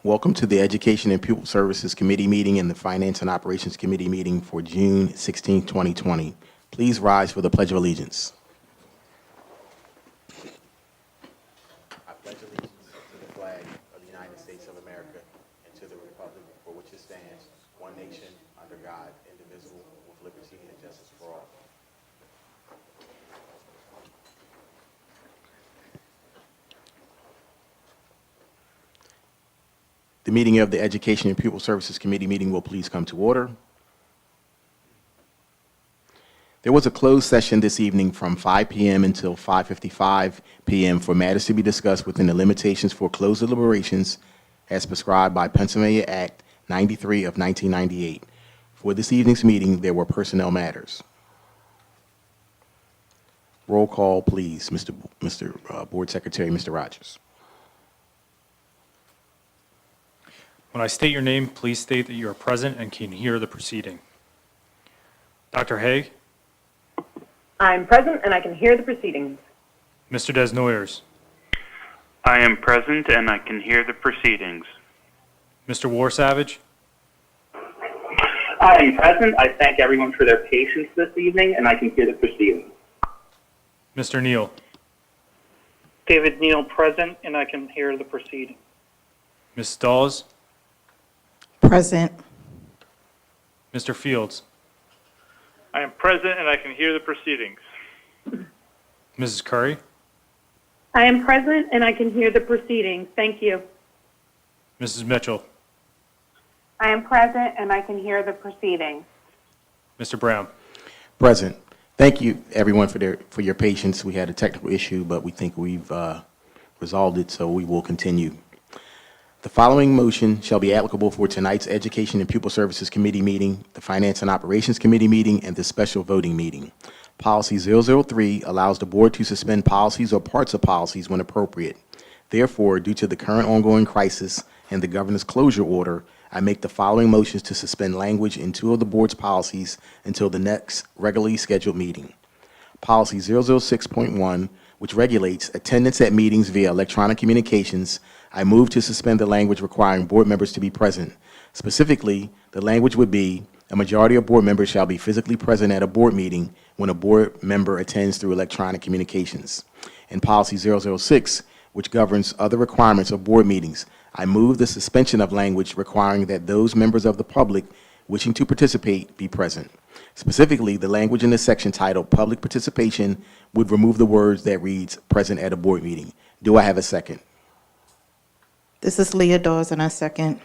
Welcome to the Education and Pupil Services Committee meeting and the Finance and Operations Committee meeting for June 16, 2020. Please rise for the Pledge of Allegiance. I pledge allegiance to the flag of the United States of America and to the republic for which it stands, one nation, under God, indivisible, with liberty and justice for all. The meeting of the Education and Pupil Services Committee meeting will please come to order. There was a closed session this evening from 5 p.m. until 5:55 p.m. for matters to be discussed within the limitations for closed deliberations as prescribed by Pennsylvania Act 93 of 1998. For this evening's meeting, there were personnel matters. Roll call, please, Mr. Board Secretary, Mr. Rogers. When I state your name, please state that you are present and can hear the proceeding. Dr. Haig, I'm present and I can hear the proceedings. Mr. Desnoyers, I am present and I can hear the proceedings. Mr. Warsavage, I am present. I thank everyone for their patience this evening, and I can hear the proceedings. Mr. Neal, David Neal, present, and I can hear the proceeding. Ms. Dawes, Present. Mr. Fields, I am present and I can hear the proceedings. Mrs. Curry, I am present and I can hear the proceedings. Thank you. Mrs. Mitchell, I am present and I can hear the proceedings. Mr. Brown. Present. Thank you, everyone, for your patience. We had a technical issue, but we think we've resolved it, so we will continue. The following motion shall be applicable for tonight's Education and Pupil Services Committee meeting, the Finance and Operations Committee meeting, and the special voting meeting. Policy 003 allows the board to suspend policies or parts of policies when appropriate. Therefore, due to the current ongoing crisis and the governor's closure order, I make the following motions to suspend language in two of the board's policies until the next regularly scheduled meeting. Policy 006.1, which regulates attendance at meetings via electronic communications, I move to suspend the language requiring board members to be present. Specifically, the language would be, a majority of board members shall be physically present at a board meeting when a board member attends through electronic communications. And Policy 006, which governs other requirements of board meetings, I move the suspension of language requiring that those members of the public wishing to participate be present. Specifically, the language in the section titled Public Participation would remove the words that reads, present at a board meeting. Do I have a second? This is Leah Dawes, and I second.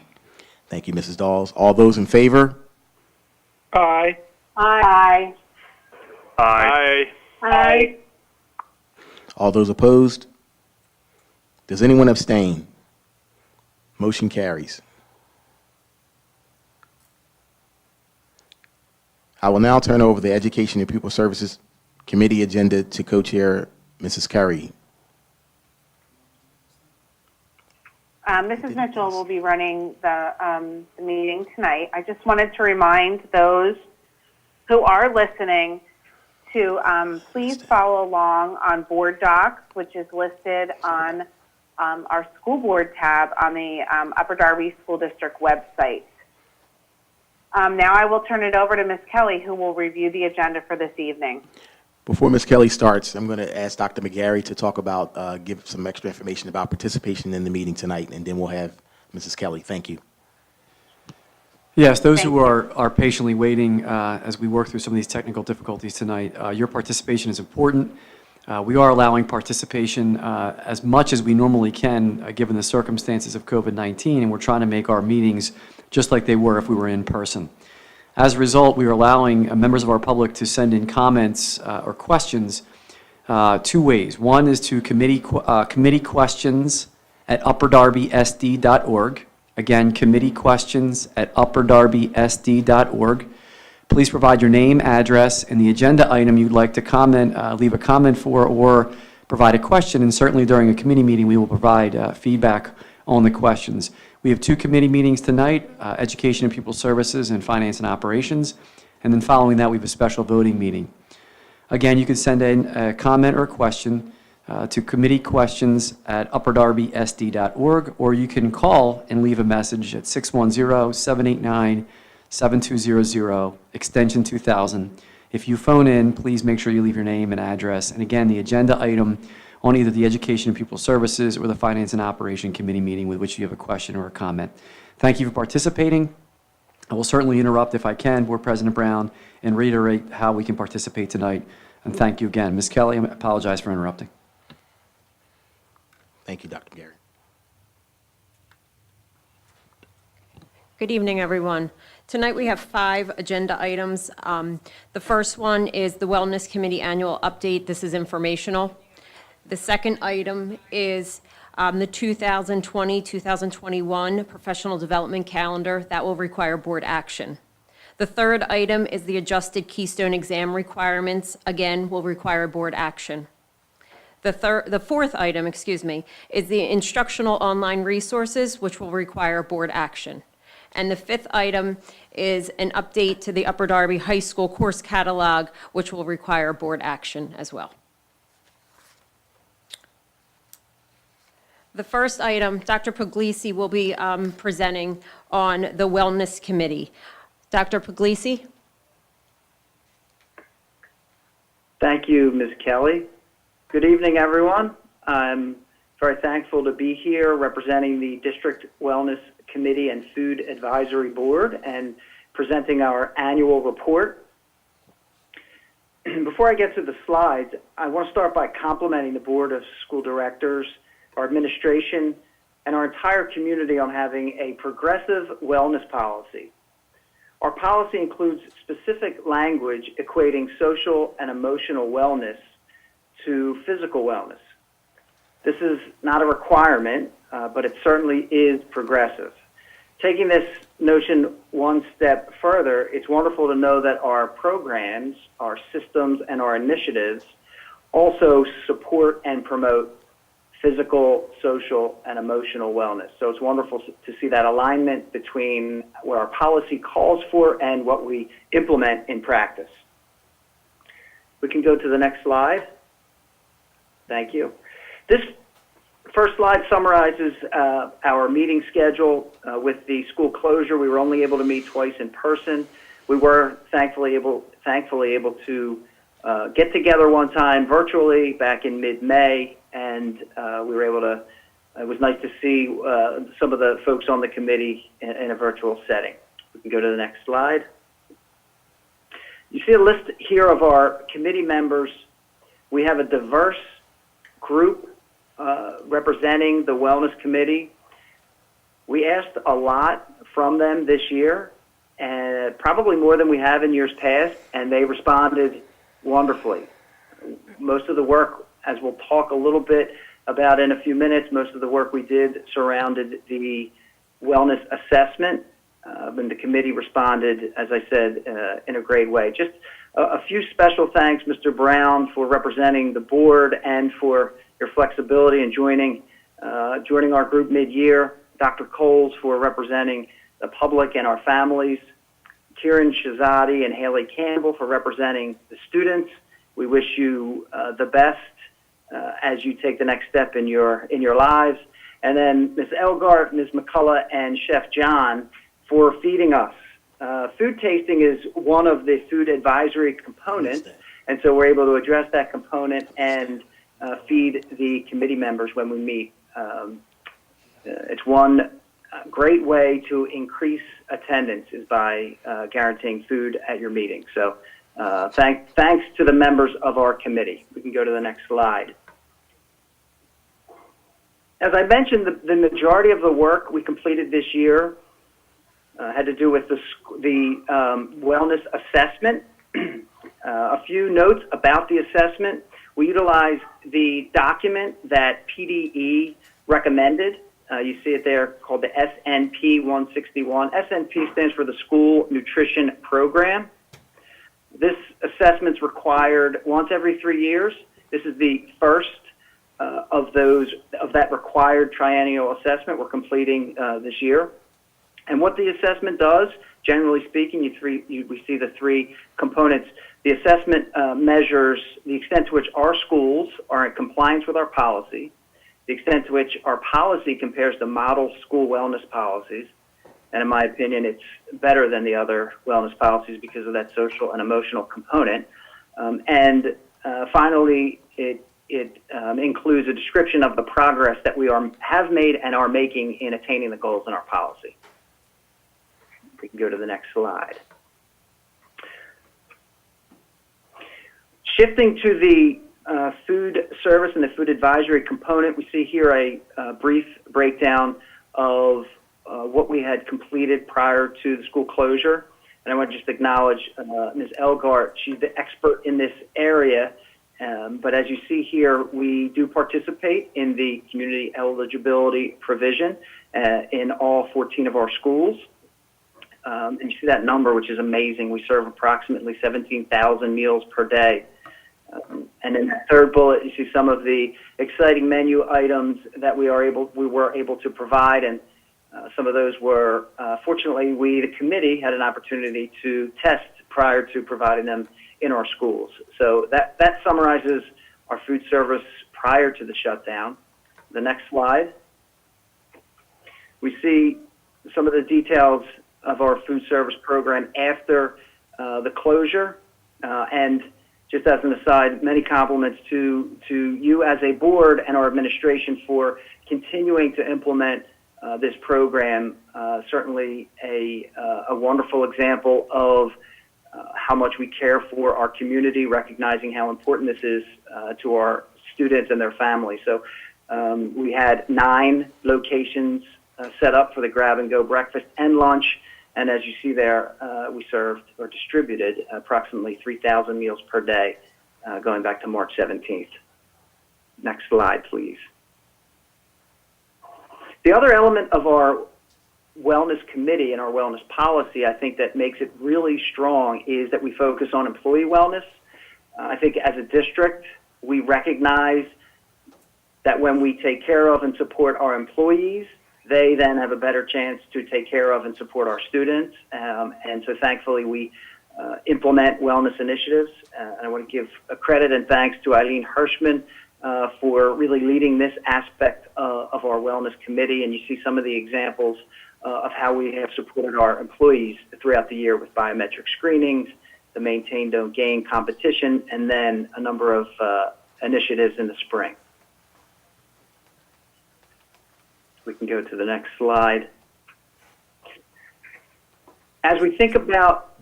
Thank you, Mrs. Dawes. All those in favor? Aye. Aye. Aye. Aye. All those opposed? Does anyone abstain? Motion carries. I will now turn over the Education and Pupil Services Committee agenda to co-chair Mrs. Curry. Mrs. Mitchell will be running the meeting tonight. I just wanted to remind those who are listening to please follow along on Board Docs, which is listed on our school board tab on the Upper Darby School District website. Now I will turn it over to Ms. Kelly, who will review the agenda for this evening. Before Ms. Kelly starts, I'm going to ask Dr. McGarry to talk about, give some extra information about participation in the meeting tonight, and then we'll have Mrs. Kelly. Thank you. Yes, those Thank who you. are patiently waiting as we work through some of these technical difficulties tonight, your participation is important. We are allowing participation as much as we normally can, given the circumstances of COVID-19, and we're trying to make our meetings just like they were if we were in person. As a result, we are allowing members of our public to send in comments or questions two ways. One is to committee questions at upperdarbysd.org. Again, committee questions at upperdarbysd.org. Please provide your name, address, and the agenda item you'd like to comment, leave a comment for, or provide a question. And certainly during a committee meeting, we will provide feedback on the questions. We have two committee meetings tonight, Education and Pupil Services and Finance and Operations. And then following that, we have a special voting meeting. Again, you can send in a comment or a question to committeequestions@upperdarbysd.org, or you can call and leave a message at 610-789-7200, extension 2000. If you phone in, please make sure you leave your name and address. And again, the agenda item on either the Education and Pupil Services or the Finance and Operation Committee meeting with which you have a question or a comment. Thank you for participating. I will certainly interrupt if I can, Board President Brown, and reiterate how we can participate tonight. And thank you again. Ms. Kelly, I apologize for interrupting. Thank you, Dr. Gary. Good evening, everyone. Tonight we have 5 agenda items. The first one is the Wellness Committee Annual Update. This is informational. The second item is the 2020-2021 Professional Development Calendar. That will require board action. The third item is the adjusted Keystone exam requirements. Again, will require board action. The fourth item, is the instructional online resources, which will require board action. And the fifth item is an update to the Upper Darby High School course catalog, which will require board action as well. The first item, Dr. Puglisi will be presenting on the Wellness Committee. Dr. Puglisi? Thank you, Ms. Kelly. Good evening, everyone. I'm very thankful to be here representing the District Wellness Committee and Food Advisory Board and presenting our annual report. Before I get to the slides, I want to start by complimenting the Board of School Directors, our administration, and our entire community on having a progressive wellness policy. Our policy includes specific language equating social and emotional wellness to physical wellness. This is not a requirement, but it certainly is progressive. Taking this notion one step further, it's wonderful to know that our programs, our systems, and our initiatives also support and promote physical, social, and emotional wellness. So it's wonderful to see that alignment between what our policy calls for and what we implement in practice. We can go to the next slide. Thank you. This first slide summarizes our meeting schedule. With the school closure, we were only able to meet twice in person. We were thankfully able to get together one time virtually back in mid-May, and we were able to, it was nice to see some of the folks on the committee in a virtual setting. We can go to the next slide. You see a list here of our committee members. We have a diverse group representing the Wellness Committee. We asked a lot from them this year, and probably more than we have in years past, and they responded wonderfully. Most of the work, as we'll talk a little bit about in a few minutes, most of the work we did surrounded the wellness assessment, and the committee responded, as I said, in a great way. Just a few special thanks, Mr. Brown, for representing the board and for your flexibility in joining our group mid-year. Dr. Coles for representing the public and our families. Kiran Shahzadi and Haley Campbell for representing the students. We wish you the best as you take the next step in your lives. And then Ms. Elgart, Ms. McCullough, and Chef John for feeding us. Food tasting is one of the food advisory components, and so we're able to address that component and feed the committee members when we meet. It's one great way to increase attendance is by guaranteeing food at your meeting. So thanks to the members of our committee. We can go to the next slide. As I mentioned, the majority of the work we completed this year had to do with the wellness assessment. A few notes about the assessment. We utilized the document that PDE recommended. You see it there, called the SNP 161. SNP stands for the School Nutrition Program. This assessment's required once every 3 years. This is the first of that required triennial assessment we're completing this year. And what the assessment does, generally speaking, we see the 3 components. The assessment measures the extent to which our schools are in compliance with our policy, the extent to which our policy compares to model school wellness policies, and in my opinion, it's better than the other wellness policies because of that social and emotional component. Finally, it includes a description of the progress that we have made and are making in attaining the goals in our policy. We can go to the next slide. Shifting to the food service and the food advisory component, we see here a brief breakdown of what we had completed prior to the school closure. And I want to just acknowledge Ms. Elgart. She's the expert in this area. But as you see here, we do participate in the community eligibility provision in all 14 of our schools. And you see that number, which is amazing. We serve approximately 17,000 meals per day. And in the third bullet, you see some of the exciting menu items that we were able to provide. And some of those were, fortunately, we, the committee, had an opportunity to test prior to providing them in our schools. So that summarizes our food service prior to the shutdown. The next slide. We see some of the details of our food service program after the closure. And just as an aside, many compliments to you as a board and our administration for continuing to implement this program. Certainly a wonderful example of how much we care for our community, recognizing how important this is to our students and their families. So we had 9 locations set up for the grab-and-go breakfast and lunch, and as you see there, we served or distributed approximately 3,000 meals per day going back to March 17th. Next slide, please. The other element of our wellness committee and our wellness policy, I think that makes it really strong, is that we focus on employee wellness. I think as a district, we recognize that when we take care of and support our employees, they then have a better chance to take care of and support our students. And so thankfully we implement wellness initiatives. And I want to give a credit and thanks to Eileen Hirschman for really leading this aspect of our wellness committee. And you see some of the examples of how we have supported our employees throughout the year with biometric screenings, the Maintain Don't Gain competition, and then a number of initiatives in the spring. We can go to the next slide. As we think about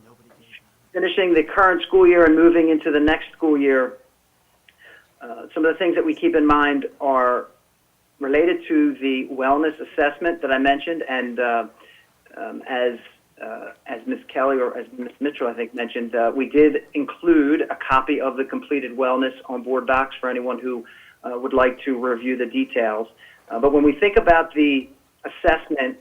finishing the current school year and moving into the next school year, some of the things that we keep in mind are related to the wellness assessment that I mentioned, and as Ms. Kelly or as Ms. Mitchell, I think, mentioned, we did include a copy of the completed wellness on board docs for anyone who would like to review the details. But when we think about the assessment,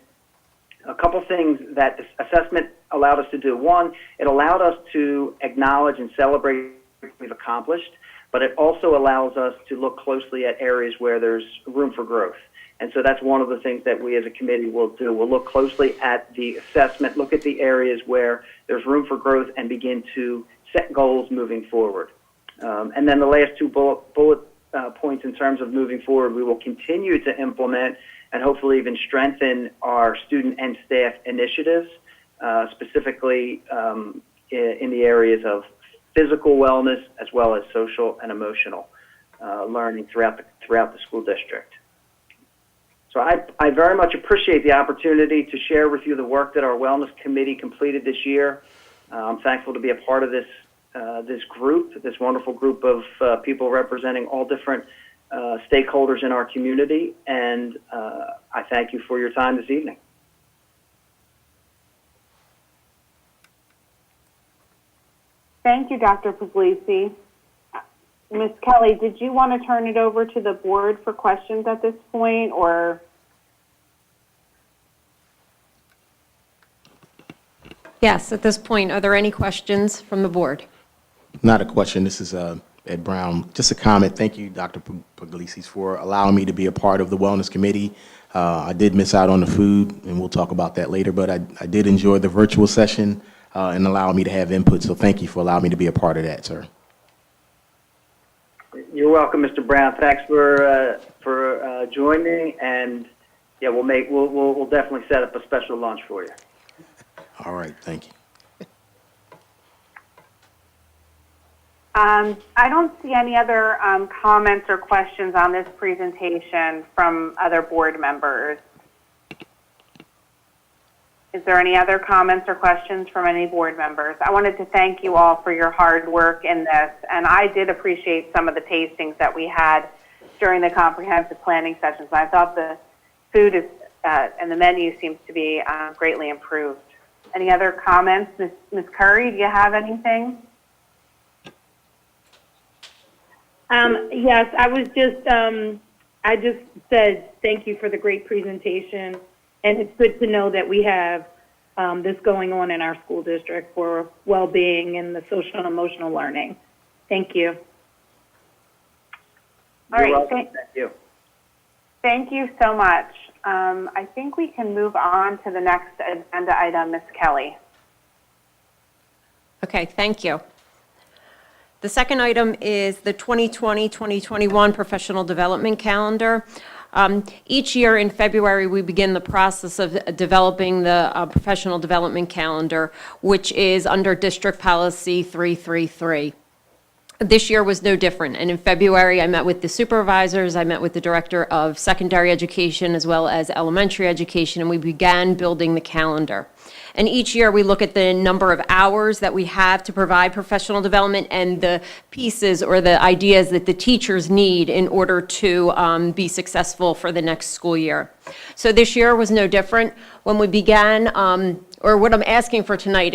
a couple things that this assessment allowed us to do. One, it allowed us to acknowledge and celebrate what we've accomplished, but it also allows us to look closely at areas where there's room for growth. And so that's one of the things that we as a committee will do. We'll look closely at the assessment, look at the areas where there's room for growth, and begin to set goals moving forward. And then the last 2 bullet points in terms of moving forward, we will continue to implement and hopefully even strengthen our student and staff initiatives, specifically in the areas of physical wellness as well as social and emotional learning throughout the school district. So I very much appreciate the opportunity to share with you the work that our Wellness Committee completed this year. I'm thankful to be a part of this group, this wonderful group of people representing all different stakeholders in our community, and I thank you for your time this evening. Thank you, Dr. Puglisi. Ms. Kelly, did you want to turn it over to the board for questions at this point, or? Yes, at this point, are there any questions from the board? Not a question. This is Ed Brown. Just a comment. Thank you, Dr. Puglisi, for allowing me to be a part of the Wellness Committee. I did miss out on the food, and we'll talk about that later, but I did enjoy the virtual session. and allowing me to have input. So thank you for allowing me to be a part of that, sir. You're welcome, Mr. Brown. Thanks for joining, and yeah, we'll definitely set up a special lunch for you. All right, thank you. I don't see any other comments or questions on this presentation from other board members. Is there any other comments or questions from any board members? I wanted to thank you all for your hard work in this, and I did appreciate some of the tastings that we had during the comprehensive planning sessions. I thought the food and the menu seems to be greatly improved. Any other comments? Ms. Curry, do you have anything? Yes, I just said thank you for the great presentation, and it's good to know that we have this going on in our school district for well-being and the social and emotional learning. Thank you. All You're right, welcome. Thank you. Thank you so much. I think we can move on to the next agenda item, Ms. Kelly. Okay, thank you. The second item is the 2020-2021 Professional Development Calendar. Each year in February, we begin the process of developing the Professional Development Calendar, which is under District Policy 333. This year was no different, and in February, I met with the supervisors, I met with the Director of Secondary Education as well as Elementary Education, and we began building the calendar. And each year, we look at the number of hours that we have to provide professional development and the pieces or the ideas that the teachers need in order to be successful for the next school year. So this year was no different. When we began, or what I'm asking for tonight,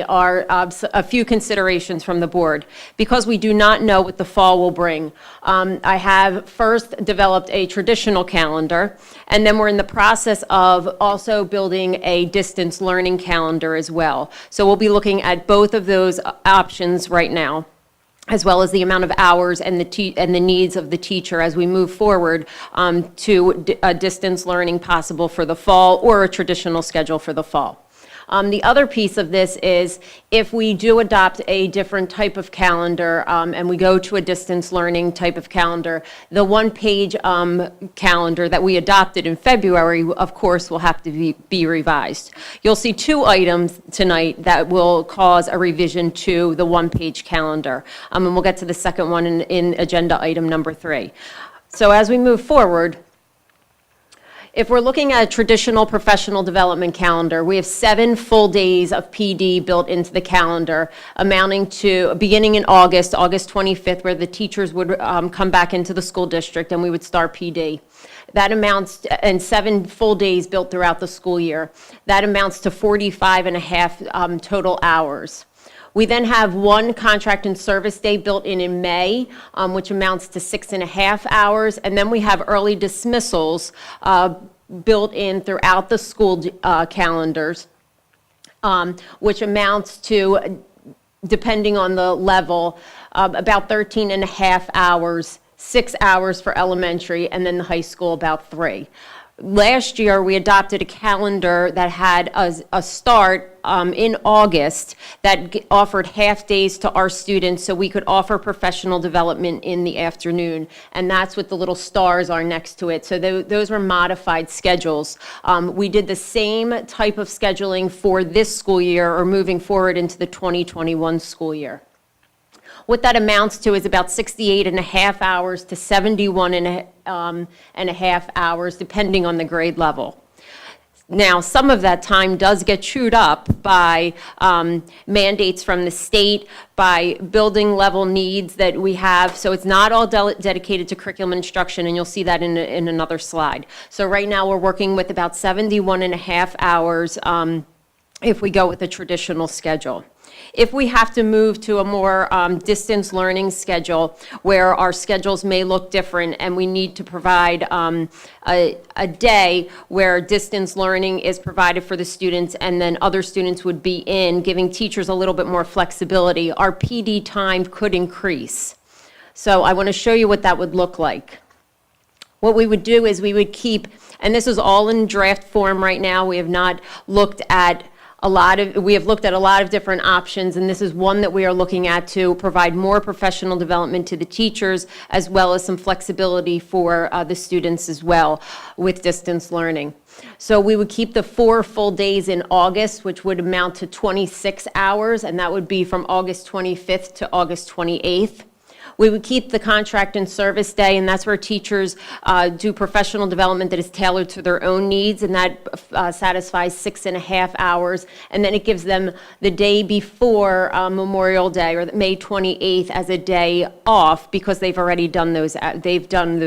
are a few considerations from the board. Because we do not know what the fall will bring, I have first developed a traditional calendar, and then we're in the process of also building a distance learning calendar as well. So we'll be looking at both of those options right now, as well as the amount of hours and the needs of the teacher as we move forward to a distance learning possible for the fall or a traditional schedule for the fall. The other piece of this is if we do adopt a different type of calendar and we go to a distance learning type of calendar, the one-page calendar that we adopted in February, of course, will have to be revised. You'll see two items tonight that will cause a revision to the one-page calendar. And we'll get to the second one in agenda item number 3. So as we move forward, if we're looking at a traditional professional development calendar, we have 7 full days of PD built into the calendar, amounting to, beginning in August 25th, where the teachers would come back into the school district and we would start PD. That amounts, and 7 full days built throughout the school year. That amounts to 45 and a half total hours. We then have 1 contract and service day built in May, which amounts to 6.5 hours. And then we have early dismissals built in throughout the school calendars, which amounts to, depending on the level, about 13.5 hours, 6 hours for elementary, and then the high school about 3. Last year, we adopted a calendar that had a start in August that offered half days to our students so we could offer professional development in the afternoon. And that's what the little stars are next to it. So those were modified schedules. We did the same type of scheduling for this school year or moving forward into the 2021 school year. What that amounts to is about 68.5 hours to 71.5 hours, depending on the grade level. Now, some of that time does get chewed up by mandates from the state, by building level needs that we have. So it's not all dedicated to curriculum instruction, and you'll see that in another slide. So right now, we're working with about 71.5 hours if we go with a traditional schedule. If we have to move to a more distance learning schedule where our schedules may look different and we need to provide a day where distance learning is provided for the students and then other students would be in, giving teachers a little bit more flexibility, our PD time could increase. So I want to show you what that would look like. What we would do is we would keep, and this is all in draft form right now, we have not looked at We have looked at a lot of different options, and this is one that we are looking at to provide more professional development to the teachers, as well as some flexibility for the students as well with distance learning. So we would keep the 4 full days in August, which would amount to 26 hours, and that would be from August 25th to August 28th. We would keep the contract and service day, and that's where teachers do professional development that is tailored to their own needs, and that satisfies 6.5 hours. And then it gives them the day before Memorial Day, or May 28th, as a day off, because they've already done those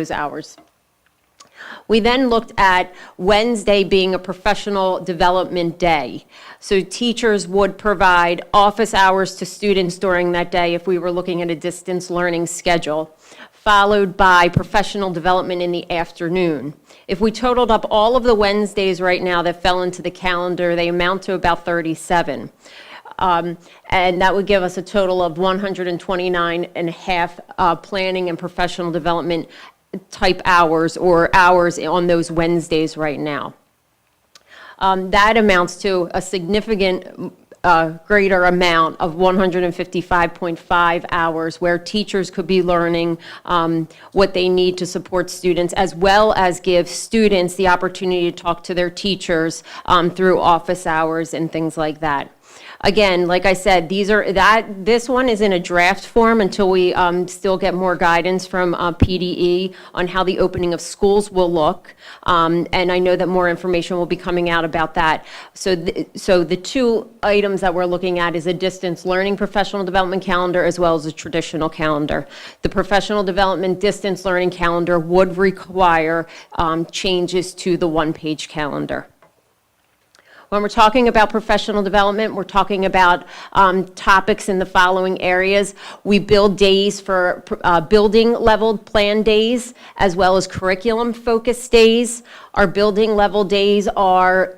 hours. We then looked at Wednesday being a professional development day. So teachers would provide office hours to students during that day if we were looking at a distance learning schedule, followed by professional development in the afternoon. If we totaled up all of the Wednesdays right now that fell into the calendar, they amount to about 37. And that would give us a total of 129.5 planning and professional development type hours, or hours on those Wednesdays right now. That amounts to a significant greater amount of 155.5 hours where teachers could be learning what they need to support students, as well as give students the opportunity to talk to their teachers through office hours and things like that. Again, like I said, this one is in a draft form until we still get more guidance from PDE on how the opening of schools will look. And I know that more information will be coming out about that. So the two items that we're looking at is a distance learning professional development calendar, as well as a traditional calendar. The professional development distance learning calendar would require changes to the one-page calendar. When we're talking about professional development, we're talking about topics in the following areas. We build days for building level plan days, as well as curriculum focused days. Our building level days are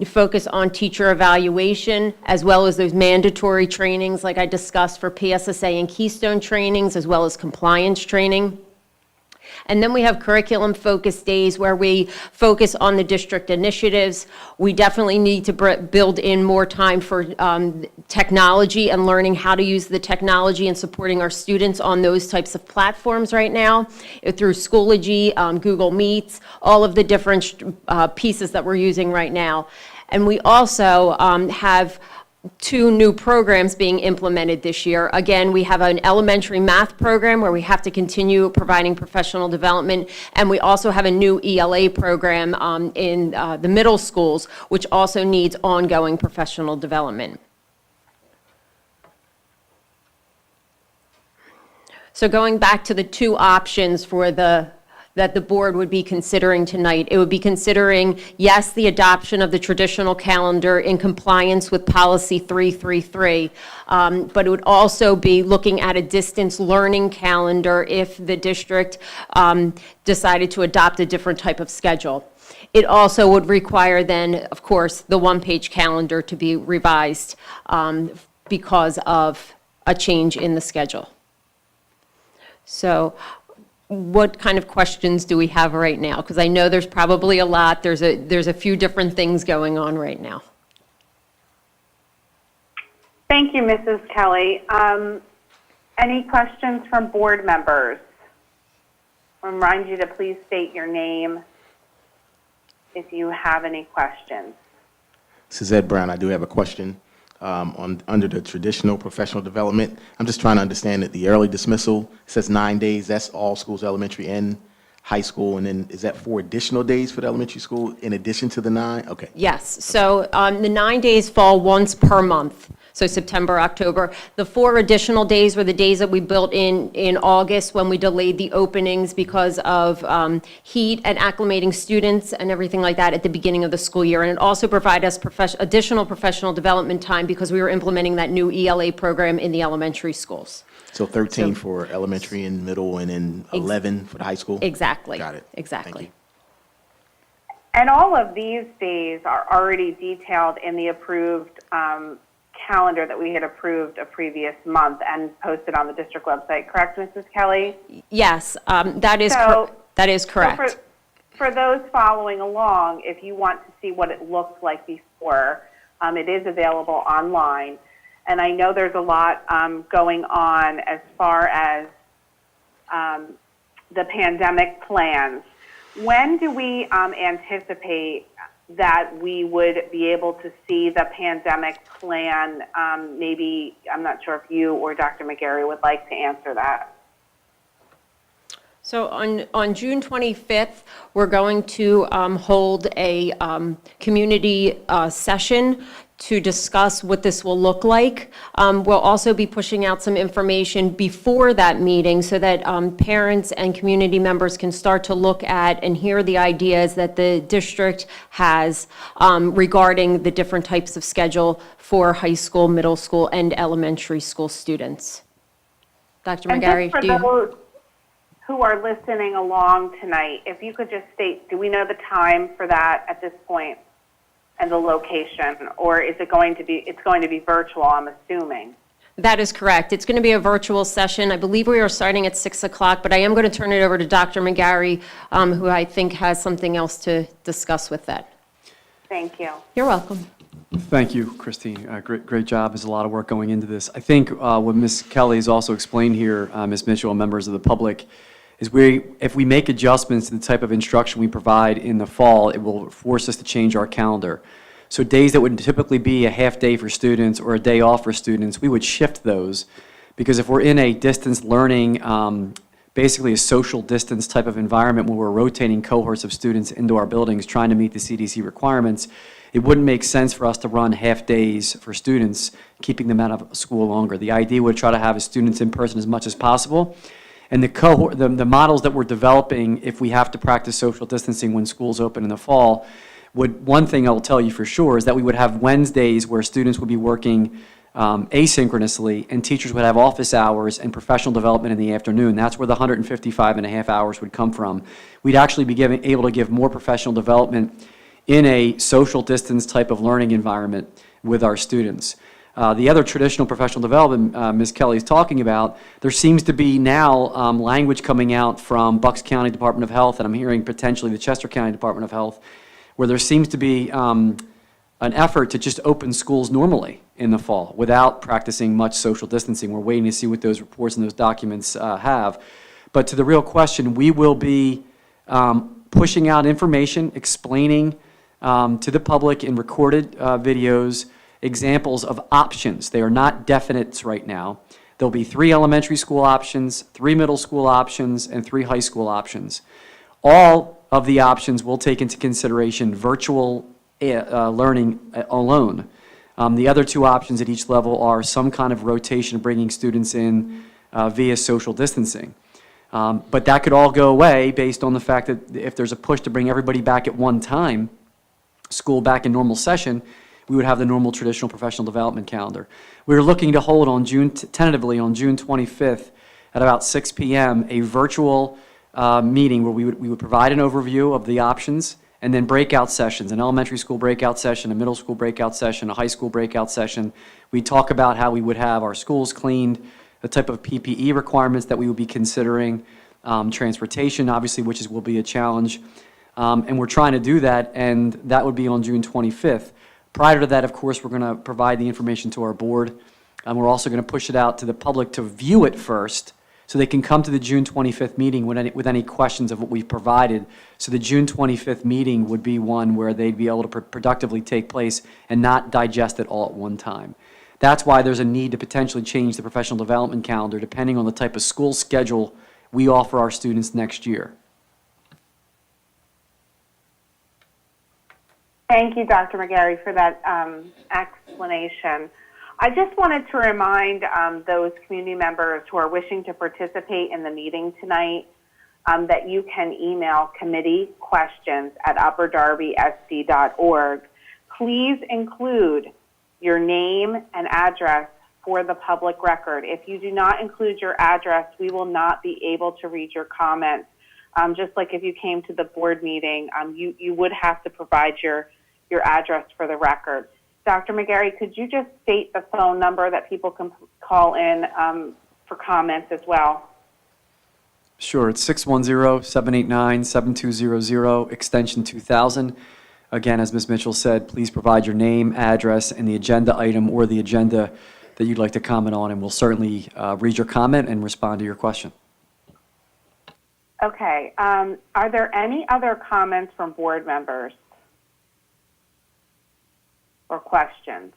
focus on teacher evaluation, as well as those mandatory trainings like I discussed for PSSA and Keystone trainings, as well as compliance training. And then we have curriculum-focused days where we focus on the district initiatives. We definitely need to build in more time for technology and learning how to use the technology and supporting our students on those types of platforms right now, through Schoology, Google Meets, all of the different pieces that we're using right now. And we also have 2 new programs being implemented this year. Again, we have an elementary math program where we have to continue providing professional development, and we also have a new ELA program in the middle schools, which also needs ongoing professional development. So going back to the 2 options for that the board would be considering tonight. It would be considering, yes, the adoption of the traditional calendar in compliance with policy 333, but it would also be looking at a distance learning calendar if the district decided to adopt a different type of schedule. It also would require then, of course, the one-page calendar to be revised because of a change in the schedule. So what kind of questions do we have right now? Because I know there's probably a lot. There's a few different things going on right now. Thank you, Mrs. Kelly. Any questions from board members? I remind you to please state your name if you have any questions. This is Ed Brown. I do have a question. Under the traditional professional development, I'm just trying to understand that the early dismissal says 9 days. That's all schools, elementary and high school. And then is that 4 additional days for the elementary school in addition to the 9? Okay. Yes. So the 9 days fall once per month. So September, October. The 4 additional days were the days that we built in August when we delayed the openings because of heat and acclimating students and everything like that at the beginning of the school year. And it also provided us additional professional development time because we were implementing that new ELA program in the elementary schools. So 13 for elementary and middle, and then 11 for the high school? Exactly. Got it. Exactly. Thank you. And all of these days are already detailed in the approved calendar that we had approved a previous month and posted on the district website, correct, Mrs. Kelly? Yes, that is correct. So for those following along, if you want to see what it looked like before, It is available online. And I know there's a lot going on as far as the pandemic plans. When do we anticipate that we would be able to see the pandemic plan? Maybe, I'm not sure if you or Dr. McGarry would like to answer that. So on June 25th, we're going to hold a community session to discuss what this will look like. We'll also be pushing out some information before that meeting so that parents and community members can start to look at and hear the ideas that the district has regarding the different types of schedule for high school, middle school, and elementary school students. Dr. And McGarry, just for those who are listening along tonight, if you could just state, do we know the time for that at this point and the location, or is it going to be, it's going to be virtual, I'm assuming? That is correct. It's going to be a virtual session. I believe we are starting at 6 o'clock, but I am going to turn it over to Dr. McGarry, who I think has something else to discuss with that. Thank you. You're welcome. Thank you, Christine. Great job. There's a lot of work going into this. I think what Ms. Kelly has also explained here, Ms. Mitchell, and members of the public, is if we make adjustments to the type of instruction we provide in the fall, it will force us to change our calendar. So days that would typically be a half day for students or a day off for students, we would shift those, because if we're in a distance learning, basically a social distance type of environment where we're rotating cohorts of students into our buildings trying to meet the CDC requirements, it wouldn't make sense for us to run half days for students, keeping them out of school longer. The idea would try to have students in person as much as possible. And the models that we're developing, if we have to practice social distancing when schools open in the fall, one thing I will tell you for sure is that we would have Wednesdays where students would be working asynchronously, and teachers would have office hours and professional development in the afternoon. That's where the 155.5 hours would come from. We'd actually be able to give more professional development in a social distance type of learning environment with our students. The other traditional professional development Ms. Kelly is talking about, there seems to be now language coming out from Bucks County Department of Health, and I'm hearing potentially the Chester County Department of Health, where there seems to be an effort to just open schools normally in the fall without practicing much social distancing. We're waiting to see what those reports and those documents have. But to the real question, we will be pushing out information, explaining to the public in recorded videos examples of options. They are not definites right now. There'll be 3 elementary school options, 3 middle school options, and 3 high school options. All of the options will take into consideration virtual learning alone. The other 2 options at each level are some kind of rotation, bringing students in via social distancing. But that could all go away based on the fact that if there's a push to bring everybody back at one time, school back in normal session, we would have the normal traditional professional development calendar. We're looking to hold on tentatively on June 25th at about 6 p.m. a virtual meeting where we would provide an overview of the options, and then breakout sessions, an elementary school breakout session, a middle school breakout session, a high school breakout session. We talk about how we would have our schools cleaned, the type of PPE requirements that we would be considering, transportation, obviously, which will be a challenge. And we're trying to do that, and that would be on June 25th. Prior to that, of course, we're going to provide the information to our board, and we're also going to push it out to the public to view it first, so they can come to the June 25th meeting with any questions of what we've provided. So the June 25th meeting would be one where they'd be able to productively take place and not digest it all at one time. That's why there's a need to potentially change the professional development calendar depending on the type of school schedule we offer our students next year. Thank you, Dr. McGarry, for that explanation. I just wanted to remind those community members who are wishing to participate in the meeting tonight that you can email committeequestions@upperdarbysd.org. Please include your name and address for the public record. If you do not include your address, we will not be able to read your comments. Just like if you came to the board meeting, you would have to provide your address for the record. Dr. McGarry, could you just state the phone number that people can call in for comments as well? Sure, it's 610-789-7200, extension 2000. Again, as Ms. Mitchell said, please provide your name, address, and the agenda item or the agenda that you'd like to comment on, and we'll certainly read your comment and respond to your question. Okay. Are there any other comments from board members or questions?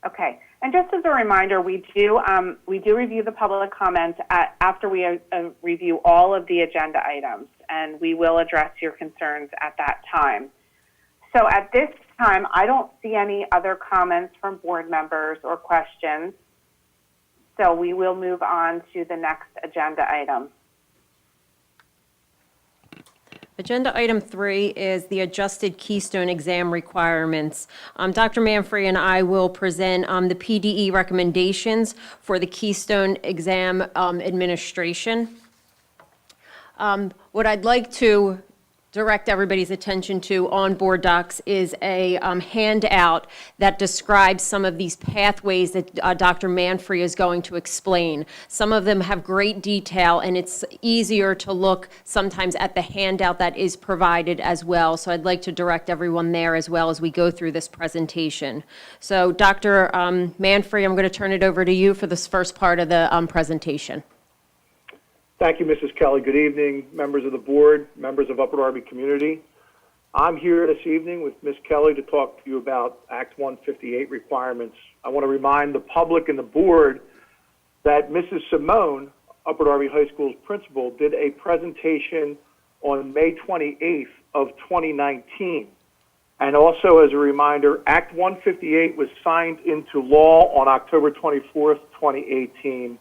Okay. And just as a reminder, we do review the public comment after we review all of the agenda items, and we will address your concerns at that time. So at this time, I don't see any other comments from board members or questions. So we will move on to the next agenda item. Agenda item 3 is the adjusted Keystone exam requirements. Dr. Manfrey and I will present the PDE recommendations for the Keystone exam administration. What I'd like to direct everybody's attention to on board docs is a handout that describes some of these pathways that Dr. Manfrey is going to explain. Some of them have great detail, and it's easier to look sometimes at the handout that is provided as well. So I'd like to direct everyone there as well as we go through this presentation. So Dr. Manfrey, I'm going to turn it over to you for this first part of the presentation. Thank you, Mrs. Kelly. Good evening, members of the board, members of Upper Darby community. I'm here this evening with Ms. Kelly to talk to you about Act 158 requirements. I want to remind the public and the board that Mrs. Simone, Upper Darby High School's principal, did a presentation on May 28th of 2019. And also as a reminder, Act 158 was signed into law on October 24th, 2018.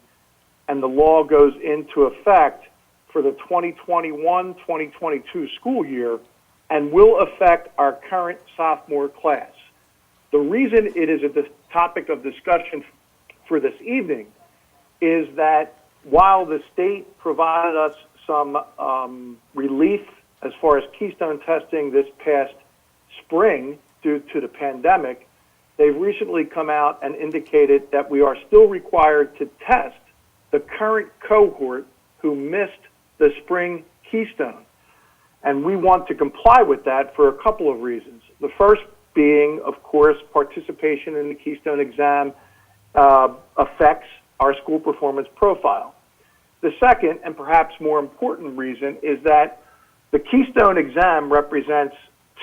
And the law goes into effect for the 2021-2022 school year and will affect our current sophomore class. The reason it is a topic of discussion for this evening is that while the state provided us some relief as far as Keystone testing this past spring due to the pandemic, they've recently come out and indicated that we are still required to test the current cohort who missed the spring Keystone. And we want to comply with that for a couple of reasons. The first being, of course, participation in the Keystone exam affects our school performance profile. The second, and perhaps more important reason, is that the Keystone exam represents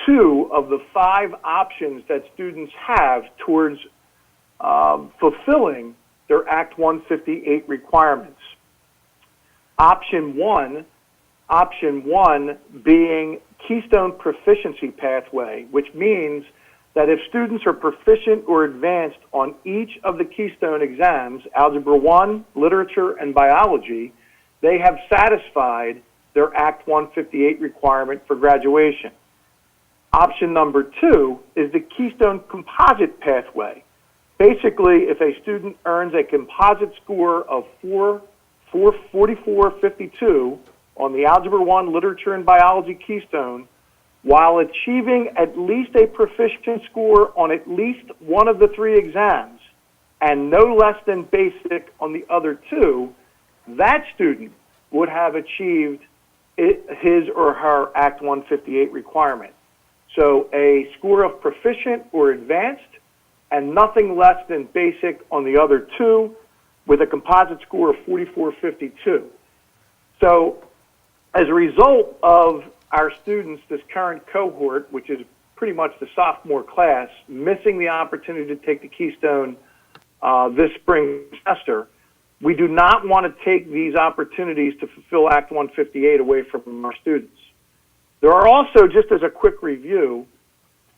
2 of the 5 options that students have towards fulfilling their Act 158 requirements. Option one being Keystone Proficiency Pathway, which means that if students are proficient or advanced on each of the Keystone exams, Algebra 1, Literature, and Biology, they have satisfied their Act 158 requirement for graduation. Option number 2 is the Keystone Composite Pathway. Basically, if a student earns a composite score of 44.52 on the Algebra 1, Literature, and Biology Keystone, while achieving at least a proficient score on at least one of the 3 exams, and no less than basic on the other 2, that student would have achieved his or her Act 158 requirement. So a score of proficient or advanced, and nothing less than basic on the other 2, with a composite score of 44.52. So as a result of our students, this current cohort, which is pretty much the sophomore class, missing the opportunity to take the Keystone this spring semester, we do not want to take these opportunities to fulfill Act 158 away from our students. There are also, just as a quick review,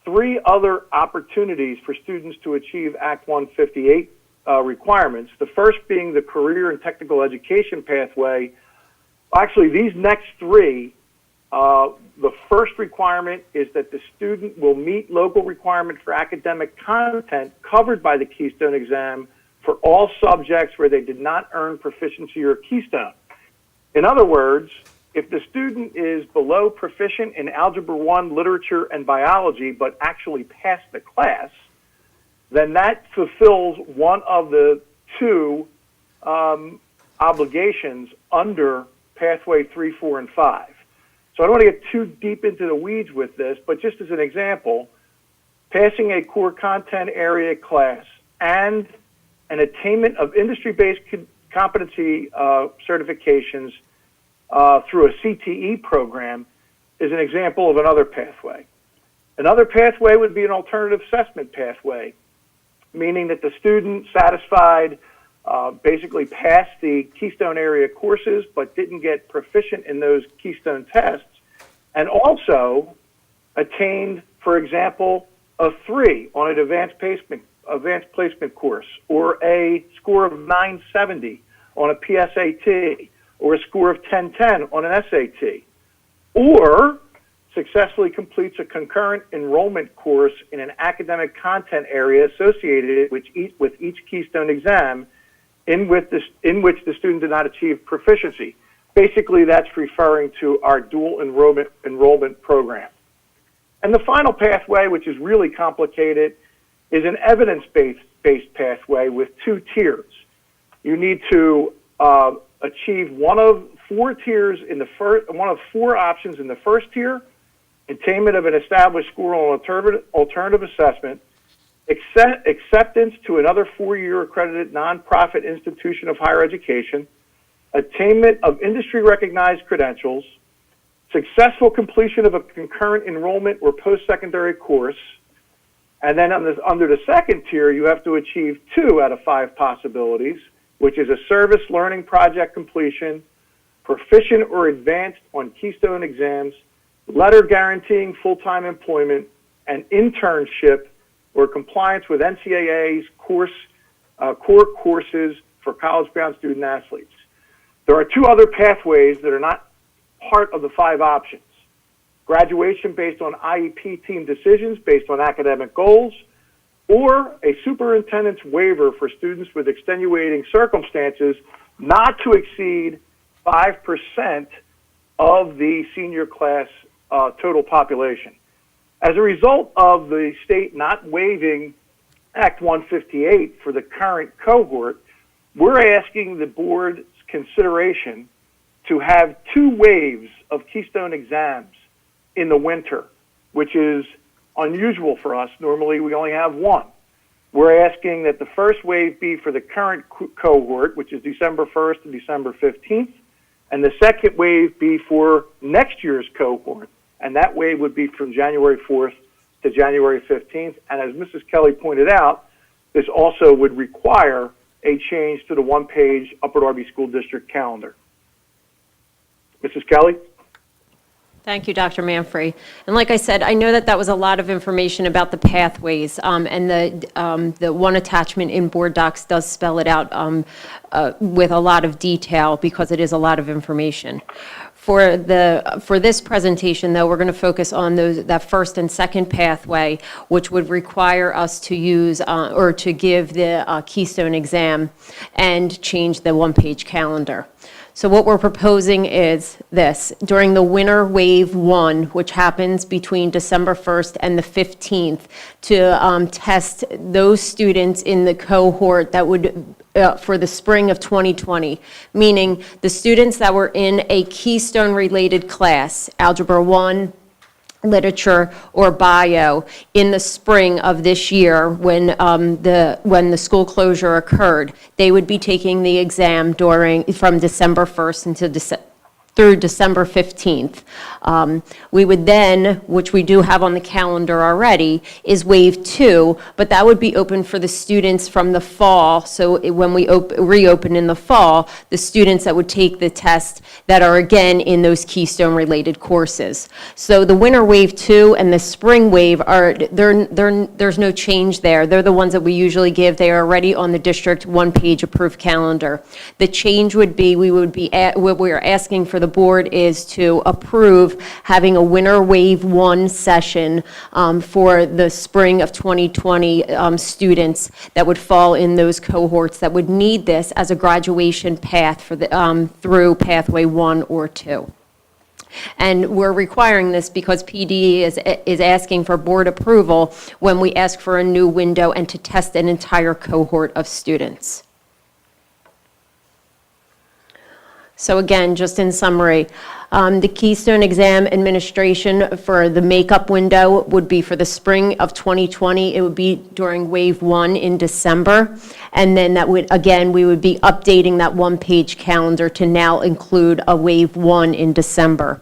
3 other opportunities for students to achieve Act 158 requirements, the first being the Career and Technical Education Pathway. Actually, these next 3, the first requirement is that the student will meet local requirement for academic content covered by the Keystone exam for all subjects where they did not earn proficiency or Keystone. In other words, if the student is below proficient in Algebra 1, Literature, and Biology, but actually passed the class, then that fulfills one of the 2 obligations under Pathway 3, 4, and 5. So I don't want to get too deep into the weeds with this, but just as an example, passing a core content area class and an attainment of industry-based competency certifications through a CTE program is an example of another pathway. Another pathway would be an alternative assessment pathway, meaning that the student satisfied, basically passed the Keystone area courses but didn't get proficient in those Keystone tests, and also attained, for example, a 3 on an advanced placement course, or a score of 970 on a PSAT, or a score of 1010 on an SAT, or successfully completes a concurrent enrollment course in an academic content area associated with each Keystone exam in which the student did not achieve proficiency. Basically, that's referring to our dual enrollment program. And the final pathway, which is really complicated, is an evidence-based pathway with 2 tiers. You need to achieve one of 4 tiers in the one of 4 options in the first tier, attainment of an established score on alternative assessment, acceptance to another 4-year accredited nonprofit institution of higher education, attainment of industry-recognized credentials, successful completion of a concurrent enrollment or post-secondary course, and then under the second tier, you have to achieve 2 out of 5 possibilities, which is a service learning project completion, proficient or advanced on Keystone exams, letter guaranteeing full-time employment, and internship or compliance with NCAA's core courses for college-bound student athletes. There are 2 other pathways that are not part of the 5 options. Graduation based on IEP team decisions based on academic goals, or a superintendent's waiver for students with extenuating circumstances not to exceed 5% of the senior class total population. As a result of the state not waiving Act 158 for the current cohort, we're asking the board's consideration to have 2 waves of Keystone exams in the winter, which is unusual for us. Normally, we only have 1. We're asking that the first wave be for the current cohort, which is December 1st to December 15th, and the second wave be for next year's cohort, and that wave would be from January 4th to January 15th. And as Mrs. Kelly pointed out, this also would require a change to the 1-page Upper Darby School District calendar. Mrs. Kelly? Thank you, Dr. Manfrey. And like I said, I know that was a lot of information about the pathways, and the one attachment in board docs does spell it out with a lot of detail because it is a lot of information. For this presentation, though, we're going to focus on that first and second pathway, which would require us to use or to give the Keystone exam and change the 1-page calendar. So what we're proposing is this. During the winter wave 1, which happens between December 1st and the 15th, to test those students in the cohort that would for the spring of 2020, meaning the students that were in a Keystone-related class, Algebra 1, literature, or bio, in the spring of this year when the school closure occurred. They would be taking the exam from December 1st through December 15th. We would then, which we do have on the calendar already, is wave 2, but that would be open for the students from the fall. So when we reopen in the fall, the students that would take the test that are again in those Keystone-related courses. So the winter wave 2 and the spring wave there's no change there. They're the ones that we usually give. They are already on the district 1-page approved calendar. The change would be what we are asking for the board is to approve having a winter wave 1 session for the spring of 2020 students that would fall in those cohorts that would need this as a graduation path for through pathway 1 or 2. And we're requiring this because PD is asking for board approval when we ask for a new window and to test an entire cohort of students. So again, just in summary, the Keystone exam administration for the makeup window would be for the spring of 2020. It would be during wave 1 in December. And then that would, again, we would be updating that one-page calendar to now include a wave 1 in December.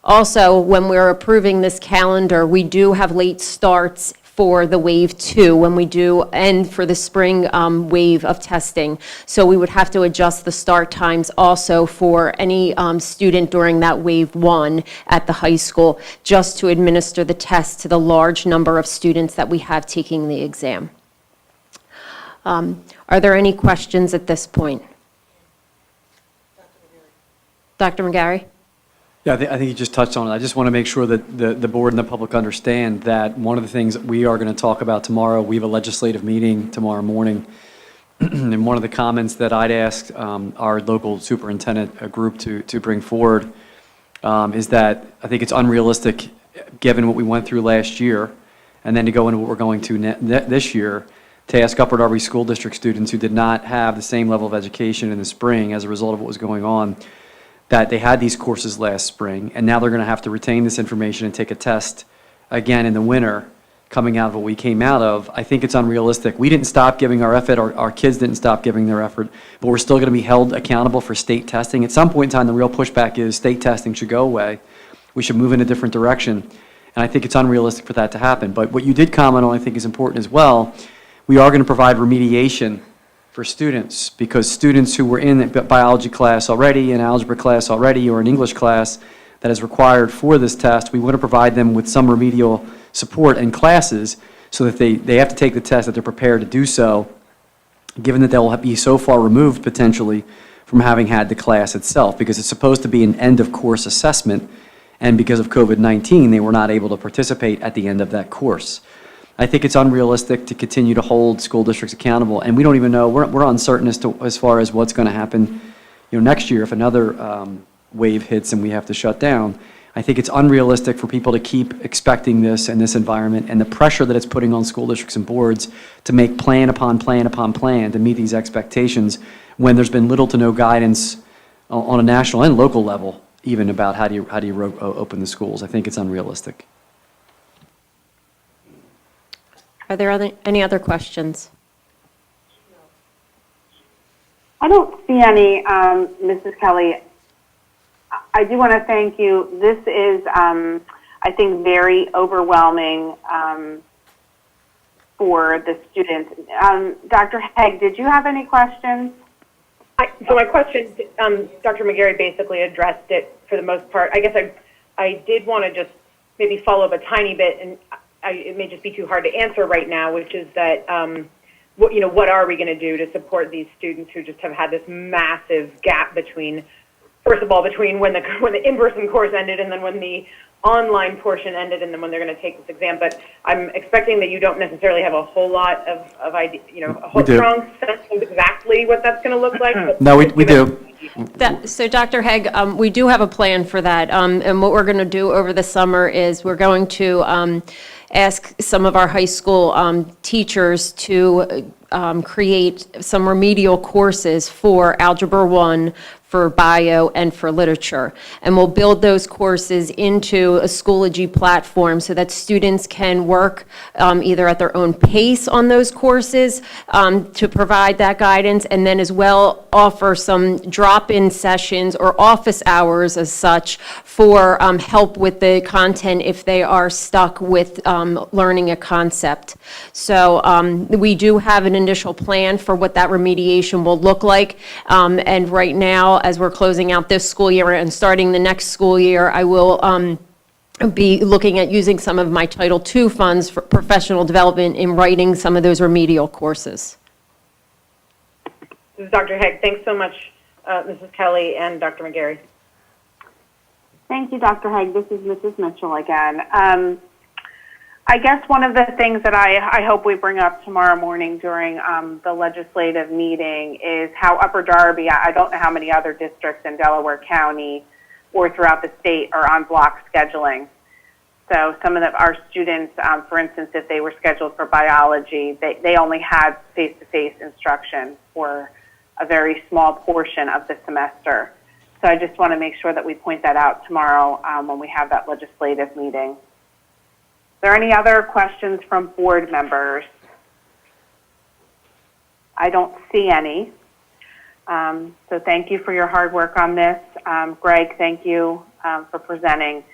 Also, when we're approving this calendar, we do have late starts for the wave 2 when we do, and for the spring wave of testing. So we would have to adjust the start times also for any student during that wave 1 at the high school, just to administer the test to the large number of students that we have taking the exam. Are there any questions at this point? Dr. McGarry? Yeah, I think you just touched on it. I just want to make sure that the board and the public understand that one of the things that we are going to talk about tomorrow, we have a legislative meeting tomorrow morning, and one of the comments that I'd asked our local superintendent group to bring forward is that I think it's unrealistic, given what we went through last year, and then to go into what we're going to this year, to ask Upper Darby School District students who did not have the same level of education in the spring as a result of what was going on, that they had these courses last spring, and now they're going to have to retain this information and take a test again in the winter, coming out of what we came out of. I think it's unrealistic. We didn't stop giving our effort, our kids didn't stop giving their effort, but we're still going to be held accountable for state testing. At some point in time, the real pushback is state testing should go away. We should move in a different direction, and I think it's unrealistic for that to happen. But what you did comment on, I think, is important as well. We are going to provide remediation for students, because students who were in a biology class already, an algebra class already, or an English class that is required for this test, we want to provide them with some remedial support and classes so that they have to take the test, that they're prepared to do so, given that they'll be so far removed potentially from having had the class itself, because it's supposed to be an end-of-course assessment, and because of COVID-19, they were not able to participate at the end of that course. I think it's unrealistic to continue to hold school districts accountable, and we don't even know, we're uncertain as far as what's going to happen, next year if another wave hits and we have to shut down. I think it's unrealistic for people to keep expecting this in this environment, and the pressure that it's putting on school districts and boards to make plan upon plan upon plan to meet these expectations when there's been little to no guidance on a national and local level even about how do you open the schools. I think it's unrealistic. Are there any other questions? I don't see any, Mrs. Kelly. I do want to thank you. This is, I think, very overwhelming for the students. Dr. Haig, did you have any questions? So my question, Dr. McGarry basically addressed it for the most part. I guess I did want to just maybe follow up a tiny bit, and it may just be too hard to answer right now, which is that, what are we going to do to support these students who just have had this massive gap between, first of all, between when the in-person course ended and then when the online portion ended and then when they're going to take this exam. But I'm expecting that you don't necessarily have a whole lot of idea, a whole strong sense of exactly what that's going to look like. But No, we do. So Dr. Haig, we do have a plan for that. And what we're going to do over the summer is we're going to ask some of our high school teachers to create some remedial courses for Algebra 1, for bio, and for literature. And we'll build those courses into a Schoology platform so that students can work either at their own pace on those courses to provide that guidance, and then as well offer some drop-in sessions or office hours as such for help with the content if they are stuck with learning a concept. So we do have an initial plan for what that remediation will look like, and right now, as we're closing out this school year and starting the next school year, I will be looking at using some of my Title II funds for professional development in writing some of those remedial courses. This is Dr. Haig. Thanks so much, Mrs. Kelly and Dr. McGarry. Thank you, Dr. Haig. This is Mrs. Mitchell again. I guess one of the things that I hope we bring up tomorrow morning during the legislative meeting is how Upper Darby, I don't know how many other districts in Delaware County or throughout the state are on block scheduling. So some of our students, for instance, if they were scheduled for biology, they only had face-to-face instruction for a very small portion of the semester. So I just want to make sure that we point that out tomorrow when we have that legislative meeting. Are there any other questions from board members? I don't see any. So thank you for your hard work on this. Greg, thank you for presenting.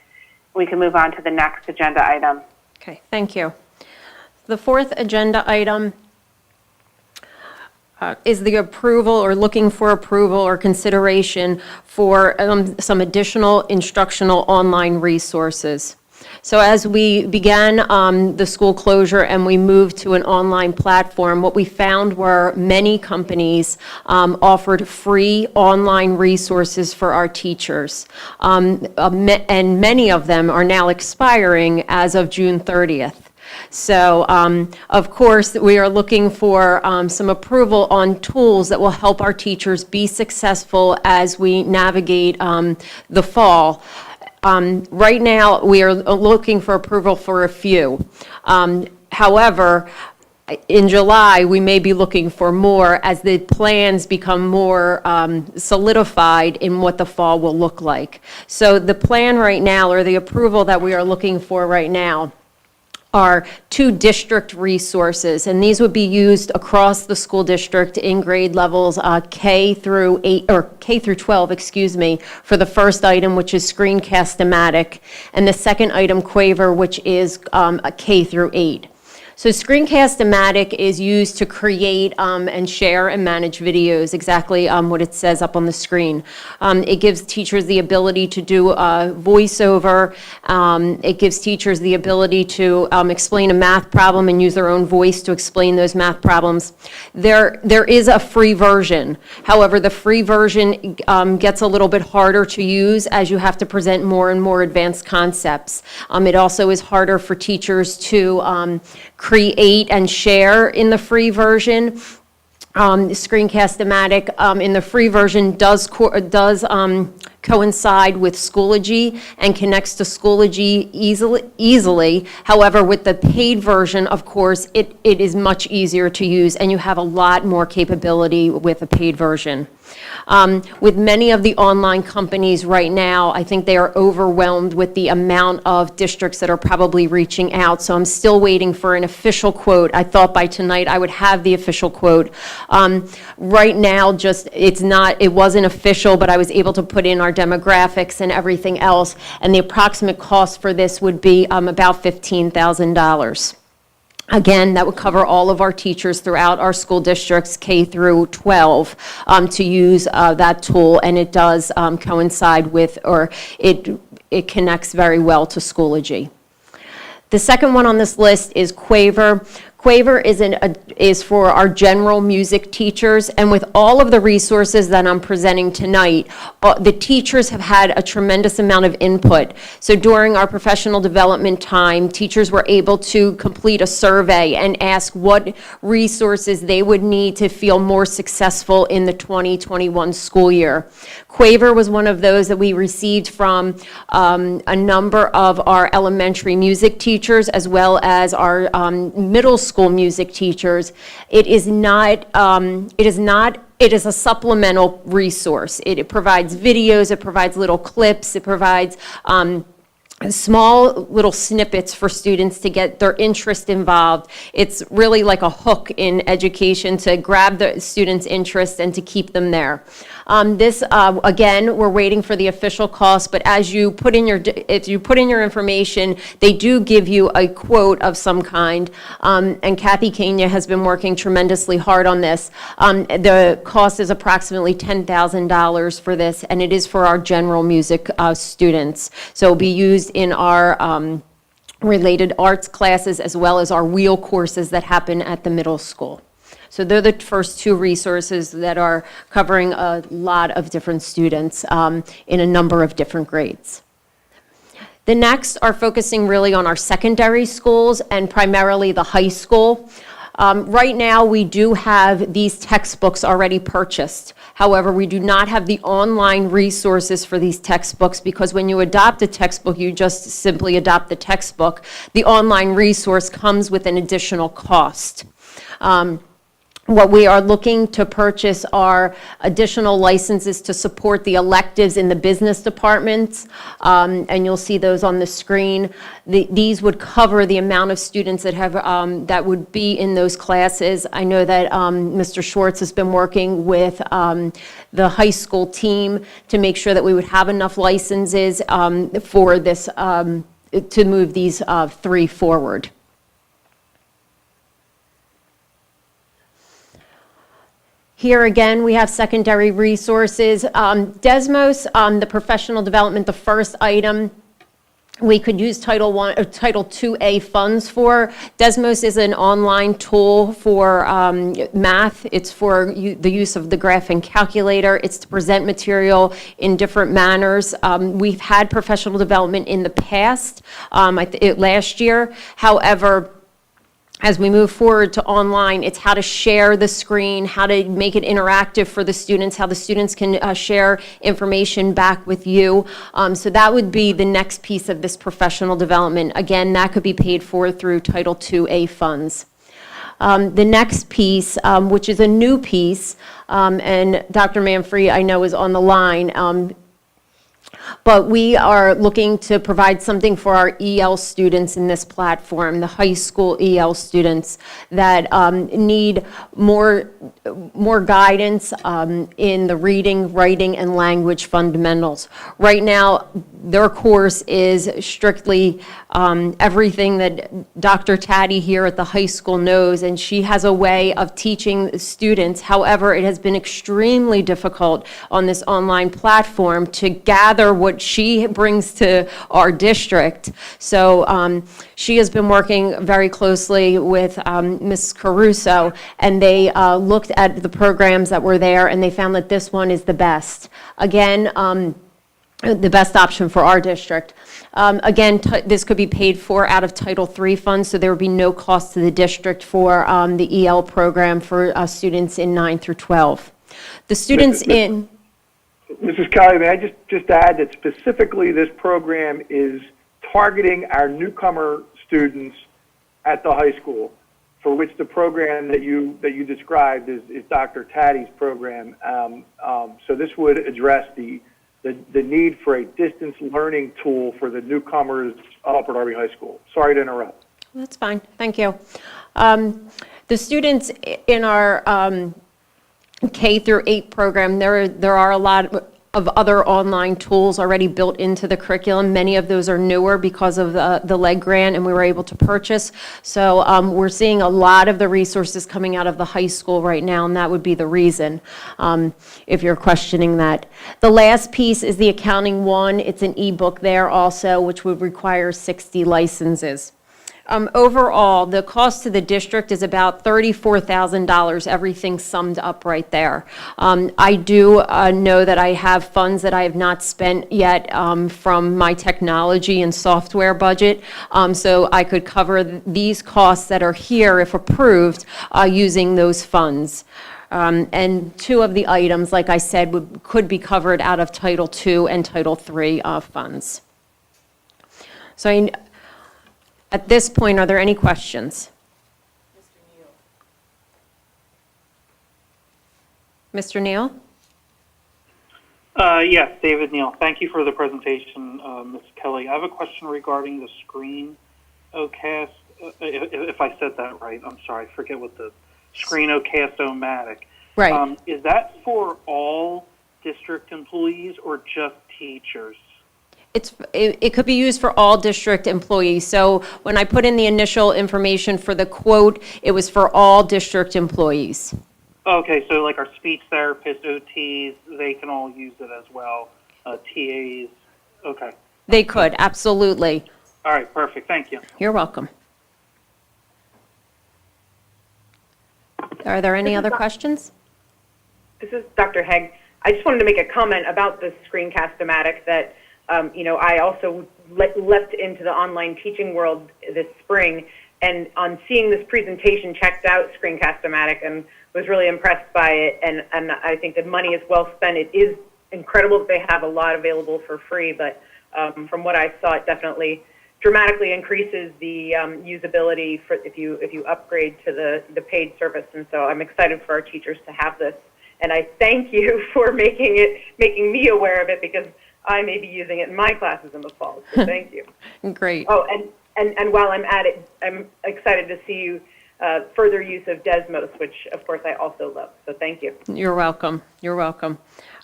We can move on to the next agenda item. Okay, thank you. The fourth agenda item is the approval or looking for approval or consideration for some additional instructional online resources. So as we began the school closure and we moved to an online platform, what we found were many companies offered free online resources for our teachers. And many of them are now expiring as of June 30th. So, of course, we are looking for some approval on tools that will help our teachers be successful as we navigate the fall. Right now, we are looking for approval for a few. However, in July, we may be looking for more as the plans become more solidified in what the fall will look like. So the plan right now, or the approval that we are looking for right now, are 2 district resources, and these would be used across the school district in grade levels K through 12, excuse me, for the first item, which is Screencast-O-Matic, and the second item, Quaver, which is K through 8. So Screencast-O-Matic is used to create and share and manage videos, exactly what it says up on the screen. It gives teachers the ability to do voiceover. It gives teachers the ability to explain a math problem and use their own voice to explain those math problems. There is a free version. However, the free version gets a little bit harder to use as you have to present more and more advanced concepts. It also is harder for teachers to create and share in the free version. Screencast-O-Matic in the free version does coincide with Schoology and connects to Schoology easily. However, with the paid version, of course, it is much easier to use, and you have a lot more capability with a paid version. With many of the online companies right now, I think they are overwhelmed with the amount of districts that are probably reaching out. So I'm still waiting for an official quote. I thought by tonight I would have the official quote. Right now, it wasn't official, but I was able to put in our demographics and everything else, and the approximate cost for this would be about $15,000. Again, that would cover all of our teachers throughout our school districts, K through 12, to use that tool, and it does coincide with, or it connects very well to Schoology. The second one on this list is Quaver. Quaver is for our general music teachers, and with all of the resources that I'm presenting tonight, the teachers have had a tremendous amount of input. So during our professional development time, teachers were able to complete a survey and ask what resources they would need to feel more successful in the 2021 school year. Quaver was one of those that we received from a number of our elementary music teachers as well as our middle school music teachers. It is a supplemental resource. It provides videos, it provides little clips, it provides small little snippets for students to get their interest involved. It's really like a hook in education to grab the students' interest and to keep them there. Again, we're waiting for the official cost, but if you put in your information, they do give you a quote of some kind, and Kathy Kenya has been working tremendously hard on this. The cost is approximately $10,000 for this, and it is for our general music students. So it'll be used in our related arts classes as well as our wheel courses that happen at the middle school. So they're the first 2 resources that are covering a lot of different students in a number of different grades. The next are focusing really on our secondary schools and primarily the high school. Right now, we do have these textbooks already purchased. However, we do not have the online resources for these textbooks because when you adopt a textbook, you just simply adopt the textbook. The online resource comes with an additional cost. What we are looking to purchase are additional licenses to support the electives in the business departments, and you'll see those on the screen. These would cover the amount of students that have that would be in those classes. I know that Mr. Schwartz has been working with the high school team to make sure that we would have enough licenses for this to move these 3 forward. Here again, we have secondary resources. Desmos, the professional development, the first item, we could use Title I or Title IIA funds for. Desmos is an online tool for math. It's for the use of the graphing calculator. It's to present material in different manners. We've had professional development in the past, last year. However, as we move forward to online, it's how to share the screen, how to make it interactive for the students, how the students can share information back with you. So that would be the next piece of this professional development. Again, that could be paid for through Title IIA funds. The next piece, which is a new piece, and Dr. Manfrey, I know, is on the line, but we are looking to provide something for our EL students in this platform, the high school EL students that need more guidance in the reading, writing, and language fundamentals. Right now, their course is strictly everything that Dr. Taddy here at the high school knows, and she has a way of teaching students. However, it has been extremely difficult on this online platform to gather what she brings to our district. So she has been working very closely with Ms. Caruso, and they looked at the programs that were there, and they found that this one is the best. Again, the best option for our district. Again, this could be paid for out of Title III funds, so there would be no cost to the district for the EL program for students in 9 through 12. The students in... Mrs. Kelly, may I just add that specifically this program is targeting our newcomer students at the high school, for which the program that you described is Dr. Taddy's program. So this would address the need for a distance learning tool for the newcomers of Upper Darby High School. Sorry to interrupt. That's fine. Thank you. The students in our K through 8 program, there are a lot of other online tools already built into the curriculum. Many of those are newer because of the LEG grant, and we were able to purchase. So we're seeing a lot of the resources coming out of the high school right now, and that would be the reason, if you're questioning that. The last piece is the Accounting One. It's an ebook there also, which would require 60 licenses. Overall, the cost to the district is about $34,000, everything summed up right there. I do know that I have funds that I have not spent yet from my technology and software budget, so I could cover these costs that are here, if approved, using those funds. And 2 of the items, like I said, could be covered out of Title II and Title III funds. So at this point, are there any questions? Mr. Neal? Yes, David Neal. Thank you for the presentation, Ms. Kelly. I have a question regarding the Screencast. If I said that right, I'm sorry. I forget what the Screencast-O-Matic. Right. Is that for all district employees or just teachers? It could be used for all district employees. So when I put in the initial information for the quote, it was for all district employees. Okay, so like our speech therapists, OTs, they can all use it as well. TAs, okay. They could, absolutely. All right, perfect. Thank you. You're welcome. Are there any other questions? This is Dr. Hegg. I just wanted to make a comment about the Screencast-O-Matic that I also leapt into the online teaching world this spring, and on seeing this presentation, checked out Screencast-O-Matic and was really impressed by it, and I think the money is well spent. It is incredible that they have a lot available for free, but from what I saw, it definitely dramatically increases the usability for if you upgrade to the paid service. And so I'm excited for our teachers to have this. And I thank you for making me aware of it, because I may be using it in my classes in the fall. So thank you. Great. Oh, and while I'm at it, I'm excited to see you further use of Desmos, which of course I also love. So thank you. You're welcome. You're welcome.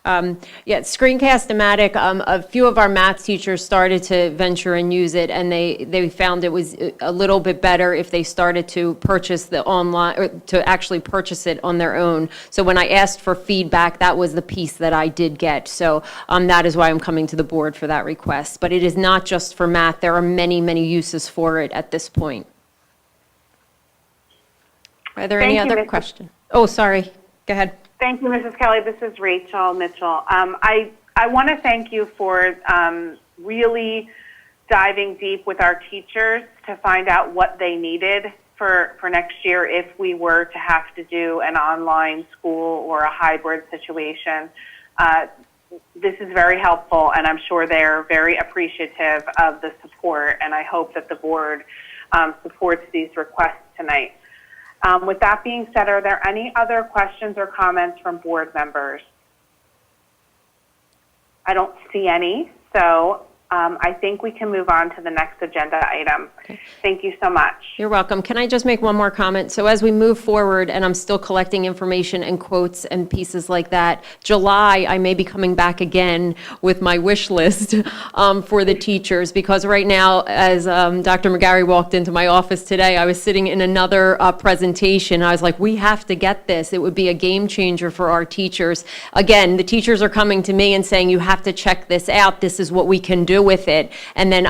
Yeah, Screencast-O-Matic, a few of our math teachers started to venture and use it, and they found it was a little bit better if they started to purchase the online, or to actually purchase it on their own. So when I asked for feedback, that was the piece that I did get. So that is why I'm coming to the board for that request. But it is not just for math. There are many, many uses for it at this point. Are there any other questions? Oh, sorry. Go ahead. Thank you, Mrs. Kelly. This is Rachel Mitchell. I want to thank you for really diving deep with our teachers to find out what they needed for next year if we were to have to do an online school or a hybrid situation. This is very helpful, and I'm sure they're very appreciative of the support, and I hope that the board supports these requests tonight. With that being said, are there any other questions or comments from board members? I don't see any, so I think we can move on to the next agenda item. Okay. Thank you so much. You're welcome. Can I just make one more comment? So as we move forward, and I'm still collecting information and quotes and pieces like that, July, I may be coming back again with my wish list for the teachers, because right now, as Dr. McGarry walked into my office today, I was sitting in another presentation. I was like, we have to get this. It would be a game changer for our teachers. Again, the teachers are coming to me and saying, you have to check this out. This is what we can do with it. And then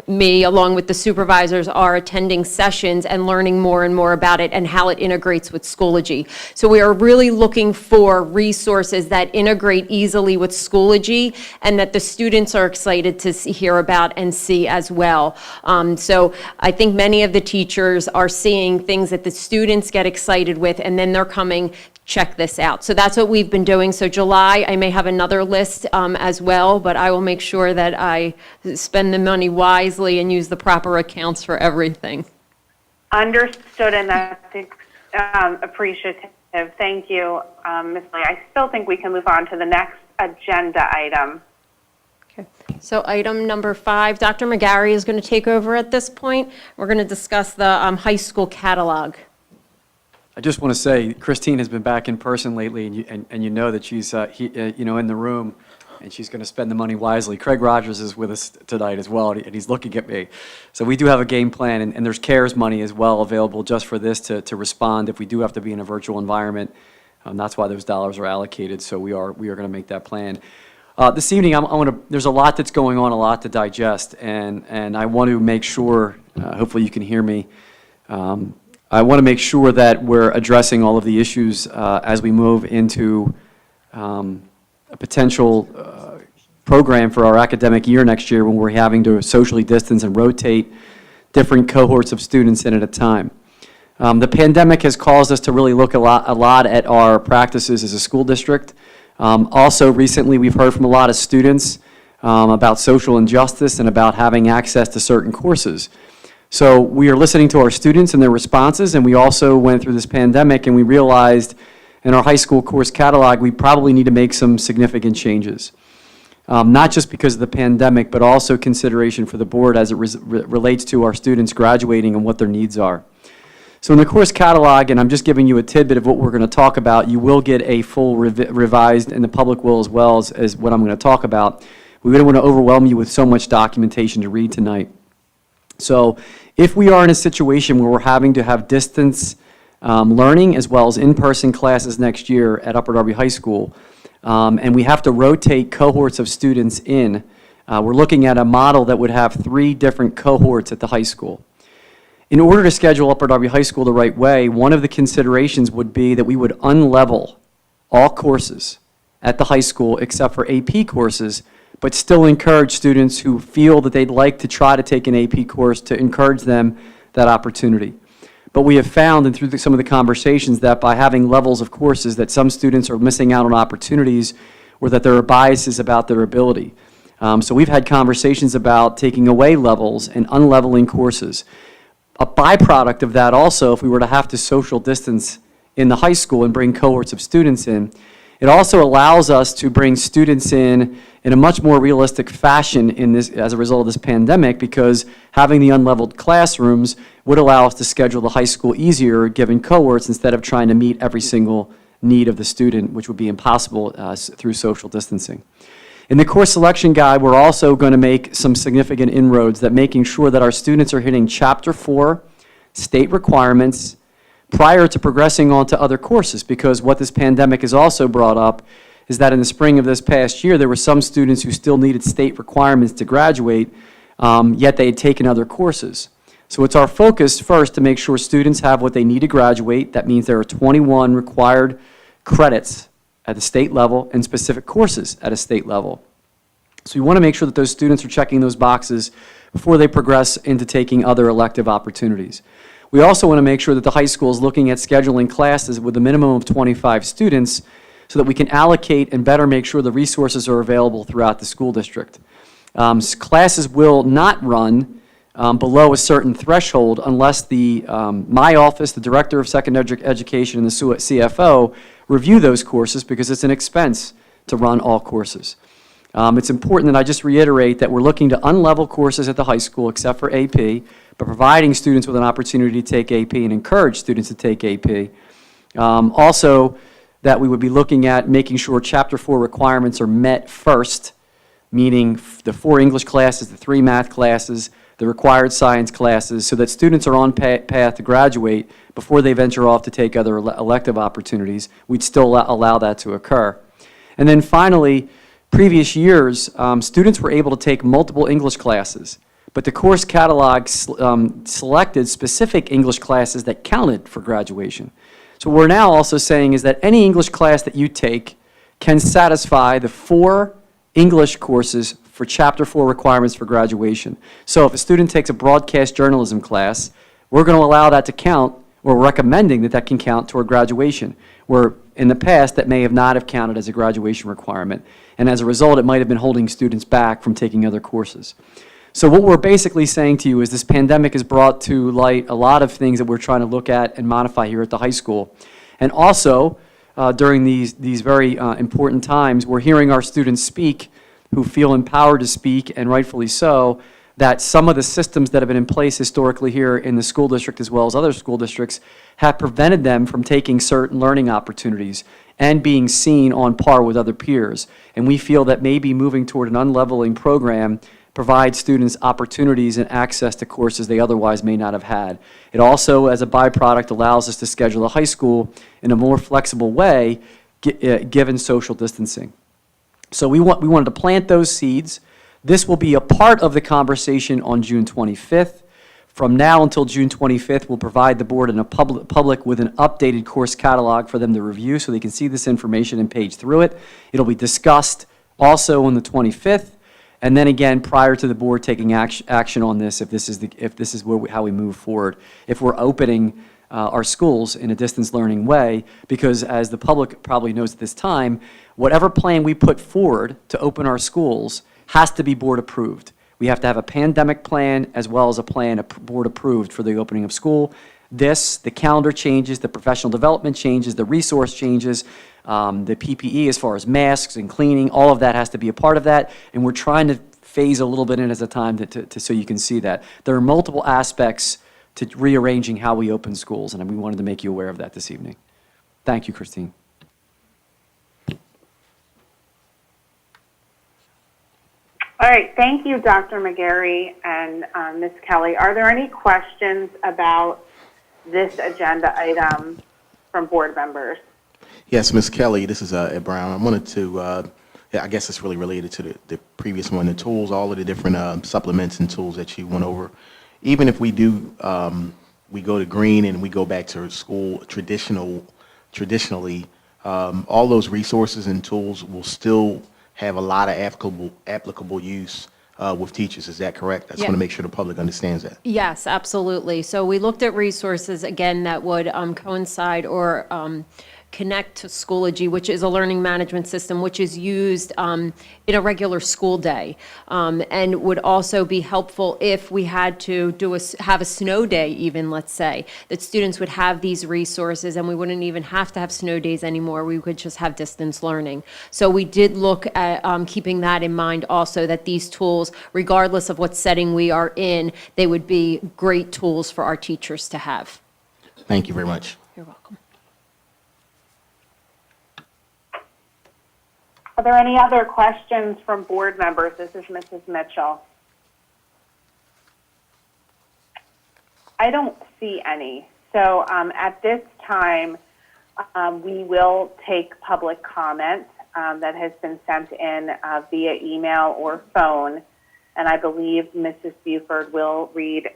me, along with the supervisors, are attending sessions and learning more and more about it and how it integrates with Schoology. So we are really looking for resources that integrate easily with Schoology and that the students are excited to hear about and see as well. So I think many of the teachers are seeing things that the students get excited with, and then they're coming, check this out. So that's what we've been doing. So July, I may have another list as well, but I will make sure that I spend the money wisely and use the proper accounts for everything. Understood, and that's appreciative. Thank you, Ms. Lee. I still think we can move on to the next agenda item. Okay. So item number 5, Dr. McGarry is going to take over at this point. We're going to discuss the high school catalog. I just want to say, Christine has been back in person lately, and you know that she's in the room, and she's going to spend the money wisely. Craig Rogers is with us tonight as well, and he's looking at me. So we do have a game plan, and there's CARES money as well available just for this to respond if we do have to be in a virtual environment. That's why those dollars are allocated. So we are going to make that plan. This evening, there's a lot that's going on, a lot to digest, and I want to make sure. Hopefully, you can hear me. I want to make sure that we're addressing all of the issues as we move into a potential program for our academic year next year, when we're having to socially distance and rotate different cohorts of students in at a time. The pandemic has caused us to really look a lot at our practices as a school district. Also, recently, we've heard from a lot of students about social injustice and about having access to certain courses. So we are listening to our students and their responses, and we also went through this pandemic and we realized in our high school course catalog we probably need to make some significant changes. Not just because of the pandemic, but also consideration for the board as it relates to our students graduating and what their needs are. So in the course catalog, and I'm just giving you a tidbit of what we're going to talk about, you will get a full revised, and the public will as well as what I'm going to talk about. We don't want to overwhelm you with so much documentation to read tonight. So if we are in a situation where we're having to have distance learning as well as in-person classes next year at Upper Darby High School, and we have to rotate cohorts of students in, we're looking at a model that would have 3 different cohorts at the high school. In order to schedule Upper Darby High School the right way, one of the considerations would be that we would unlevel all courses at the high school except for AP courses, but still encourage students who feel that they'd like to try to take an AP course to encourage them that opportunity. But we have found, and through some of the conversations, that by having levels of courses that some students are missing out on opportunities or that there are biases about their ability. So we've had conversations about taking away levels and unleveling courses. A byproduct of that also, if we were to have to social distance in the high school and bring cohorts of students in, it also allows us to bring students in a much more realistic fashion in this, as a result of this pandemic, because having the unleveled classrooms would allow us to schedule the high school easier given cohorts instead of trying to meet every single need of the student, which would be impossible through social distancing. In the course selection guide, we're also going to make some significant inroads that making sure that our students are hitting Chapter 4 state requirements prior to progressing on to other courses, because what this pandemic has also brought up is that in the spring of this past year, there were some students who still needed state requirements to graduate, yet they had taken other courses. So it's our focus first to make sure students have what they need to graduate. That means there are 21 required credits at the state level and specific courses at a state level. So we want to make sure that those students are checking those boxes before they progress into taking other elective opportunities. We also want to make sure that the high school is looking at scheduling classes with a minimum of 25 students so that we can allocate and better make sure the resources are available throughout the school district. Classes will not run below a certain threshold unless my office, the Director of Secondary Education, and the CFO review those courses, because it's an expense to run all courses. It's important that I just reiterate that we're looking to unlevel courses at the high school except for AP, but providing students with an opportunity to take AP and encourage students to take AP. Also, that we would be looking at making sure Chapter 4 requirements are met first, meaning the 4 English classes, the 3 math classes, the required science classes, so that students are on path to graduate before they venture off to take other elective opportunities. We'd still allow that to occur. And then finally, previous years, students were able to take multiple English classes, but the course catalog selected specific English classes that counted for graduation. So what we're now also saying is that any English class that you take can satisfy the 4 English courses for Chapter 4 requirements for graduation. So if a student takes a broadcast journalism class, we're going to allow that to count, or recommending that that can count toward graduation, where in the past that may have not have counted as a graduation requirement. And as a result, it might have been holding students back from taking other courses. So what we're basically saying to you is this pandemic has brought to light a lot of things that we're trying to look at and modify here at the high school. And also, during these very important times, we're hearing our students speak who feel empowered to speak, and rightfully so, that some of the systems that have been in place historically here in the school district as well as other school districts have prevented them from taking certain learning opportunities and being seen on par with other peers. And we feel that maybe moving toward an unleveling program provides students opportunities and access to courses they otherwise may not have had. It also, as a byproduct, allows us to schedule the high school in a more flexible way given social distancing. So we wanted to plant those seeds. This will be a part of the conversation on June 25th. From now until June 25th, we'll provide the board and the public with an updated course catalog for them to review so they can see this information and page through it. It'll be discussed also on the 25th, and then again prior to the board taking action on this if this is how we move forward. If we're opening our schools in a distance learning way, because as the public probably knows at this time, whatever plan we put forward to open our schools has to be board approved. We have to have a pandemic plan as well as a plan board approved for the opening of school. The calendar changes, the professional development changes, the resource changes, the PPE as far as masks and cleaning, all of that has to be a part of that, and we're trying to phase a little bit in as a time so you can see that. There are multiple aspects to rearranging how we open schools, and we wanted to make you aware of that this evening. Thank you, Christine. All right, thank you, Dr. McGarry and Ms. Kelly. Are there any questions about this agenda item from board members? Yes, Ms. Kelly, this is Ed Brown. I wanted to, I guess it's really related to the previous one, the tools, all of the different supplements and tools that you went over. Even if we do, we go to green and we go back to school traditionally, all those resources and tools will still have a lot of applicable use with teachers. Is that correct? I just want to make sure the public understands that. Yes, absolutely. So we looked at resources, again, that would coincide or connect to Schoology, which is a learning management system which is used in a regular school day, and would also be helpful if we had to have a snow day even, let's say, that students would have these resources and we wouldn't even have to have snow days anymore. We could just have distance learning. So we did look at keeping that in mind also, that these tools, regardless of what setting we are in, they would be great tools for our teachers to have. Thank you very much. You're welcome. Are there any other questions from board members? This is Mrs. Mitchell. I don't see any. So at this time, we will take public comment that has been sent in via email or phone. And I believe Mrs. Buford will read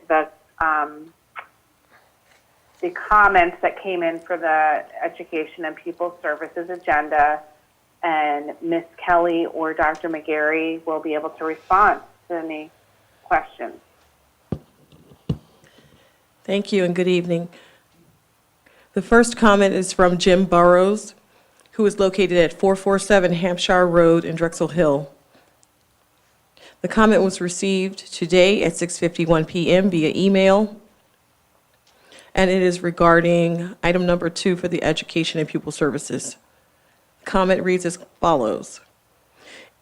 the comments that came in for the Education and Pupil Services agenda, and Ms. Kelly or Dr. McGarry will be able to respond to any questions. Thank you and good evening. The first comment is from Jim Burrows, who is located at 447 Hampshire Road in Drexel Hill. The comment was received today at 6:51 p.m. via email, and it is regarding item number 2 for the Education and Pupil Services. Comment reads as follows.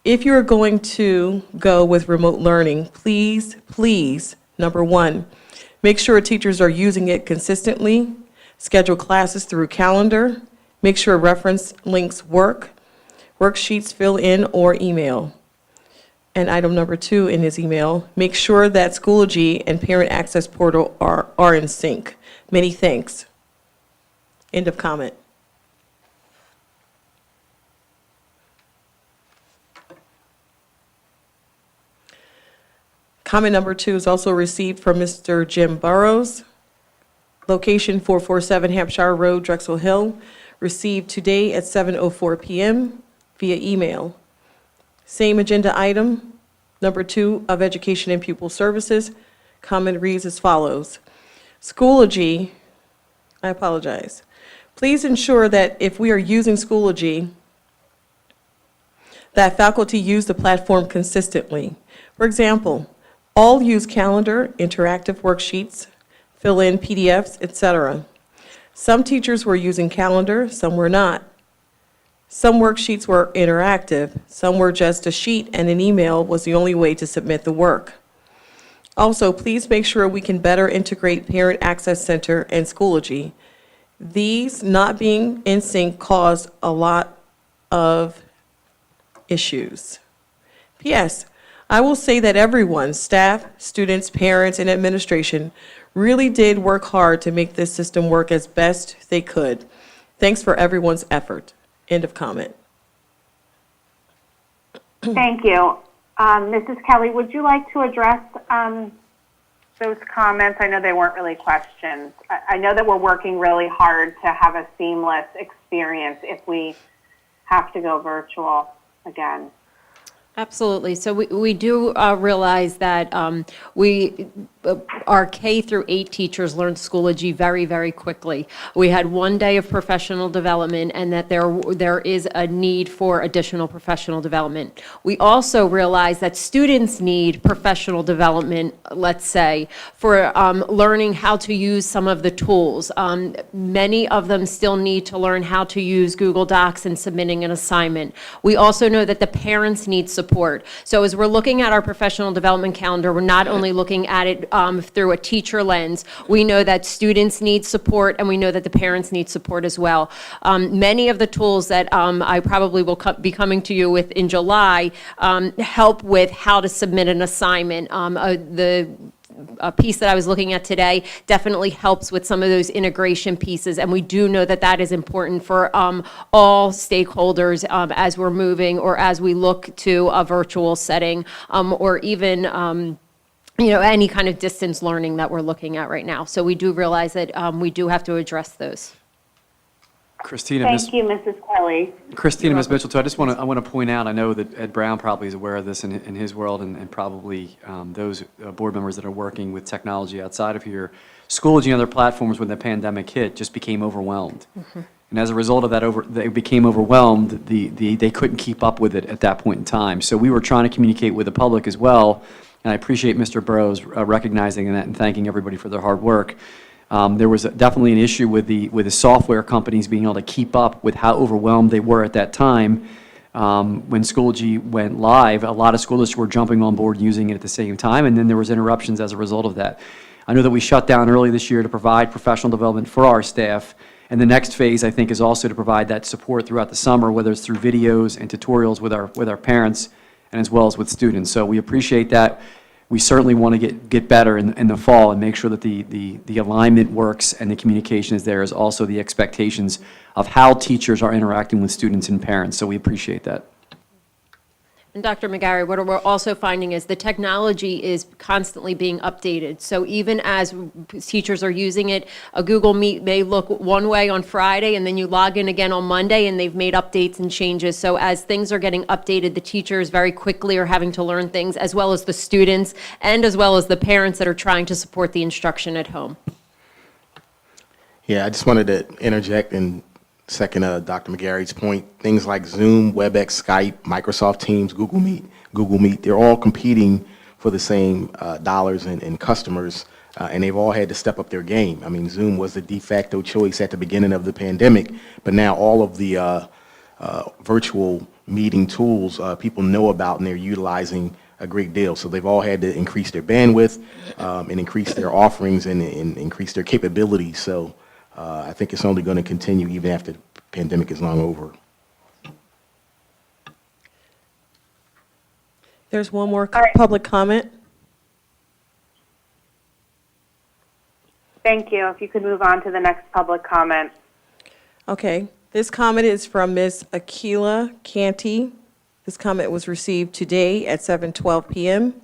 If you are going to go with remote learning, please, number 1, make sure teachers are using it consistently, schedule classes through calendar, make sure reference links work, worksheets fill in or email. And item number 2 in his email, make sure that Schoology and Parent Access Portal are in sync. Many thanks. End of comment. Comment number 2 is also received from Mr. Jim Burrows. Location 447 Hampshire Road, Drexel Hill. Received today at 7:04 p.m. via email. Same agenda item, number 2 of Education and Pupil Services. Comment reads as follows. Schoology, I apologize. Please ensure that if we are using Schoology, that faculty use the platform consistently. For example, all use calendar, interactive worksheets, fill in PDFs, etc. Some teachers were using calendar, some were not. Some worksheets were interactive, some were just a sheet and an email was the only way to submit the work. Also, please make sure we can better integrate Parent Access Center and Schoology. These not being in sync cause a lot of issues. P.S. I will say that everyone, staff, students, parents, and administration really did work hard to make this system work as best they could. Thanks for everyone's effort. End of comment. Thank you. Mrs. Kelly, would you like to address those comments? I know they weren't really questions. I know that we're working really hard to have a seamless experience if we have to go virtual again. Absolutely. So we do realize that our K through 8 teachers learned Schoology very, very quickly. We had 1 day of professional development, and that there is a need for additional professional development. We also realize that students need professional development, let's say, for learning how to use some of the tools. Many of them still need to learn how to use Google Docs and submitting an assignment. We also know that the parents need support. So as we're looking at our professional development calendar, we're not only looking at it through a teacher lens. We know that students need support, and we know that the parents need support as well. Many of the tools that I probably will be coming to you with in July help with how to submit an assignment. A piece that I was looking at today definitely helps with some of those integration pieces, and we do know that that is important for all stakeholders as we're moving or as we look to a virtual setting or even any kind of distance learning that we're looking at right now. So we do realize that we do have to address those. Christina, Thank you, Mrs. Kelly. Christina, Ms. Mitchell, too, I want to point out, I know that Ed Brown probably is aware of this in his world, and probably those board members that are working with technology outside of here. Schoology and other platforms, when the pandemic hit, just became overwhelmed. And as a result of that, they became overwhelmed. They couldn't keep up with it at that point in time. So we were trying to communicate with the public as well, and I appreciate Mr. Burrows recognizing that and thanking everybody for their hard work. There was definitely an issue with the software companies being able to keep up with how overwhelmed they were at that time. When Schoology went live, a lot of school districts were jumping on board using it at the same time, and then there was interruptions as a result of that. I know that we shut down early this year to provide professional development for our staff, and the next phase, I think, is also to provide that support throughout the summer, whether it's through videos and tutorials with our parents and as well as with students. So we appreciate that. We certainly want to get better in the fall and make sure that the alignment works and the communication is there, as also the expectations of how teachers are interacting with students and parents. So we appreciate that. And Dr. McGarry, what we're also finding is the technology is constantly being updated. So even as teachers are using it, a Google Meet may look one way on Friday, and then you log in again on Monday, and they've made updates and changes. So as things are getting updated, the teachers very quickly are having to learn things, as well as the students, and as well as the parents that are trying to support the instruction at home. Yeah, I just wanted to interject and second Dr. McGarry's point. Things like Zoom, WebEx, Skype, Microsoft Teams, Google Meet, they're all competing for the same dollars and customers, and they've all had to step up their game. I mean, Zoom was the de facto choice at the beginning of the pandemic, but now all of the virtual meeting tools people know about, and they're utilizing a great deal. So they've all had to increase their bandwidth and increase their offerings and increase their capabilities. So I think it's only going to continue even after the pandemic is long over. There's one more public comment. Thank you. If you could move on to the next public comment. Okay. This comment is from Ms. Akila Canty. This comment was received today at 7:12 p.m.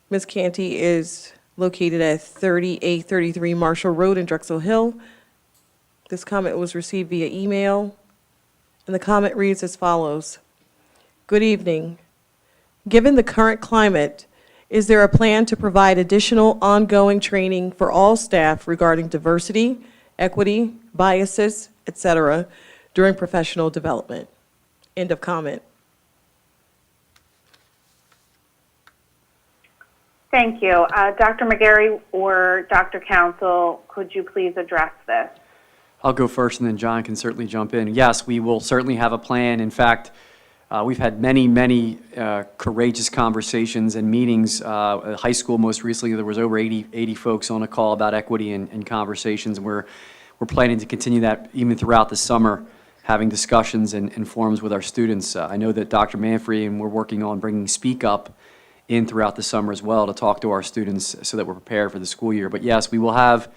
Ms. Canty is located at 3833 Marshall Road in Drexel Hill. This comment was received via email, and the comment reads as follows. Good evening. Given the current climate, is there a plan to provide additional ongoing training for all staff regarding diversity, equity, biases, etc., during professional development? End of comment. Thank you. Dr. McGarry or Dr. Council, could you please address this? I'll go first, and then John can certainly jump in. Yes, we will certainly have a plan. In fact, we've had many courageous conversations and meetings. At high school, most recently, there was over 80 folks on a call about equity and conversations. And we're planning to continue that even throughout the summer, having discussions and forums with our students. I know that Dr. Manfrey, and we're working on bringing Speak Up in throughout the summer as well to talk to our students so that we're prepared for the school year. But yes, we will have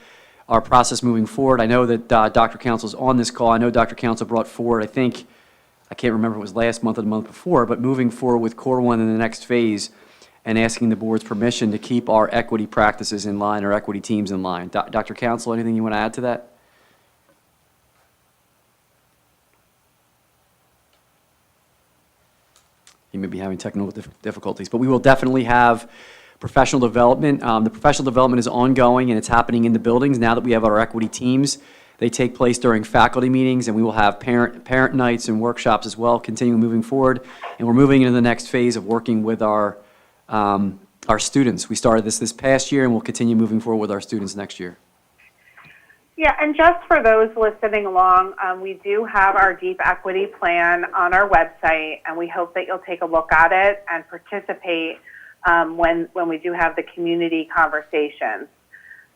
our process moving forward. I know that Dr. Council's on this call. I know Dr. Council brought forward, I can't remember if it was last month or the month before, but moving forward with Core 1 in the next phase and asking the board's permission to keep our equity practices in line, our equity teams in line. Dr. Council, anything you want to add to that? You may be having technical difficulties, but we will definitely have professional development. The professional development is ongoing, and it's happening in the buildings now that we have our equity teams. They take place during faculty meetings, and we will have parent nights and workshops as well, continuing moving forward. And we're moving into the next phase of working with our students. We started this past year, and we'll continue moving forward with our students next year. Yeah, and just for those listening along, we do have our Deep Equity Plan on our website, and we hope that you'll take a look at it and participate when we do have the community conversations.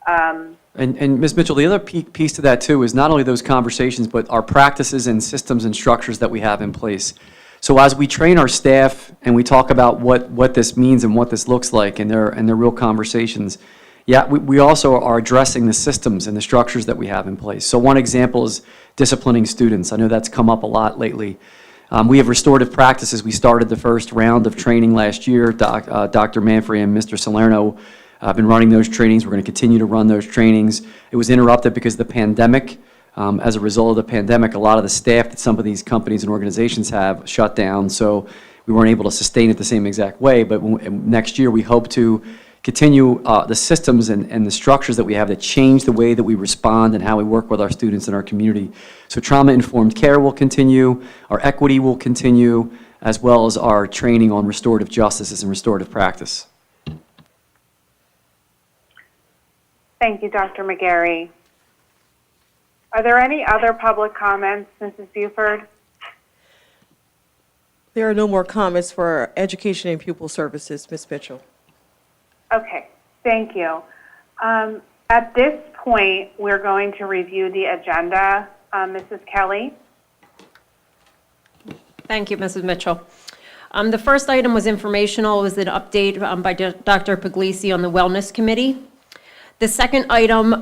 And Ms. Mitchell, the other piece to that too is not only those conversations, but our practices and systems and structures that we have in place. So as we train our staff and we talk about what this means and what this looks like, and their real conversations, yeah, we also are addressing the systems and the structures that we have in place. So one example is disciplining students. I know that's come up a lot lately. We have restorative practices. We started the first round of training last year. Dr. Manfrey and Mr. Salerno have been running those trainings. We're going to continue to run those trainings. It was interrupted because of the pandemic. As a result of the pandemic, a lot of the staff that some of these companies and organizations have shut down, so we weren't able to sustain it the same exact way. But next year, we hope to continue the systems and the structures that we have that change the way that we respond and how we work with our students in our community. So trauma-informed care will continue, our equity will continue, as well as our training on restorative justice and restorative practice. Thank you, Dr. McGarry. Are there any other public comments, Mrs. Buford? There are no more comments for Education and Pupil Services, Ms. Mitchell. Okay, thank you. At this point, we're going to review the agenda. Mrs. Kelly? Thank you, Mrs. Mitchell. The first item was informational. It was an update by Dr. Puglisi on the Wellness Committee. The second item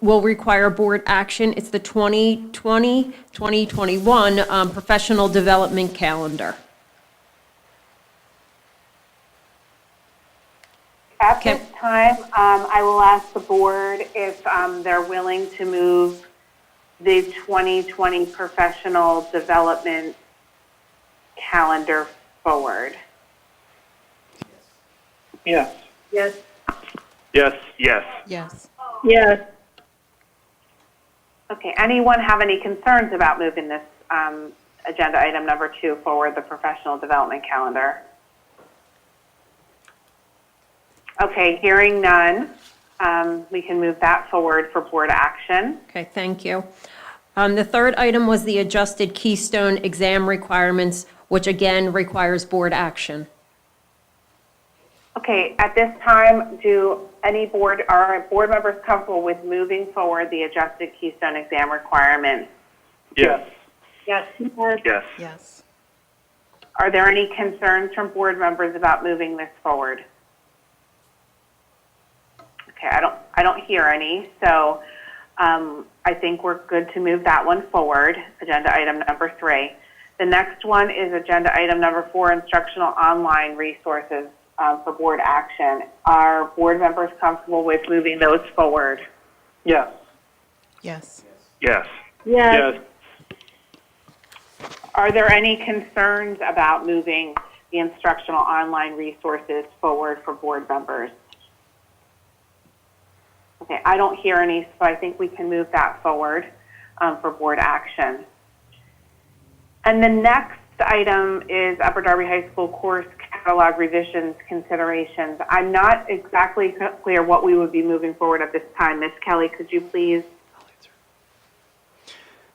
will require board action. It's the 2020-2021 Professional Development Calendar. At this time, I will ask the board if they're willing to move the 2020 Professional Development Calendar forward. Yes. Yes. Yes. Yes. Yes. Yes. Okay, anyone have any concerns about moving this agenda item number 2 forward, the Professional Development Calendar? Okay, hearing none, we can move that forward for board action. Okay, thank you. The third item was the adjusted Keystone exam requirements, which again requires board action. Okay, at this time, are board members comfortable with moving forward the adjusted Keystone exam requirements? Yes. Yes. Yes. Yes. Are there any concerns from board members about moving this forward? Okay, I don't hear any, so I think we're good to move that one forward, agenda item number 3. The next one is agenda item number 4, instructional online resources for board action. Are board members comfortable with moving those forward? Yes. Yes. Yes. Yes. Are there any concerns about moving the instructional online resources forward for board members? Okay, I don't hear any, so I think we can move that forward for board action. And the next item is Upper Darby High School course catalog revisions considerations. I'm not exactly clear what we would be moving forward at this time. Ms. Kelly, could you please?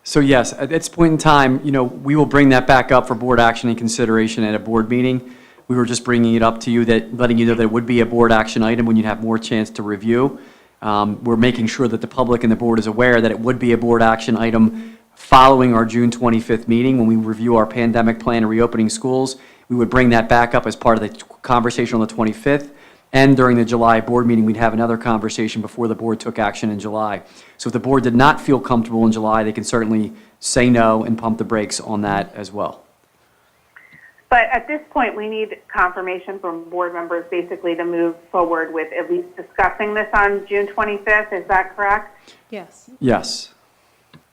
So yes, at this point in time, we will bring that back up for board action and consideration at a board meeting. We were just bringing it up to you, letting you know that it would be a board action item when you'd have more chance to review. We're making sure that the public and the board is aware that it would be a board action item following our June 25th meeting when we review our pandemic plan and reopening schools. We would bring that back up as part of the conversation on the 25th. And during the July board meeting, we'd have another conversation before the board took action in July. So if the board did not feel comfortable in July, they can certainly say no and pump the brakes on that as well. But at this point, we need confirmation from board members basically to move forward with at least discussing this on June 25th. Is that correct? Yes. Yes.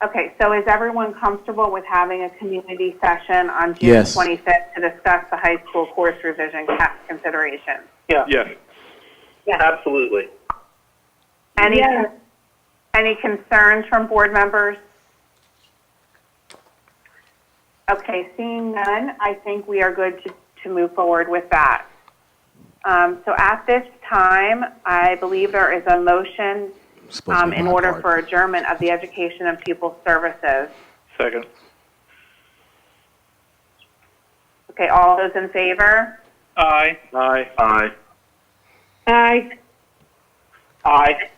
Okay, so is everyone comfortable with having a community session on June Yes. 25th to discuss the high school course revision considerations? Yeah. Yes. Absolutely. Any concerns from board members? Okay, seeing none, I think we are good to move forward with that. So at this time, I believe there is a motion in order for adjournment of the Education and Pupil Services. Second. Okay, all those in favor? Aye. Aye. Aye. Aye. Aye.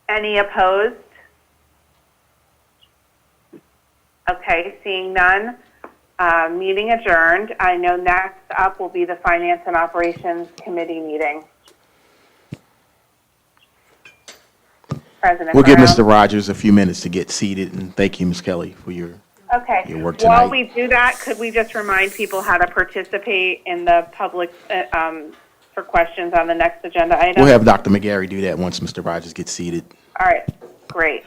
Any opposed? Okay, seeing none, meeting adjourned. I know next up will be the Finance and Operations Committee meeting. President We'll give Brown. Mr. Rogers a few minutes to get seated, and thank you, Ms. Kelly, for your Okay. work While tonight. we do that, could we just remind people how to participate in the public for questions on the next agenda item? We'll have Dr. McGarry do that once Mr. Rogers gets seated. All right, great.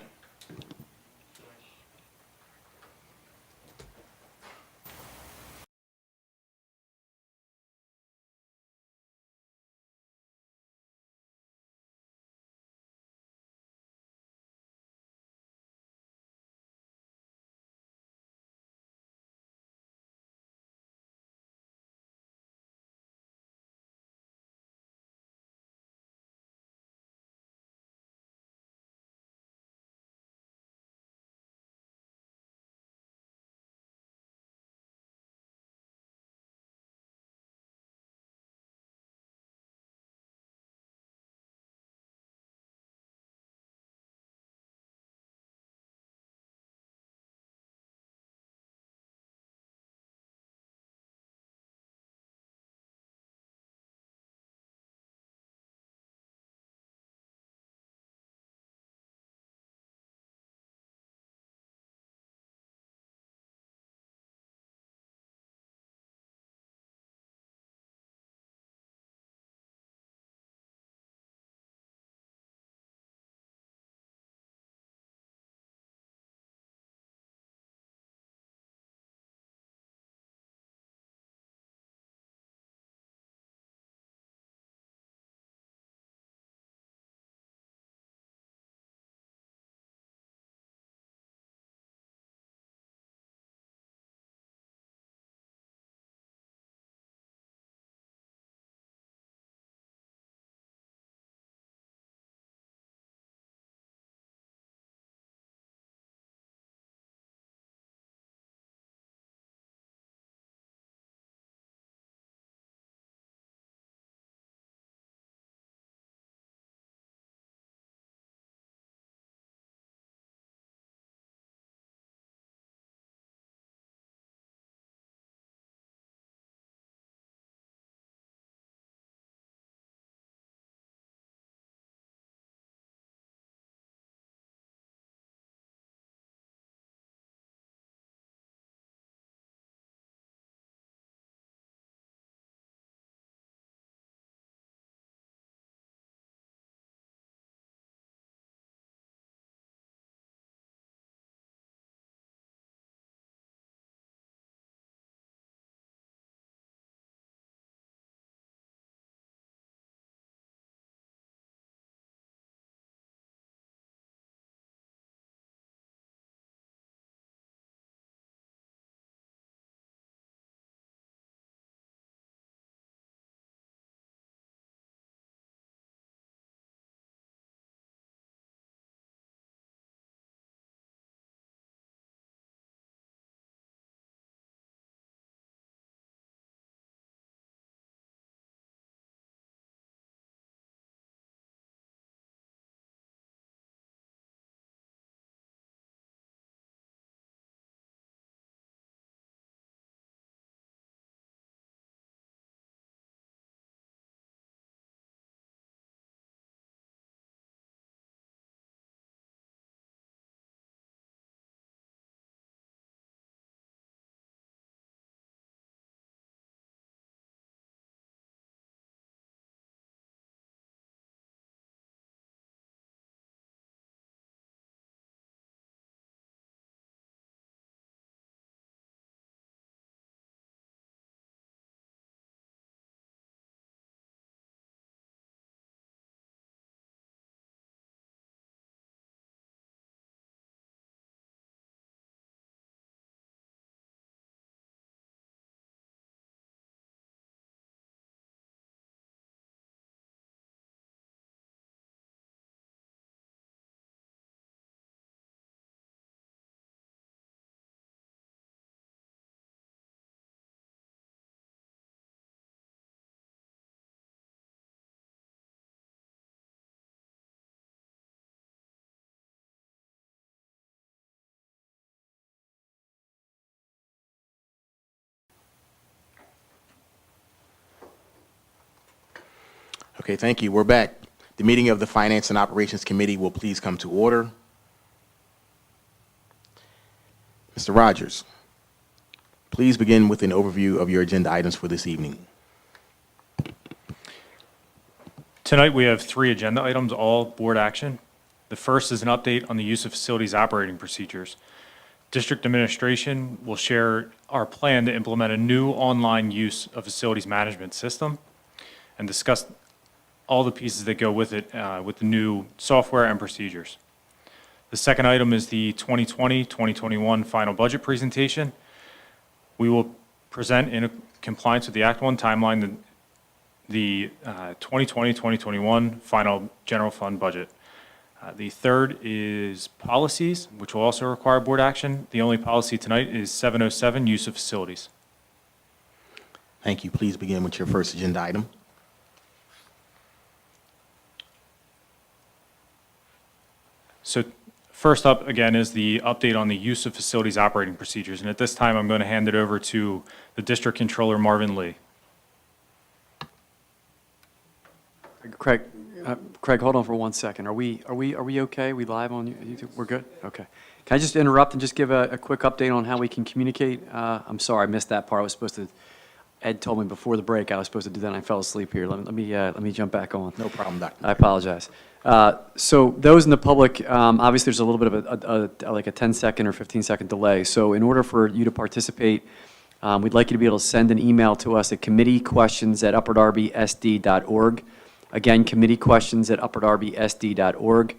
Okay, thank you. We're back. The meeting of the Finance and Operations Committee will please come to order. Mr. Rogers, please begin with an overview of your agenda items for this evening. Tonight, we have 3 agenda items, all board action. The first is an update on the use of facilities operating procedures. District administration will share our plan to implement a new online use of facilities management system and discuss all the pieces that go with it, with the new software and procedures. The second item is the 2020-2021 final budget presentation. We will present in compliance with the Act 1 timeline the 2020-2021 final general fund budget. The third is policies, which will also require board action. The only policy tonight is 707, use of facilities. Thank you. Please begin with your first agenda item. So first up, again, is the update on the use of facilities operating procedures. And at this time, I'm going to hand it over to the District Controller, Marvin Lee. Craig, hold on for 1 second. Are we okay? We live on YouTube? We're good? Okay. Can I just interrupt and just give a quick update on how we can communicate? I'm sorry, I missed that part. I was supposed to, Ed told me before the break I was supposed to do that, and I fell asleep here. Let me jump back on. No problem, Doctor. I apologize. So those in the public, obviously there's a little bit of like a 10-second or 15-second delay. So in order for you to participate, we'd like you to be able to send an email to us at committeequestions@upperdarby.sd.org. Again, committeequestions@upperdarby.sd.org.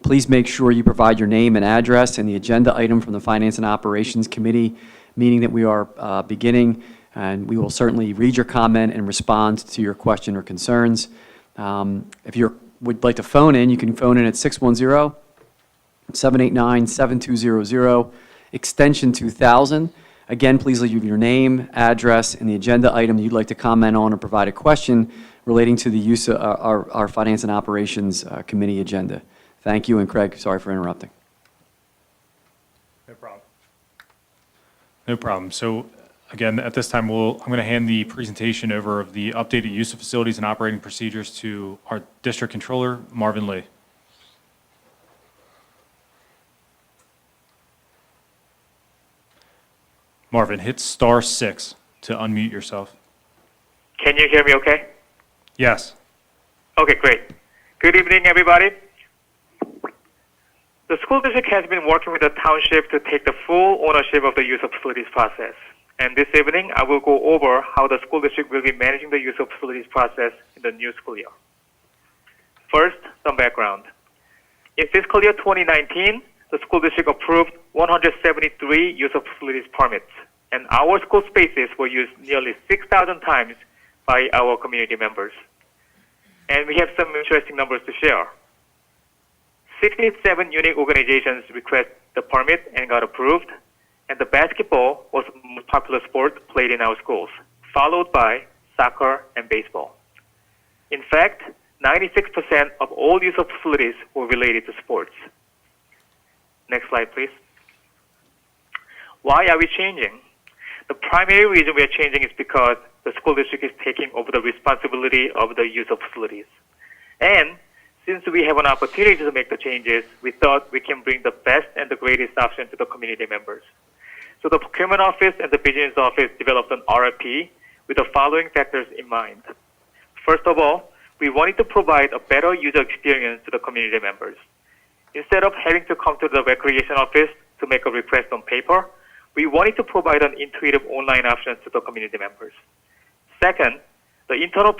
Please make sure you provide your name and address and the agenda item from the Finance and Operations Committee meeting that we are beginning, and we will certainly read your comment and respond to your question or concerns. If you would like to phone in, you can phone in at 610-789-7200, extension 2000. Again, please leave your name, address, and the agenda item that you'd like to comment on or provide a question relating to the use of our Finance and Operations Committee agenda. Thank you, and Craig, sorry for interrupting. No problem. No problem. So again, at this time, I'm going to hand the presentation over of the updated use of facilities and operating procedures to our District Controller, Marvin Lee. Marvin, hit *6 to unmute yourself. Can you hear me okay? Yes. Okay, great. Good evening, everybody. The school district has been working with the township to take the full ownership of the use of facilities process. And this evening, I will go over how the school district will be managing the use of facilities process in the new school year. First, some background. In fiscal year 2019, the school district approved 173 use of facilities permits, and our school spaces were used nearly 6,000 times by our community members. And we have some interesting numbers to share. 67 unique organizations requested the permit and got approved, and the basketball was the most popular sport played in our schools, followed by soccer and baseball. In fact, 96% of all use of facilities were related to sports. Next slide, please. Why are we changing? The primary reason we are changing is because the school district is taking over the responsibility of the use of facilities. And since we have an opportunity to make the changes, we thought we can bring the best and the greatest option to the community members. So the procurement office and the business office developed an RFP with the following factors in mind. First of all, we wanted to provide a better user experience to the community members. Instead of having to come to the recreation office to make a request on paper, we wanted to provide an intuitive online option to the community members. Second, the internal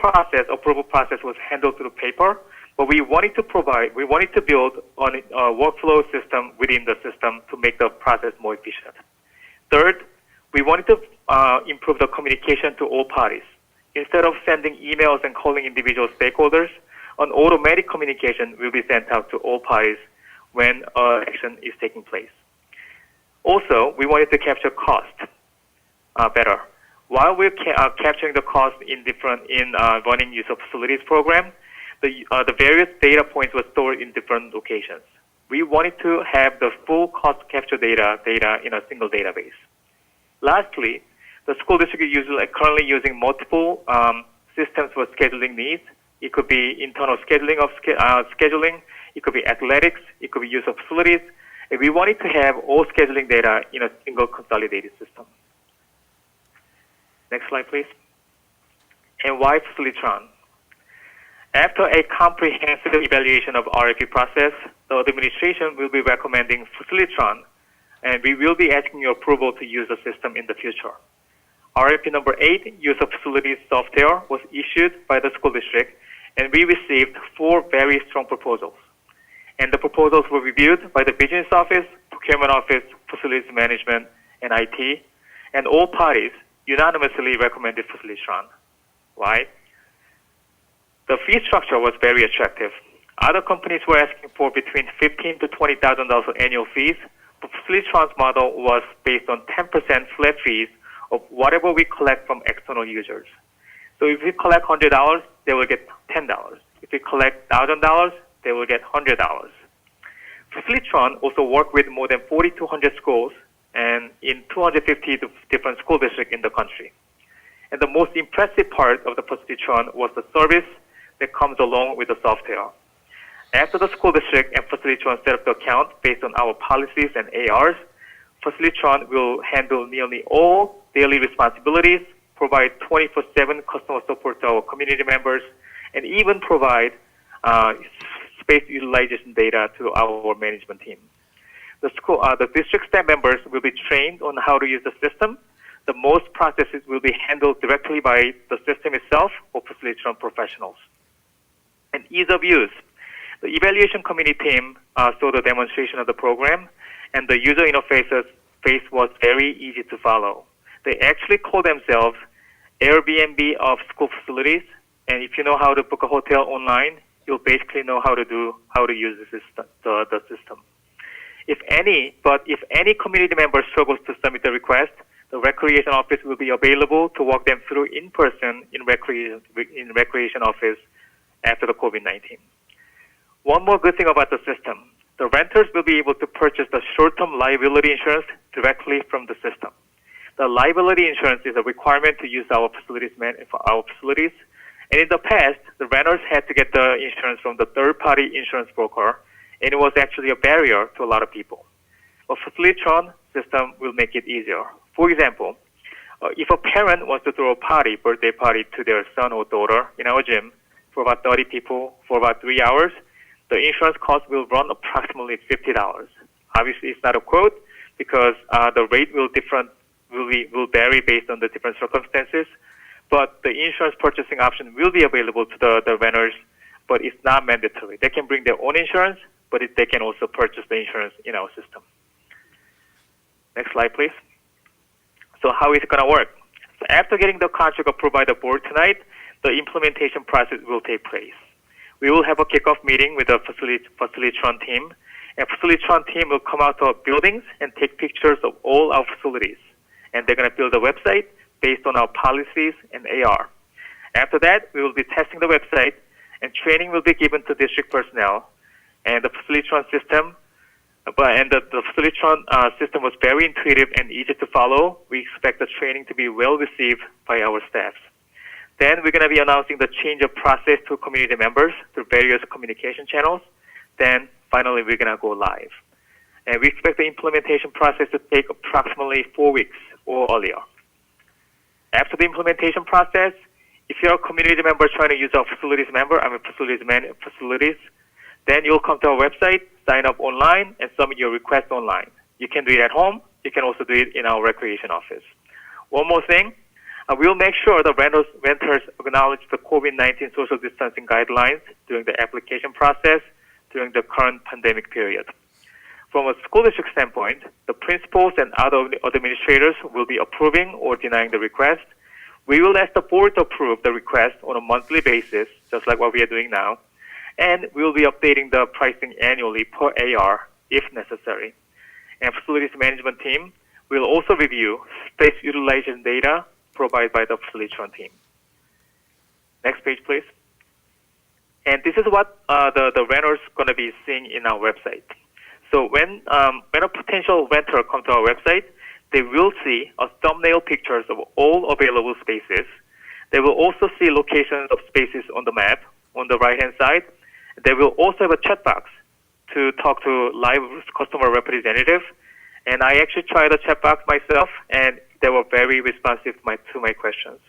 approval process was handled through paper, but we wanted to build a workflow system within the system to make the process more efficient. Third, we wanted to improve the communication to all parties. Instead of sending emails and calling individual stakeholders, an automatic communication will be sent out to all parties when action is taking place. Also, we wanted to capture cost better. While we're capturing the cost in running use of facilities program, the various data points were stored in different locations. We wanted to have the full cost capture data in a single database. Lastly, the school district is currently using multiple systems for scheduling needs. It could be internal scheduling of scheduling. It could be athletics. It could be use of facilities. And we wanted to have all scheduling data in a single consolidated system. Next slide, please. And why Facilitron? After a comprehensive evaluation of RFP process, the administration will be recommending Facilitron, and we will be asking your approval to use the system in the future. RFP number 8, use of facilities software, was issued by the school district, and we received 4 very strong proposals. And the proposals were reviewed by the business office, procurement office, facilities management, and IT, and all parties unanimously recommended Facilitron. Why? The fee structure was very attractive. Other companies were asking for between $15,000 to $20,000 annual fees, but Facilitron's model was based on 10% flat fees of whatever we collect from external users. So if we collect $100, they will get $10. If we collect $1,000, they will get $100. Facilitron also worked with more than 4,200 schools and in 250 different school districts in the country. And the most impressive part of the Facilitron was the service that comes along with the software. After the school district and Facilitron set up the account based on our policies and ARs, Facilitron will handle nearly all daily responsibilities, provide 24/7 customer support to our community members, and even provide space utilization data to our management team. The district staff members will be trained on how to use the system. The most processes will be handled directly by the system itself or Facilitron professionals. And ease of use. The evaluation committee team saw the demonstration of the program, and the user interface was very easy to follow. They actually call themselves Airbnb of school facilities, and if you know how to book a hotel online, you'll basically know how to use the system. If any community member struggles to submit the request, the recreation office will be available to walk them through in person in recreation office after the COVID-19. One more good thing about the system. The renters will be able to purchase the short-term liability insurance directly from the system. The liability insurance is a requirement to use our facilities. And in the past, the renters had to get the insurance from the third-party insurance broker, and it was actually a barrier to a lot of people. A Facilitron system will make it easier. For example, if a parent wants to throw a birthday party to their son or daughter in our gym for about 30 people for about 3 hours, the insurance cost will run approximately $50. Obviously, it's not a quote because the rate will vary based on the different circumstances. But the insurance purchasing option will be available to the renters, but it's not mandatory. They can bring their own insurance, but they can also purchase the insurance in our system. Next slide, please. So how is it going to work? So after getting the contract approved by the board tonight, the implementation process will take place. We will have a kickoff meeting with the Facilitron team, and Facilitron team will come out to our buildings and take pictures of all our facilities. And they're going to build a website based on our policies and AR. After that, we will be testing the website, and training will be given to district personnel. And the Facilitron system, the Facilitron system was very intuitive and easy to follow. We expect the training to be well received by our staff. Then we're going to be announcing the change of process to community members through various communication channels. Then finally, we're going to go live. And we expect the implementation process to take approximately 4 weeks or earlier. After the implementation process, if you're a community member trying to use our facilities, then you'll come to our website, sign up online, and submit your request online. You can do it at home. You can also do it in our recreation office. One more thing, we'll make sure the renters acknowledge the COVID-19 social distancing guidelines during the application process during the current pandemic period. From a school district standpoint, the principals and other administrators will be approving or denying the request. We will ask the board to approve the request on a monthly basis, just like what we are doing now, and we will be updating the pricing annually per AR if necessary. And facilities management team will also review space utilization data provided by the Facilitron team. Next page, please. And this is what the renters going to be seeing in our website. So when a potential renter comes to our website, they will see a thumbnail pictures of all available spaces. They will also see locations of spaces on the map on the right-hand side. They will also have a chat box to talk to live customer representative. And I actually tried the chat box myself, and they were very responsive to my questions.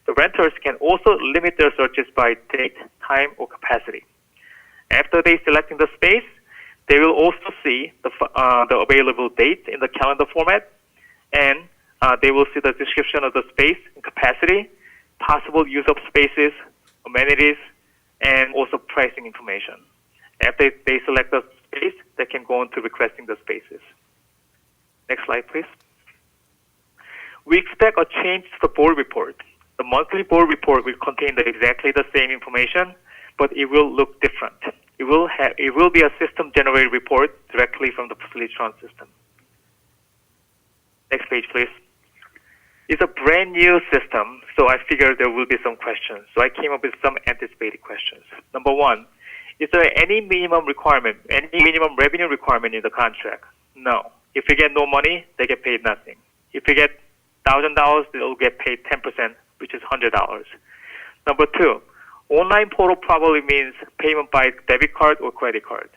The renters can also limit their searches by date, time, or capacity. After they selecting the space, they will also see the available date in the calendar format, and they will see the description of the space and capacity, possible use of spaces, amenities, and also pricing information. After they select the space, they can go on to requesting the spaces. Next slide, please. We expect a change to the board report. The monthly board report will contain exactly the same information, but it will look different. It will be a system-generated report directly from the Facilitron system. Next page, please. It's a brand new system, so I figured there will be some questions. So I came up with some anticipated questions. Number one, is there any minimum requirement, any minimum revenue requirement in the contract? No. If you get no money, they get paid nothing. If you get $1,000, they'll get paid 10%, which is $100. Number two, online portal probably means payment by debit card or credit card.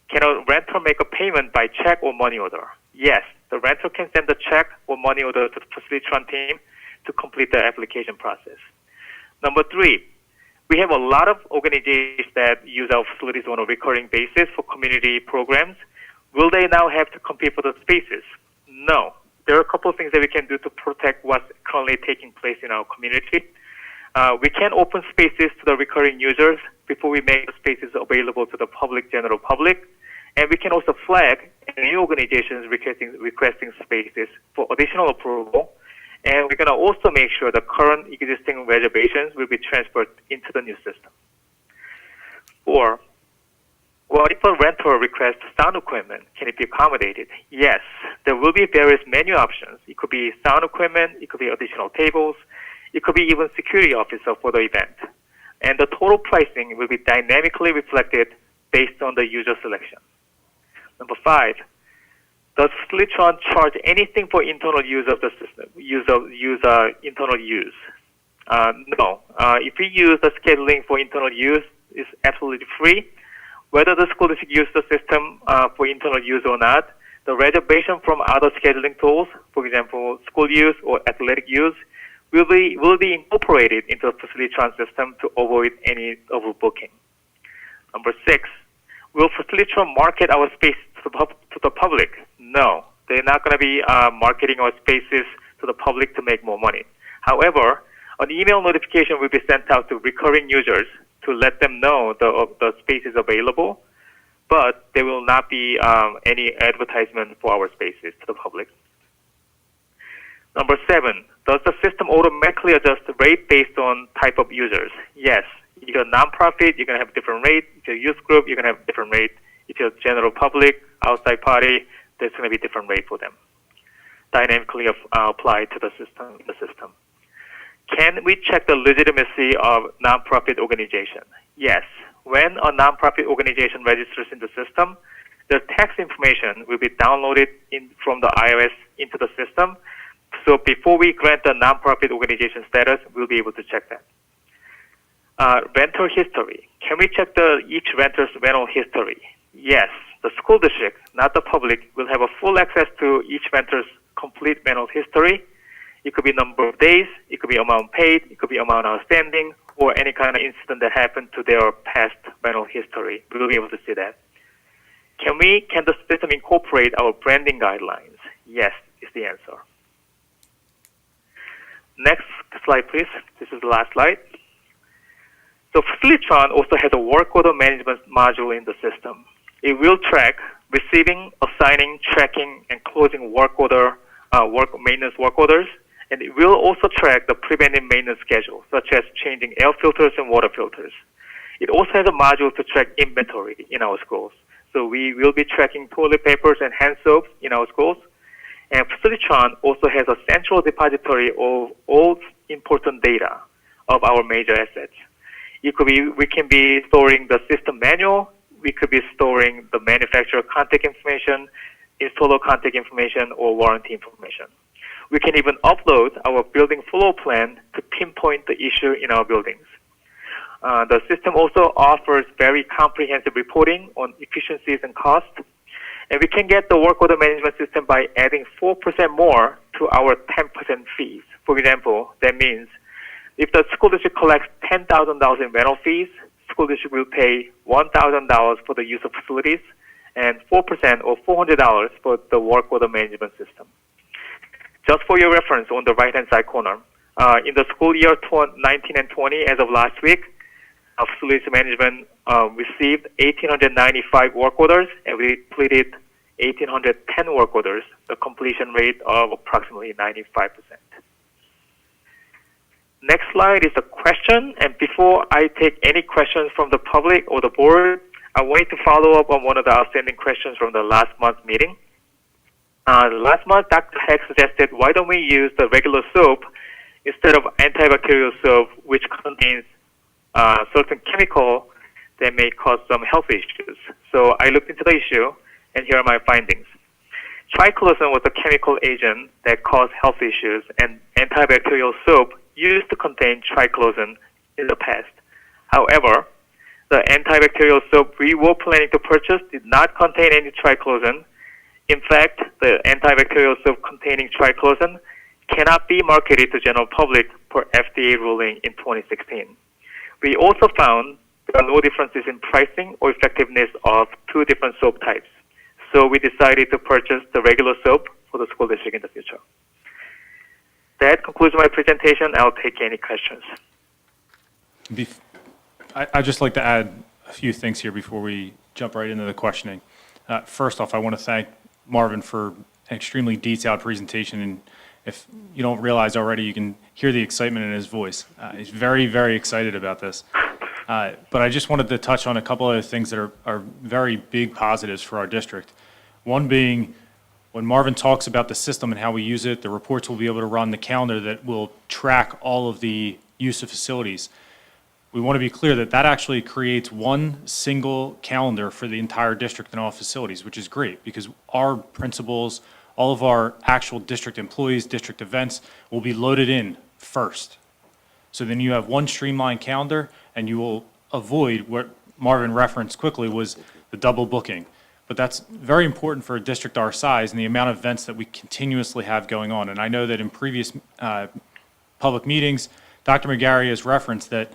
Can a renter make a payment by check or money order? Yes, the renter can send a check or money order to the Facilitron team to complete the application process. Number three, we have a lot of organizations that use our facilities on a recurring basis for community programs. Will they now have to compete for the spaces? No. There are a couple of things that we can do to protect what's currently taking place in our community. We can open spaces to the recurring users before we make the spaces available to the general public. And we can also flag new organizations requesting spaces for additional approval. And we're going to also make sure the current existing reservations will be transferred into the new system. 4, what if a renter requests sound equipment? Can it be accommodated? Yes, there will be various menu options. It could be sound equipment, it could be additional tables, it could be even security officer for the event. And the total pricing will be dynamically reflected based on the user selection. Number 5, does Facilitron charge anything for internal use of the system, internal use? No. If we use the scheduling for internal use, it's absolutely free. Whether the school district uses the system for internal use or not, the reservation from other scheduling tools, for example, school use or athletic use, will be incorporated into the Facilitron system to avoid any overbooking. Number 6, will Facilitron market our space to the public? No. They're not going to be marketing our spaces to the public to make more money. However, an email notification will be sent out to recurring users to let them know the space is available, but there will not be any advertisement for our spaces to the public. Number 7, does the system automatically adjust the rate based on type of users? Yes. If you're a nonprofit, you're going to have a different rate. If you're a youth group, you're going to have a different rate. If you're a general public, outside party, there's going to be a different rate for them. Dynamically applied to the system. Can we check the legitimacy of nonprofit organization? Yes. When a nonprofit organization registers in the system, their tax information will be downloaded from the IRS into the system. So before we grant the nonprofit organization status, we'll be able to check that. Rental history. Can we check each renter's rental history? Yes. The school district, not the public, will have a full access to each renter's complete rental history. It could be number of days, it could be amount paid, it could be amount outstanding, or any kind of incident that happened to their past rental history. We will be able to see that. Can the system incorporate our branding guidelines? Yes, is the answer. Next slide, please. This is the last slide. So Facilitron also has a work order management module in the system. It will track receiving, assigning, tracking, and closing maintenance work orders, and it will also track the preventive maintenance schedule, such as changing air filters and water filters. It also has a module to track inventory in our schools. So we will be tracking toilet papers and hand soaps in our schools. And Facilitron also has a central depository of all important data of our major assets. We can be storing the system manual, we could be storing the manufacturer contact information, installer contact information, or warranty information. We can even upload our building floor plan to pinpoint the issue in our buildings. The system also offers very comprehensive reporting on efficiencies and costs. And we can get the work order management system by adding 4% more to our 10% fees. For example, that means if the school district collects $10,000 in rental fees, school district will pay $1,000 for the use of facilities and 4% or $400 for the work order management system. Just for your reference, on the right-hand side corner, in the school year 19 and 20, as of last week, facilities management received 1,895 work orders, and we completed 1,810 work orders, the completion rate of approximately 95%. Next slide is a question, and before I take any questions from the public or the board, I wanted to follow up on one of the outstanding questions from the last month's meeting. Last month, Dr. Heck suggested, why don't we use the regular soap instead of antibacterial soap, which contains certain chemical that may cause some health issues. So I looked into the issue, and here are my findings. Triclosan was a chemical agent that caused health issues, and antibacterial soap used to contain triclosan in the past. However, the antibacterial soap we were planning to purchase did not contain any triclosan. In fact, the antibacterial soap containing triclosan cannot be marketed to general public per FDA ruling in 2016. We also found there are no differences in pricing or effectiveness of two different soap types. So we decided to purchase the regular soap for the school district in the future. That concludes my presentation. I'll take any questions. I'd just like to add a few things here before we jump right into the questioning. First off, I want to thank Marvin for an extremely detailed presentation. And if you don't realize already, you can hear the excitement in his voice. He's very, very excited about this. But I just wanted to touch on a couple of things that are very big positives for our district. One being, when Marvin talks about the system and how we use it, the reports will be able to run the calendar that will track all of the use of facilities. We want to be clear that that actually creates one single calendar for the entire district and all facilities, which is great because our principals, all of our actual district employees, district events will be loaded in first. So then you have one streamlined calendar and you will avoid what Marvin referenced quickly was the double booking. But that's very important for a district our size and the amount of events that we continuously have going on. And I know that in previous public meetings, Dr. McGarry has referenced that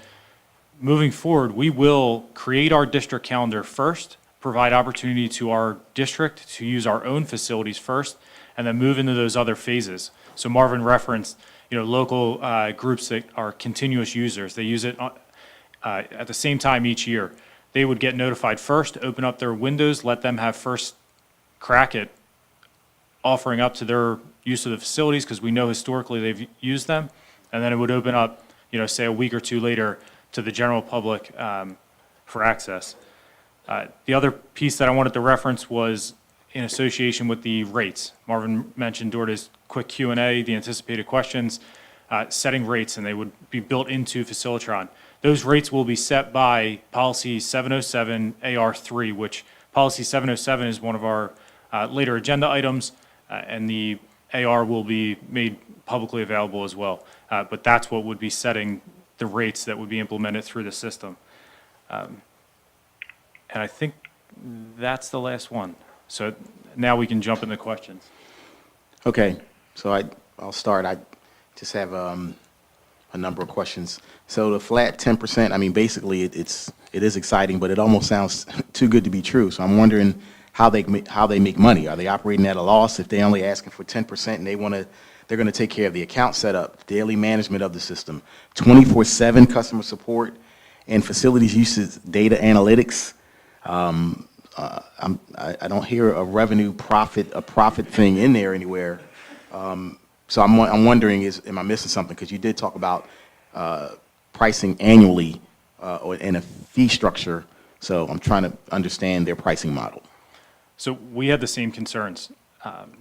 moving forward, we will create our district calendar first, provide opportunity to our district to use our own facilities first, and then move into those other phases. So Marvin referenced, local groups that are continuous users. They use it at the same time each year. They would get notified first, open up their windows, let them have first crack at offering up to their use of the facilities because we know historically they've used them, and then it would open up, say a week or two later to the general public for access. The other piece that I wanted to reference was in association with the rates. Marvin mentioned during his quick Q&A, the anticipated questions, setting rates, and they would be built into Facilitron. Those rates will be set by Policy 707 AR3, which Policy 707 is one of our later agenda items, and the AR will be made publicly available as well. But that's what would be setting the rates that would be implemented through the system. And I think that's the last one. So now we can jump into questions. Okay, so I'll start. I just have a number of questions. So the flat 10%, I mean, basically it is exciting, but it almost sounds too good to be true. So I'm wondering how they make money. Are they operating at a loss if they're only asking for 10% and they're going to take care of the account setup, daily management of the system, 24/7 customer support, and facilities uses data analytics? I don't hear a profit thing in there anywhere. So I'm wondering, am I missing something? Because you did talk about pricing annually or in a fee structure. So I'm trying to understand their pricing model. So we had the same concerns.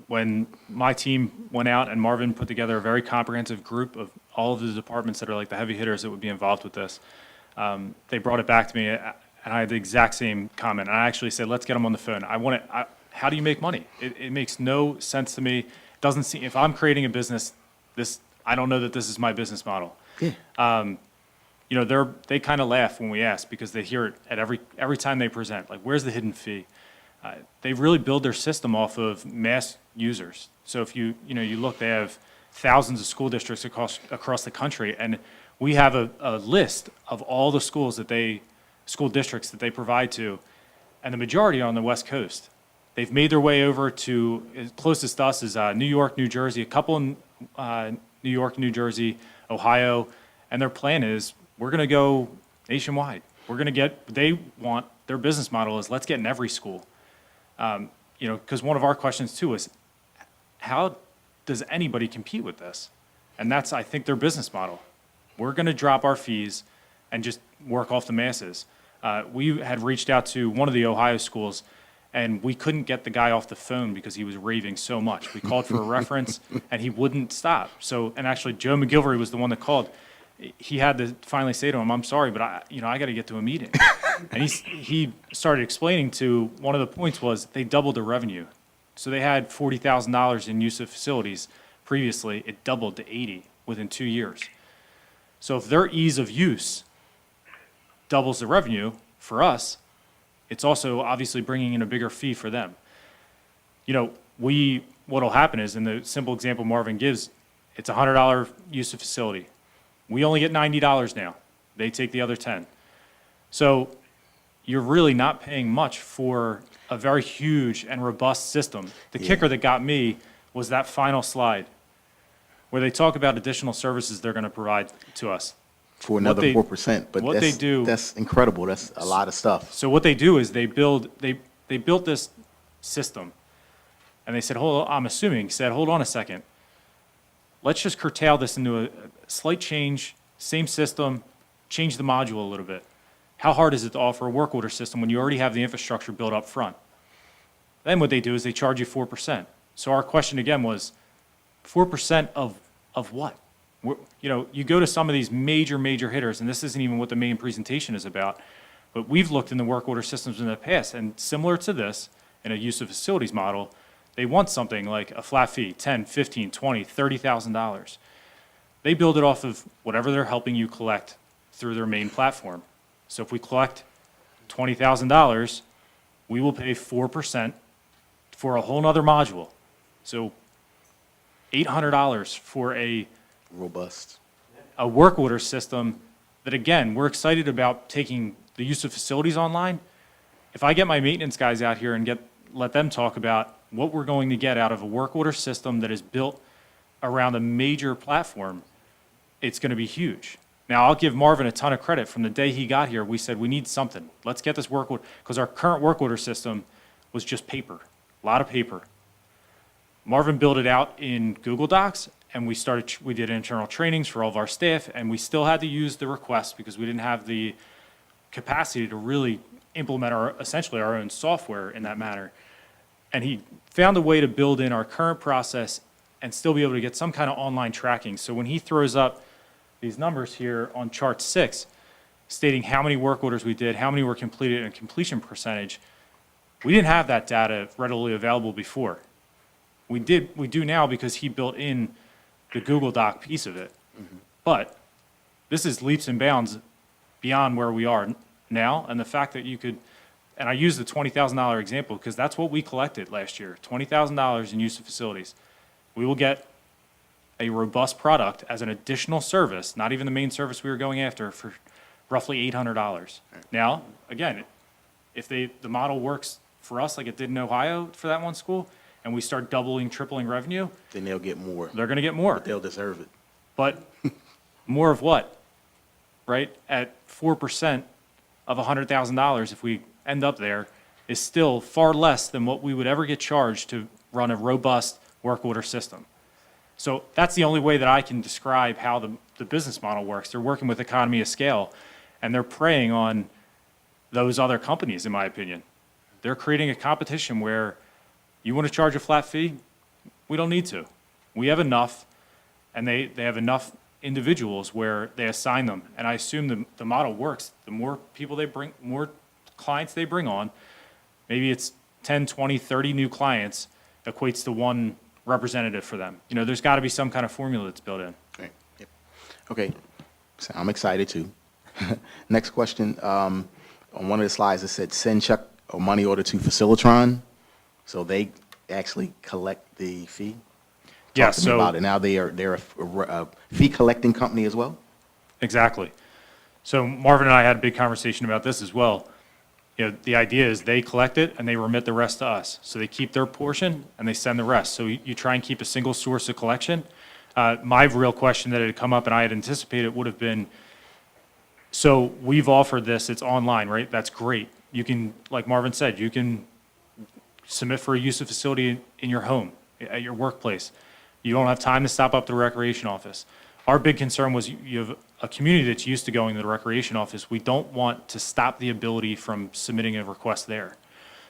When my team went out and Marvin put together a very comprehensive group of all of the departments that are like the heavy hitters that would be involved with this, they brought it back to me, and I had the exact same comment. And I actually said, let's get them on the phone. How do you make money? It makes no sense to me. It doesn't seem, if I'm creating a business, I don't know that this is my business model. Yeah. you know, they kind of laugh when we ask because they hear it at every time they present, like, where's the hidden fee? They really build their system off of mass users. So if you look, they have thousands of school districts across the country, and we have a list of all the school districts that they provide to, and the majority are on the West Coast. They've made their way over to, closest to us is New York, New Jersey, a couple in New York, New Jersey, Ohio, and their plan is, we're going to go nationwide. Their business model is, let's get in every school. Because one of our questions too is, how does anybody compete with this? And that's, I think, their business model. We're going to drop our fees and just work off the masses. We had reached out to one of the Ohio schools, and we couldn't get the guy off the phone because he was raving so much. We called for a reference, and he wouldn't stop. And actually, Joe McGilvery was the one that called. He had to finally say to him, "I'm sorry, but I got to get to a meeting." And he started explaining to, one of the points was they doubled their revenue. So they had $40,000 in use of facilities previously. It doubled to 80 within 2 years. So if their ease of use doubles the revenue for us, it's also obviously bringing in a bigger fee for them. What'll happen is, in the simple example Marvin gives, it's a $100 use of facility. We only get $90 now. They take the other 10. So you're really not paying much for a very huge and robust system. The kicker that got me was that final slide where they talk about additional services they're going to provide to us. For another 4%, but that's incredible. That's a lot of stuff. So what they do is they built this system, and they said, hold on a second. Let's just curtail this into a slight change, same system, change the module a little bit. How hard is it to offer a work order system when you already have the infrastructure built up front? Then what they do is they charge you 4%. So our question again was, 4% of what? You go to some of these major hitters, and this isn't even what the main presentation is about, but we've looked in the work order systems in the past, and similar to this, in a use of facilities model, they want something like a flat fee, $10,000, $15,000, $20,000, $30,000. They build it off of whatever they're helping you collect through their main platform. So if we collect $20,000, we will pay 4% for a whole nother module. So $800 for a work order system that, again, we're excited about taking the use of facilities online. If I get my maintenance guys out here and let them talk about what we're going to get out of a work order system that is built around a major platform, it's going to be huge. Now, I'll give Marvin a ton of credit. From the day he got here, we said, we need something. Let's get this work order, because our current work order system was just paper, a lot of paper. Marvin built it out in Google Docs, and we did internal trainings for all of our staff, and we still had to use the request because we didn't have the capacity to really implement essentially our own software in that manner. And he found a way to build in our current process and still be able to get some kind of online tracking. So when he throws up these numbers here on chart 6, stating how many work orders we did, how many were completed, and completion percentage, we didn't have that data readily available before. We do now because he built in the Google Doc piece of it. Mm-hmm. But this is leaps and bounds beyond where we are now, and the fact that you could, and I use the $20,000 example because that's what we collected last year, $20,000 in use of facilities. We will get a robust product as an additional service, not even the main service we were going after, for roughly $800. Now, again, if the model works for us like it did in Ohio for that one school, and we start doubling, tripling revenue, then they'll get more. They're going to get more. But they'll deserve it. But more of what? Right? At 4% of $100,000, if we end up there, is still far less than what we would ever get charged to run a robust work order system. So that's the only way that I can describe how the business model works. They're working with economy of scale, and they're preying on those other companies, in my opinion. They're creating a competition where you want to charge a flat fee? We don't need to. We have enough, and they have enough individuals where they assign them. And I assume the model works. The more people they bring, more clients they bring on, maybe it's 10, 20, 30 new clients equates to one representative for them. There's got to be some kind of formula that's built in. Right. Yep. Okay. So I'm excited too. Next question. On one of the slides, it said send check or money order to Facilitron. So they actually collect the fee? Yeah, Talk to me so- about it. Now they're a fee collecting company as well? Exactly. So Marvin and I had a big conversation about this as well. You know, the idea is they collect it and they remit the rest to us. So they keep their portion and they send the rest. So you try and keep a single source of collection. My real question that had come up and I had anticipated would have been, so we've offered this, it's online, right? That's great. You can, like Marvin said, you can submit for a use of facility in your home, at your workplace. You don't have time to stop up to the recreation office. Our big concern was you have a community that's used to going to the recreation office. We don't want to stop the ability from submitting a request there.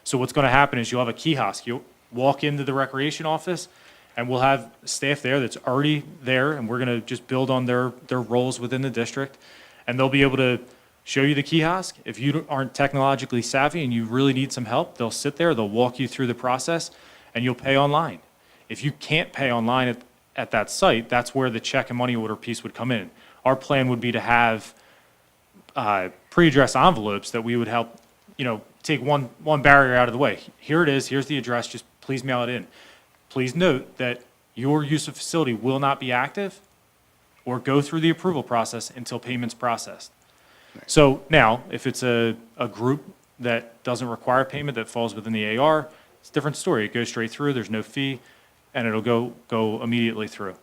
So what's going to happen is you'll have a kiosk. You'll walk into the recreation office, and we'll have staff there that's already there, and we're going to just build on their roles within the district. And they'll be able to show you the kiosk. If you aren't technologically savvy and you really need some help, they'll sit there, they'll walk you through the process, and you'll pay online. If you can't pay online at that site, that's where the check and money order piece would come in. Our plan would be to have pre-addressed envelopes that we would help, take one barrier out of the way. Here it is, here's the address, just please mail it in. Please note that your use of facility will not be active or go through the approval process until payment's processed. So now, if it's a group that doesn't require payment that falls within the AR, it's a different story. It goes straight through, there's no fee, and it'll go immediately through.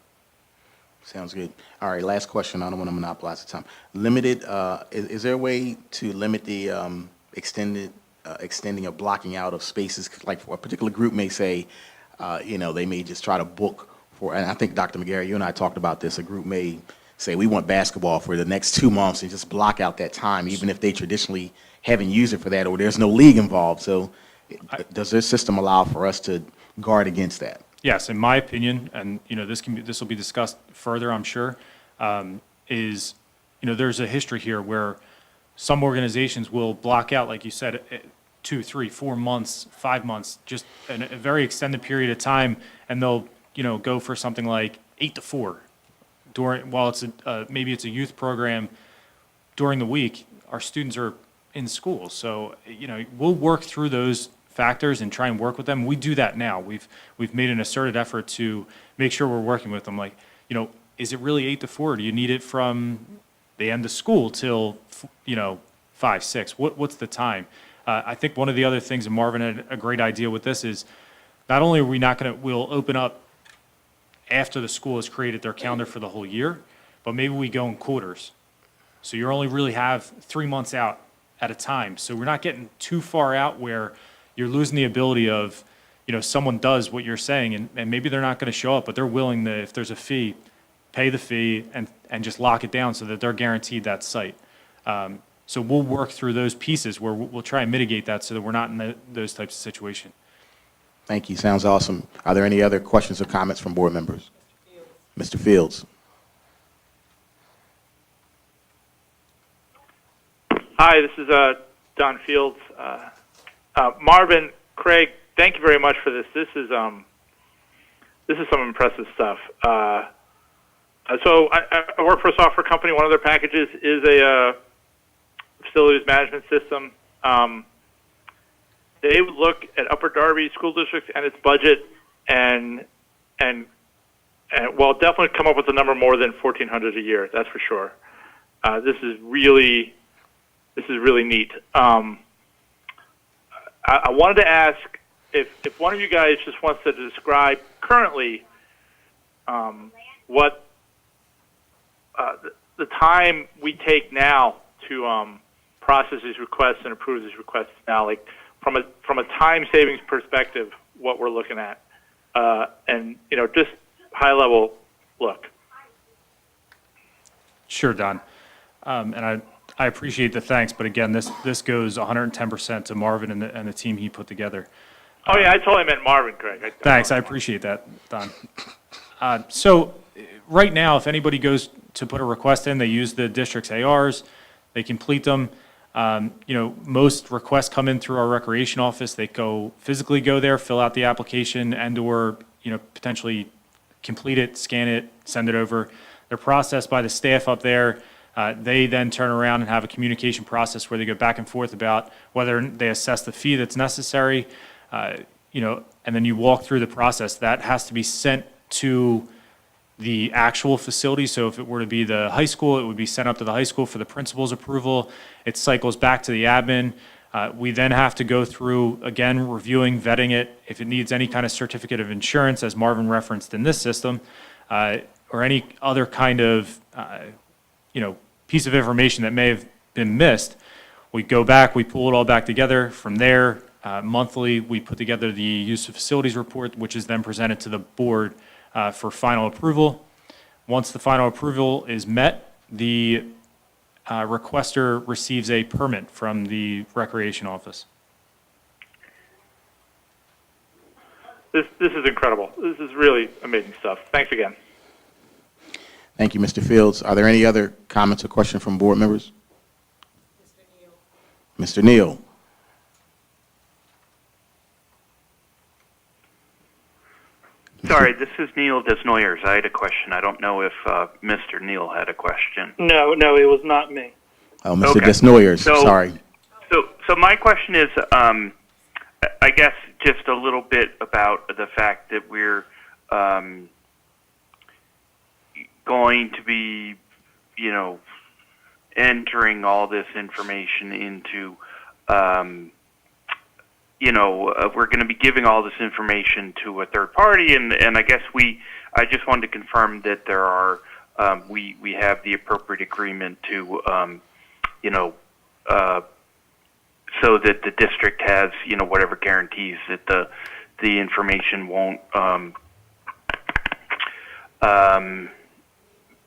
Sounds good. All right, last question. I don't want to monopolize the time. Limited, is there a way to limit the extending or blocking out of spaces? Like for a particular group may say, they may just try to book for, and I think Dr. McGarry, you and I talked about this, a group may say, we want basketball for the next 2 months and just block out that time, even if they traditionally haven't used it for that or there's no league involved. So does this system allow for us to guard against that? Yes, in my opinion, and this will be discussed further, I'm sure, is there's a history here where some organizations will block out, like you said, 2, 3, 4 months, 5 months, just a very extended period of time, and they'll go for something like 8 to 4 while it's maybe it's a youth program during the week. Our students are in school, so we'll work through those factors and try and work with them. We do that now. We've made an asserted effort to make sure we're working with them. Like, is it really 8 to 4? Do you need it from the end of school till 5, 6? What's the time? I think one of the other things, and Marvin had a great idea with this, is not only are we not going to, we'll open up after the school has created their calendar for the whole year, but maybe we go in quarters. So you only really have 3 months out at a time. So we're not getting too far out where you're losing the ability of, someone does what you're saying, and maybe they're not going to show up, but they're willing to, if there's a fee, pay the fee and just lock it down so that they're guaranteed that site. So we'll work through those pieces where we'll try and mitigate that so that we're not in those types of situations. Thank you. Sounds awesome. Are there any other questions or comments from board members? Mr. Fields. Hi, this is Don Fields. Marvin, Craig, thank you very much for this. This is some impressive stuff. So I work for a software company. One of their packages is a facilities management system. They would look at Upper Darby School District and its budget and well, definitely come up with a number more than $1,400 a year. That's for sure. This is really neat. I wanted to ask if one of you guys just wants to describe currently what the time we take now to process these requests and approve these requests now, like from a time savings perspective, what we're looking at, and just high level look. Sure, Don. And I appreciate the thanks, but again, this goes 110% to Marvin and the team he put together. Oh yeah, I totally meant Marvin, Craig. Thanks, I appreciate that, Don. So right now, if anybody goes to put a request in, they use the district's ARs, they complete them. Most requests come in through our recreation office. They physically go there, fill out the application, and/or potentially complete it, scan it, send it over. They're processed by the staff up there. They then turn around and have a communication process where they go back and forth about whether they assess the fee that's necessary, and then you walk through the process. That has to be sent to the actual facility. So if it were to be the high school, it would be sent up to the high school for the principal's approval. It cycles back to the admin. We then have to go through, again, reviewing, vetting it. If it needs any kind of certificate of insurance, as Marvin referenced in this system, or any other kind of, piece of information that may have been missed, we go back, we pull it all back together. From there, monthly, we put together the use of facilities report, which is then presented to the board for final approval. Once the final approval is met, the requester receives a permit from the recreation office. This is incredible. This is really amazing stuff. Thanks again. Thank you, Mr. Fields. Are there any other comments or questions from board members? Mr. Neal. Sorry, this is Neil Desnoyers. I had a question. I don't know if Mr. Neal had a question. No, it was not me. Oh, Mr. Okay. Desnoyers, So- sorry. So my question is, I guess, just a little bit about the fact that we're going to be, entering all this information into, we're going to be giving all this information to a third party, and I guess I just wanted to confirm that there are, we have the appropriate agreement to, so that the district has, whatever guarantees that the information won't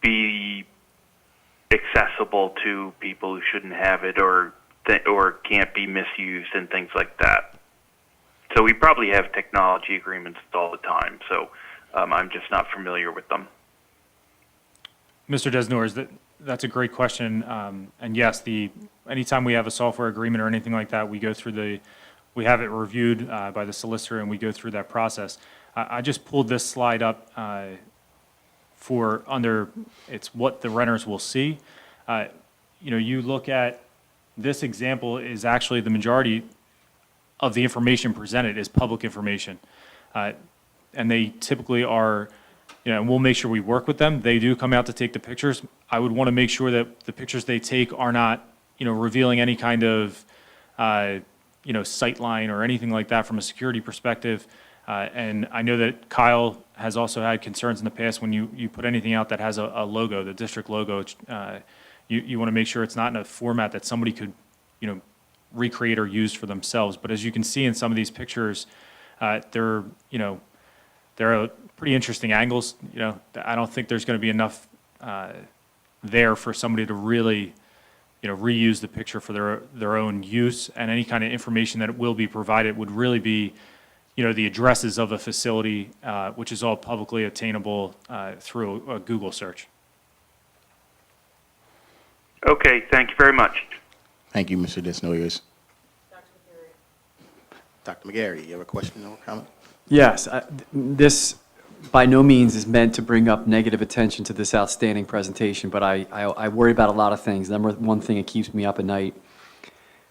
be accessible to people who shouldn't have it, or can't be misused and things like that. So we probably have technology agreements all the time. So I'm just not familiar with them. Mr. Desnoyers, that's a great question. And yes, anytime we have a software agreement or anything like that, we have it reviewed by the solicitor, and we go through that process. I just pulled this slide up it's what the renters will see. You look at this example is actually the majority of the information presented is public information. And they typically are, and we'll make sure we work with them. They do come out to take the pictures. I would want to make sure that the pictures they take are not, revealing any kind of, sight line or anything like that from a security perspective. And I know that Kyle has also had concerns in the past when you put anything out that has a logo, the district logo. You want to make sure it's not in a format that somebody could, recreate or use for themselves. But as you can see in some of these pictures, they're pretty interesting angles. I don't think there's going to be enough there for somebody to really, reuse the picture for their own use. And any kind of information that will be provided would really be, the addresses of the facility, which is all publicly attainable through a Google search. Okay, thank you very much. Thank you, Mr. Desnoyers. Dr. McGarry, you have a question or comment? Yes, this by no means is meant to bring up negative attention to this outstanding presentation, but I worry about a lot of things. Number one thing that keeps me up at night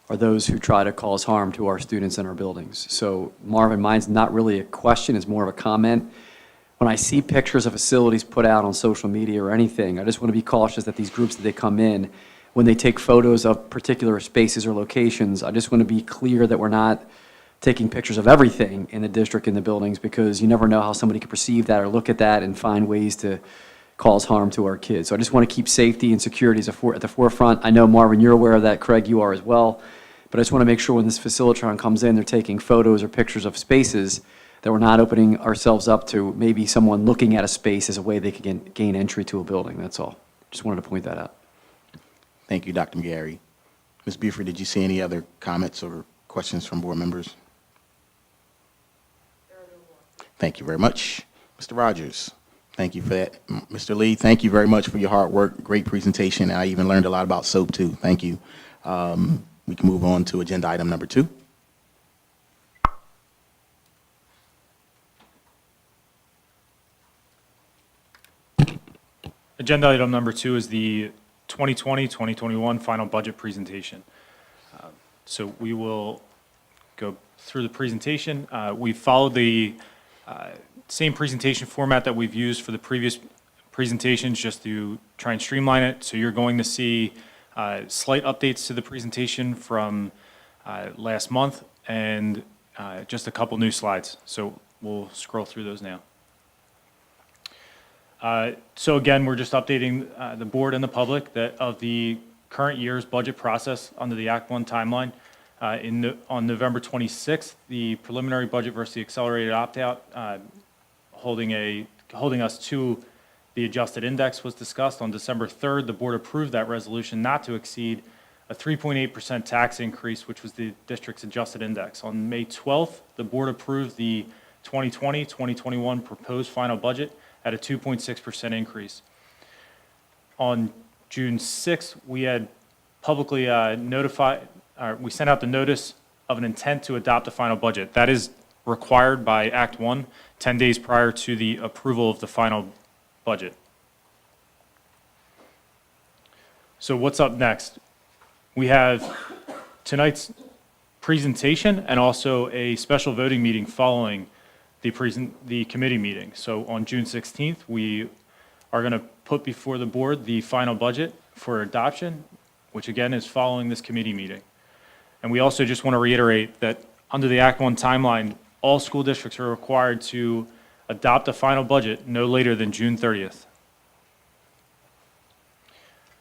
are those who try to cause harm to our students in our buildings. So Marvin, mine's not really a question, it's more of a comment. When I see pictures of facilities put out on social media or anything, I just want to be cautious that these groups that they come in, when they take photos of particular spaces or locations, I just want to be clear that we're not taking pictures of everything in the district, in the buildings, because you never know how somebody could perceive that or look at that and find ways to cause harm to our kids. So I just want to keep safety and security at the forefront. I know, Marvin, you're aware of that. Craig, you are as well. But I just want to make sure when this Facilitron comes in, they're taking photos or pictures of spaces that we're not opening ourselves up to maybe someone looking at a space as a way they could gain entry to a building. That's all. Just wanted to point that out. Thank you, Dr. McGarry. Ms. Buford, did you see any other comments or questions from board members? Thank you very much. Mr. Rogers, thank you for that. Mr. Lee, thank you very much for your hard work. Great presentation. I even learned a lot about soap, too. Thank you. We can move on to agenda item number 2. Agenda item number 2 is the 2020-2021 final budget presentation. So we will go through the presentation. We followed the same presentation format that we've used for the previous presentations, just to try and streamline it. So you're going to see slight updates to the presentation from last month and just a couple new slides. So we'll scroll through those now. So again, we're just updating the board and the public that of the current year's budget process under the Act 1 timeline. On November 26th, the preliminary budget versus the accelerated opt-out holding us to the adjusted index was discussed. On December 3rd, the board approved that resolution not to exceed a 3.8% tax increase, which was the district's adjusted index. On May 12th, the board approved the 2020-2021 proposed final budget at a 2.6% increase. On June 6th, we had publicly we sent out the notice of an intent to adopt a final budget. That is required by Act 1, 10 days prior to the approval of the final budget. So what's up next? We have tonight's presentation and also a special voting meeting following the committee meeting. So on June 16th, we are going to put before the board the final budget for adoption, which again is following this committee meeting. And we also just want to reiterate that under the Act 1 timeline, all school districts are required to adopt a final budget no later than June 30th.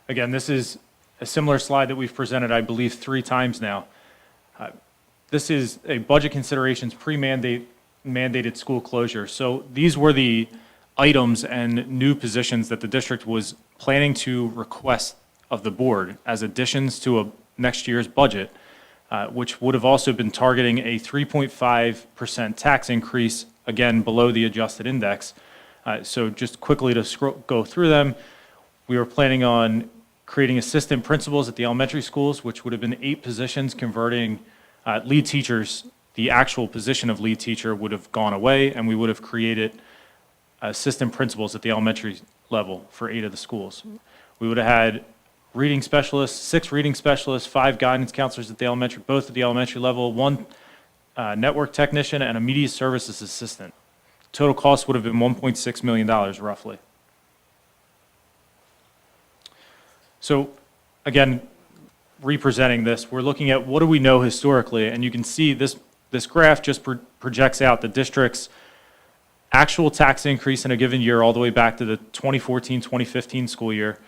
Again, this is a similar slide that we've presented, I believe, 3 times now. This is a budget considerations mandated school closure. So these were the items and new positions that the district was planning to request of the board as additions to next year's budget, which would have also been targeting a 3.5% tax increase, again, below the adjusted index. So just quickly to go through them, we were planning on creating assistant principals at the elementary schools, which would have been 8 positions, converting lead teachers. The actual position of lead teacher would have gone away, and we would have created assistant principals at the elementary level for 8 of the schools. We would have had reading specialists, 6 reading specialists, 5 guidance counselors at the elementary, both at the elementary level, 1 network technician, and a media services assistant. Total cost would have been $1.6 million, roughly. So, again, representing this, we're looking at what do we know historically, and you can see this graph just projects out the district's actual tax increase in a given year all the way back to the 2014-2015 school year,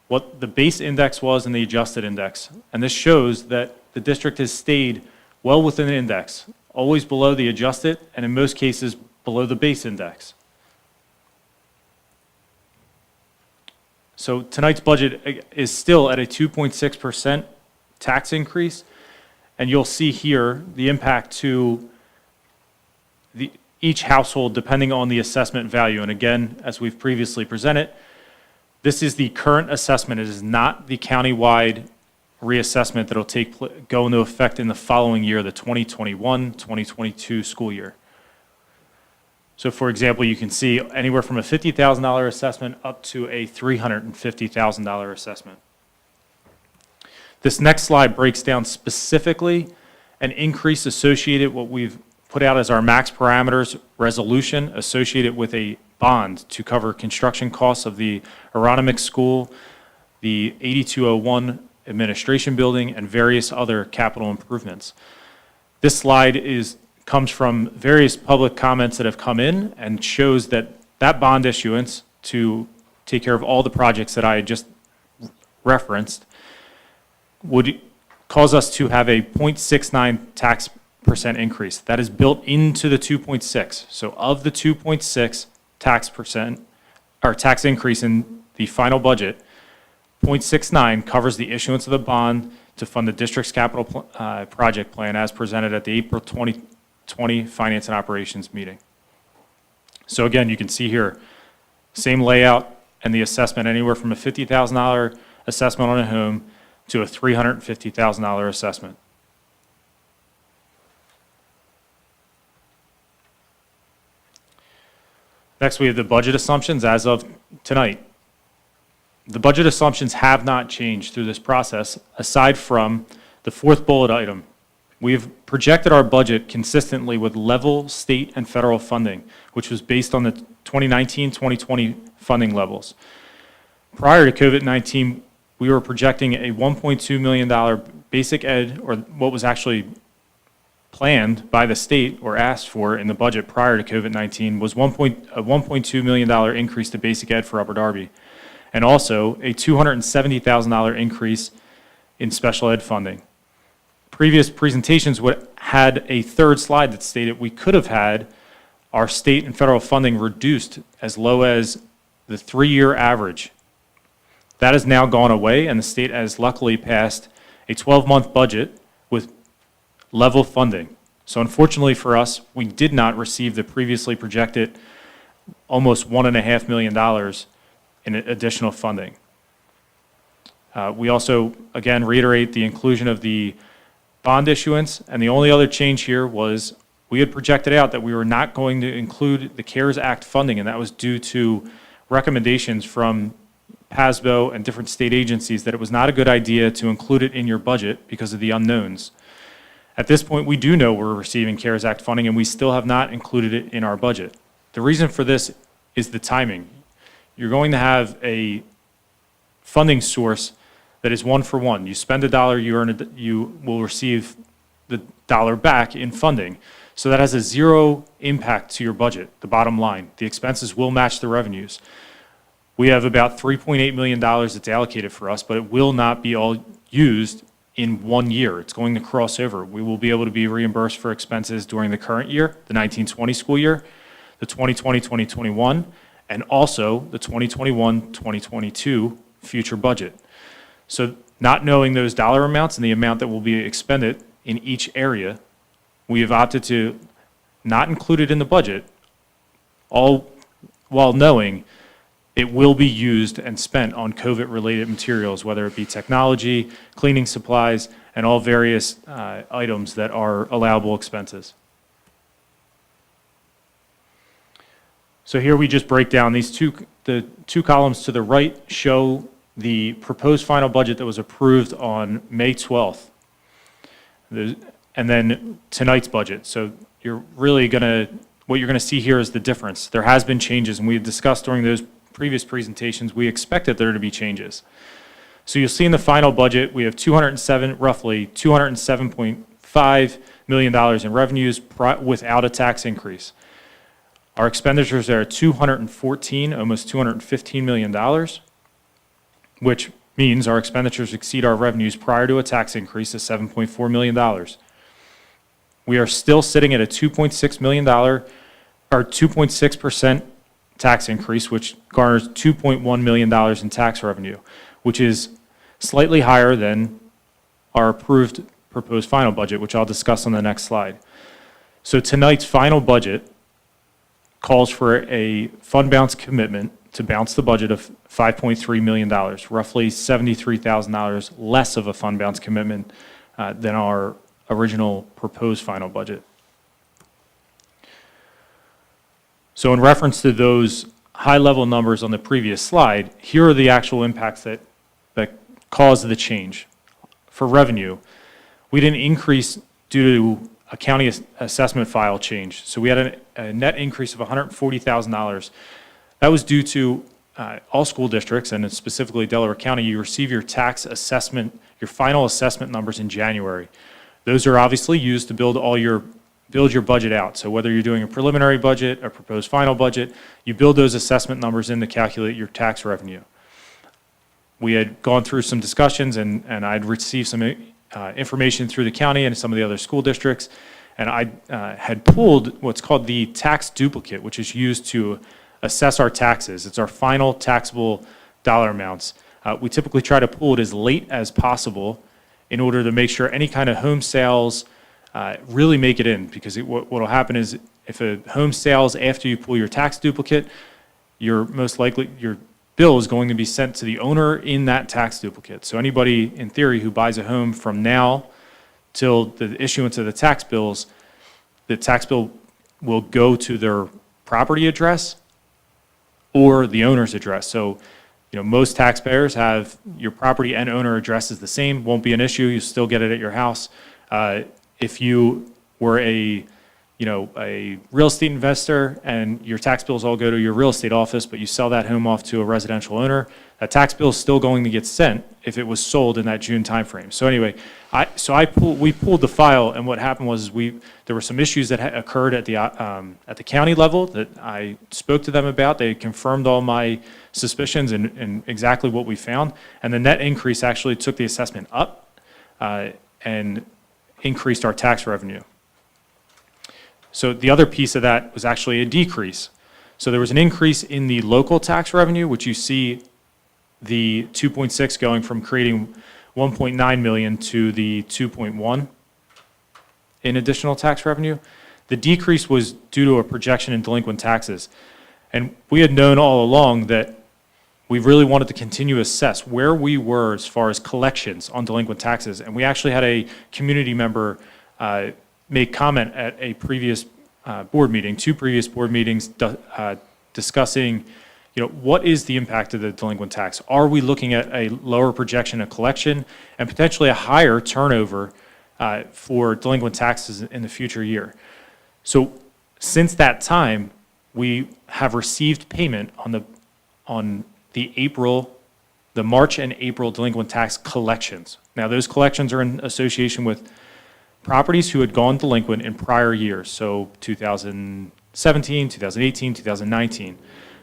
what the base index was and the adjusted index. And this shows that the district has stayed well within the index, always below the adjusted, and in most cases below the base index. So tonight's budget is still at a 2.6% tax increase, and you'll see here the impact to each household depending on the assessment value. And again, as we've previously presented, this is the current assessment. It is not the countywide reassessment that will go into effect in the following year, the 2021-2022 school year. So for example, you can see anywhere from a $50,000 assessment up to a $350,000 assessment. This next slide breaks down specifically an increase associated what we've put out as our max parameters resolution associated with a bond to cover construction costs of the Aronimink School, the 8201 administration building, and various other capital improvements. This slide comes from various public comments that have come in and shows that that bond issuance to take care of all the projects that I just referenced would cause us to have a 0.69 tax percent increase. That is built into the 2.6. So of the 2.6 tax percent or tax increase in the final budget, 0.69 covers the issuance of the bond to fund the district's capital project plan as presented at the April 2020 Finance and Operations meeting. So again, you can see here, same layout and the assessment anywhere from a $50,000 assessment on a home to a $350,000 assessment. Next, we have the budget assumptions as of tonight. The budget assumptions have not changed through this process, aside from the fourth bullet item. We've projected our budget consistently with level state and federal funding, which was based on the 2019-2020 funding levels. Prior to COVID-19, we were projecting a $1.2 million basic ed, or what was actually planned by the state or asked for in the budget prior to COVID-19 was a $1.2 million increase to basic ed for Upper Darby, and also a $270,000 increase in special ed funding. Previous presentations had a third slide that stated we could have had our state and federal funding reduced as low as the 3-year average. That has now gone away, and the state has luckily passed a 12-month budget with level funding. So unfortunately for us, we did not receive the previously projected almost $1.5 million in additional funding. We also, again, reiterate the inclusion of the bond issuance, and the only other change here was we had projected out that we were not going to include the CARES Act funding, and that was due to recommendations from PASBO and different state agencies that it was not a good idea to include it in your budget because of the unknowns. At this point, we do know we're receiving CARES Act funding, and we still have not included it in our budget. The reason for this is the timing. You're going to have a funding source that is one for one. You spend $1, you will receive the dollar back in funding. So that has a zero impact to your budget, the bottom line. The expenses will match the revenues. We have about $3.8 million that's allocated for us, but it will not be all used in 1 year. It's going to cross over. We will be able to be reimbursed for expenses during the current year, the 1920 school year, the 2020-2021, and also the 2021-2022 future budget. So not knowing those dollar amounts and the amount that will be expended in each area, we have opted to not include it in the budget, all while knowing it will be used and spent on COVID-related materials, whether it be technology, cleaning supplies, and all various items that are allowable expenses. So here we just break down the two columns to the right show the proposed final budget that was approved on May 12th, and then tonight's budget. So you're really what you're gonna see here is the difference. There has been changes, and we had discussed during those previous presentations, we expected there to be changes. So you'll see in the final budget, we have roughly $207.5 million in revenues without a tax increase. Our expenditures are at $214, almost $215 million, which means our expenditures exceed our revenues prior to a tax increase of $7.4 million. We are still sitting at a $2.6 million, or 2.6% tax increase, which garners $2.1 million in tax revenue, which is slightly higher than our approved proposed final budget, which I'll discuss on the next slide. So tonight's final budget calls for a fund balance commitment to bounce the budget of $5.3 million, roughly $73,000 less of a fund balance commitment than our original proposed final budget. So in reference to those high-level numbers on the previous slide, here are the actual impacts that caused the change. For revenue, we didn't increase due to a county assessment file change. So we had a net increase of $140,000. That was due to all school districts, and specifically Delaware County, you receive your tax assessment, your final assessment numbers in January. Those are obviously used to build your budget out. So whether you're doing a preliminary budget, a proposed final budget, you build those assessment numbers in to calculate your tax revenue. We had gone through some discussions, and I'd received some information through the county and some of the other school districts, and I had pulled what's called the tax duplicate, which is used to assess our taxes. It's our final taxable dollar amounts. We typically try to pull it as late as possible in order to make sure any kind of home sales really make it in, because what will happen is if a home sells after you pull your tax duplicate, your bill is going to be sent to the owner in that tax duplicate. So anybody, in theory, who buys a home from now till the issuance of the tax bills, the tax bill will go to their property address or the owner's address. So most taxpayers have your property and owner address is the same, won't be an issue, you still get it at your house. If you were a real estate investor and your tax bills all go to your real estate office, but you sell that home off to a residential owner, that tax bill is still going to get sent if it was sold in that June timeframe. So anyway, we pulled the file, and what happened was there were some issues that occurred at the county level that I spoke to them about. They confirmed all my suspicions and exactly what we found, and the net increase actually took the assessment up and increased our tax revenue. So the other piece of that was actually a decrease. So there was an increase in the local tax revenue, which you see the 2.6 going from creating 1.9 million to the 2.1 in additional tax revenue. The decrease was due to a projection in delinquent taxes. And we had known all along that we really wanted to continue to assess where we were as far as collections on delinquent taxes. And we actually had a community member make comment at a previous board meeting, 2 previous board meetings, discussing, what is the impact of the delinquent tax? Are we looking at a lower projection of collection and potentially a higher turnover for delinquent taxes in the future year? So since that time, we have received payment on the March and April delinquent tax collections. Now, those collections are in association with properties who had gone delinquent in prior years, so 2017, 2018, 2019.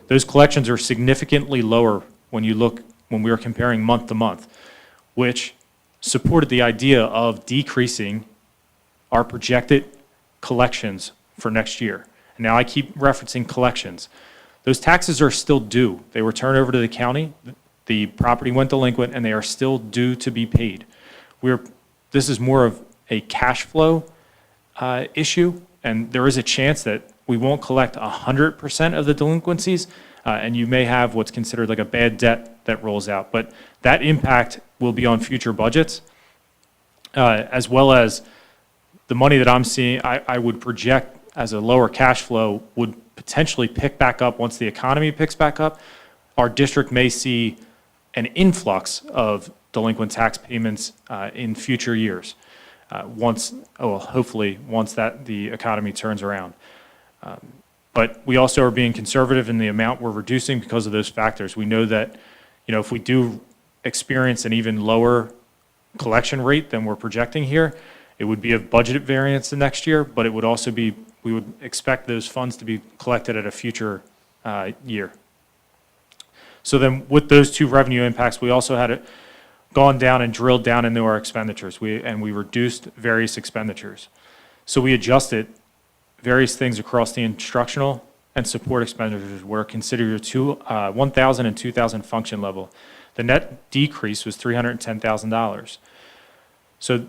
Those collections are significantly lower when we were comparing month to month, which supported the idea of decreasing our projected collections for next year. And now I keep referencing collections. Those taxes are still due. They were turned over to the county, the property went delinquent, and they are still due to be paid. This is more of a cash flow issue, and there is a chance that we won't collect 100% of the delinquencies, and you may have what's considered like a bad debt that rolls out. But that impact will be on future budgets, as well as the money that I'm seeing, I would project as a lower cash flow would potentially pick back up once the economy picks back up. Our district may see an influx of delinquent tax payments in future years. Hopefully once the economy turns around. But we also are being conservative in the amount we're reducing because of those factors. We know that, if we do experience an even lower collection rate than we're projecting here, it would be a budgeted variance the next year, but it would also be, we would expect those funds to be collected at a future year. So then with those 2 revenue impacts, we also had gone down and drilled down into our expenditures, and we reduced various expenditures. So we adjusted various things across the instructional and support expenditures were considered to 1,000 and 2,000 function level. The net decrease was $310,000. So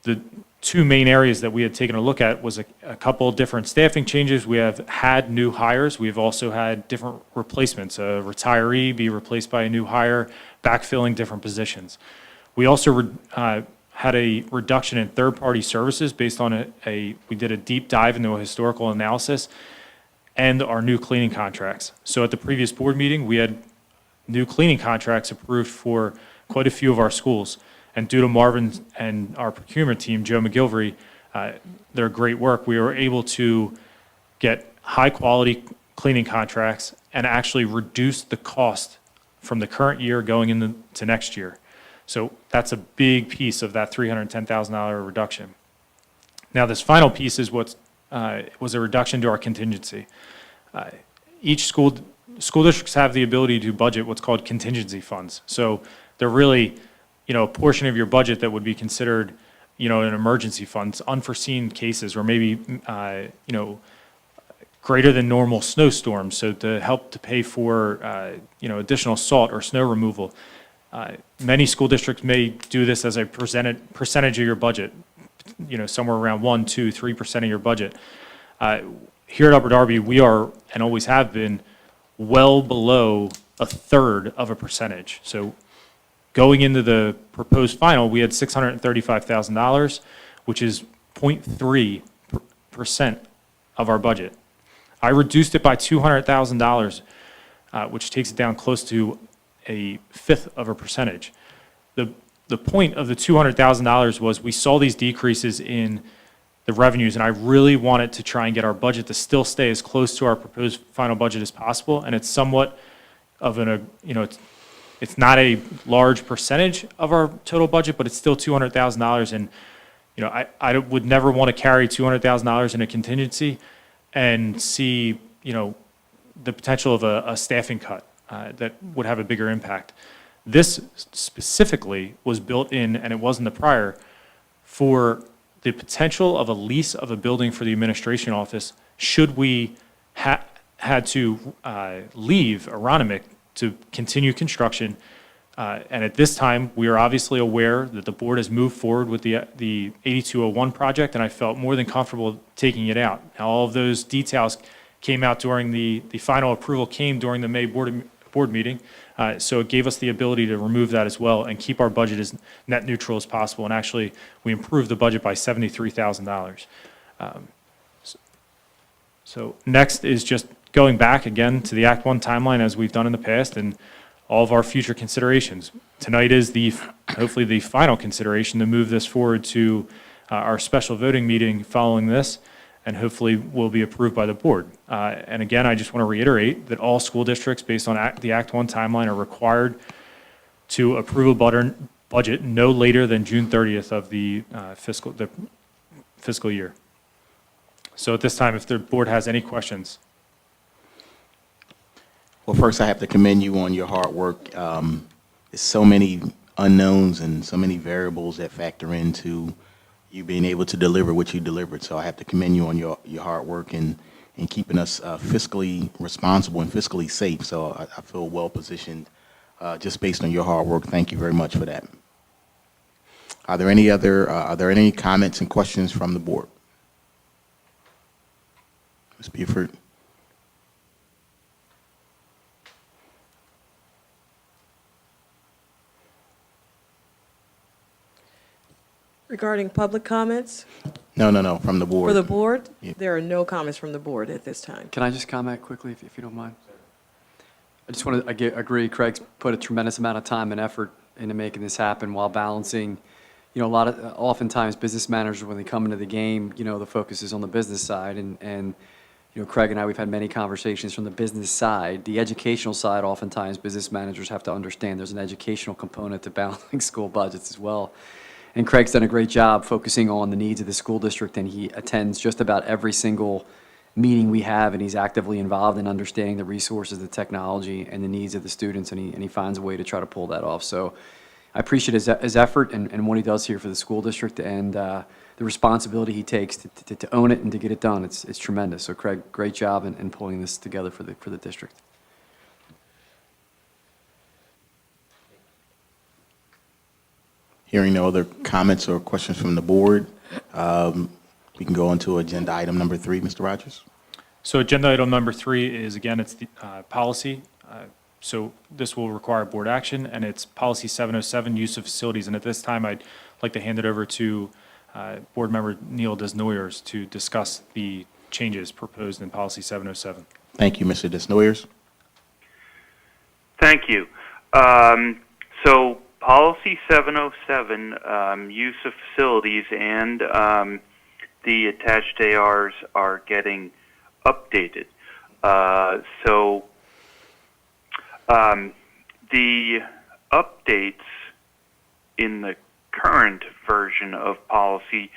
the 2 main areas that we had taken a look at was a couple of different staffing changes. We have had new hires. We've also had different replacements, a retiree be replaced by a new hire, backfilling different positions. We also had a reduction in third-party services based on we did a deep dive into a historical analysis and our new cleaning contracts. So at the previous board meeting, we had new cleaning contracts approved for quite a few of our schools. And due to Marvin and our procurement team, Joe McGilvery, their great work, we were able to get high-quality cleaning contracts and actually reduce the cost from the current year going into next year. So that's a big piece of that $310,000 reduction. Now, this final piece is was a reduction to our contingency. Each school districts have the ability to budget what's called contingency funds. So they're really, a portion of your budget that would be considered, an emergency fund, unforeseen cases, or maybe, greater than normal snowstorms. So to help to pay for, additional salt or snow removal. Many school districts may do this as a percentage of your budget, somewhere around 1%, 2%, 3% of your budget. Here at Upper Darby, we are, and always have been, well below 1/3 of a percentage. So going into the proposed final, we had $635,000, which is 0.3% of our budget. I reduced it by $200,000, which takes it down close to a fifth of a percentage. The point of the $200,000 was we saw these decreases in the revenues, and I really wanted to try and get our budget to still stay as close to our proposed final budget as possible. And it's somewhat of it's not a large percentage of our total budget, but it's still $200,000. And, I would never want to carry $200,000 in a contingency and see, the potential of a staffing cut that would have a bigger impact. This specifically was built in, and it wasn't the prior, for the potential of a lease of a building for the administration office should we had to leave Aronimink to continue construction. And at this time, we are obviously aware that the board has moved forward with the 8201 project, and I felt more than comfortable taking it out. Now, all of those details came out during the final approval came during the May board meeting. So it gave us the ability to remove that as well and keep our budget as net neutral as possible. And actually, we improved the budget by $73,000. So next is just going back again to the Act 1 timeline as we've done in the past and all of our future considerations. Tonight is hopefully the final consideration to move this forward to our special voting meeting following this, and hopefully will be approved by the board. And again, I just want to reiterate that all school districts, based on the Act 1 timeline, are required to approve a budget no later than June 30th of the fiscal year. So at this time, if the board has any questions. Well, first, I have to commend you on your hard work. There's so many unknowns and so many variables that factor into you being able to deliver what you delivered. So I have to commend you on your hard work and keeping us fiscally responsible and fiscally safe. So I feel well positioned just based on your hard work. Thank you very much for that. Are there any comments and questions from the board? Ms. Buford. Regarding public comments? No, from the board. For the board? Yeah. There are no comments from the board at this time. Can I just comment quickly, if you don't mind? I just want to agree, Craig's put a tremendous amount of time and effort into making this happen while balancing, oftentimes business managers, when they come into the game, the focus is on the business side. And Craig and I, we've had many conversations from the business side. The educational side, oftentimes business managers have to understand there's an educational component to balancing school budgets as well. And Craig's done a great job focusing on the needs of the school district, and he attends just about every single meeting we have, and he's actively involved in understanding the resources, the technology, and the needs of the students, and he finds a way to try to pull that off. So I appreciate his effort and what he does here for the school district, and the responsibility he takes to own it and to get it done. It's tremendous. So Craig, great job in pulling this together for the district. Hearing no other comments or questions from the board, we can go on to agenda item number 3, Mr. Rogers. So agenda item number 3 is, again, it's the policy. So this will require board action, and it's policy 707, use of facilities. And at this time, I'd like to hand it over to board member Neil Desnoyers to discuss the changes proposed in policy 707. Thank you, Mr. Desnoyers. Thank you. So policy 707, use of facilities, and the attached ARs are getting updated. The updates in the current version of policy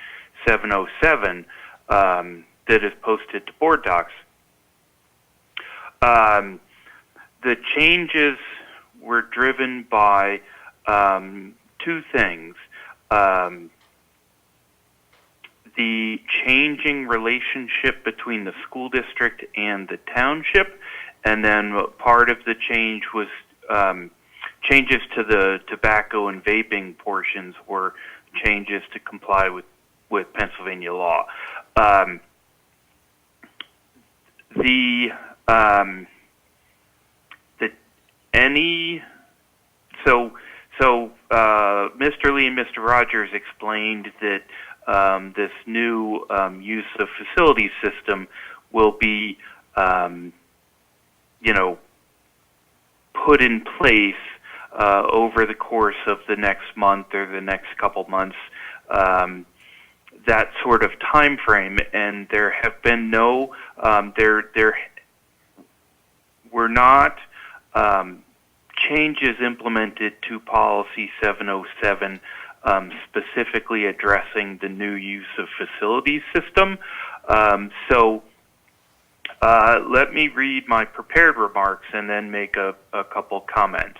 707 that is posted to board docs, the changes were driven by two things. The changing relationship between the school district and the township, and then part of the change was changes to the tobacco and vaping portions were changes to comply with Pennsylvania law. Mr. Lee and Mr. Rogers explained that this new use of facilities system will be, put in place over the course of the next month or the next couple months, that sort of time frame, and there have been no, there were not changes implemented to Policy 707 specifically addressing the new use of facilities system. So let me read my prepared remarks and then make a couple comments.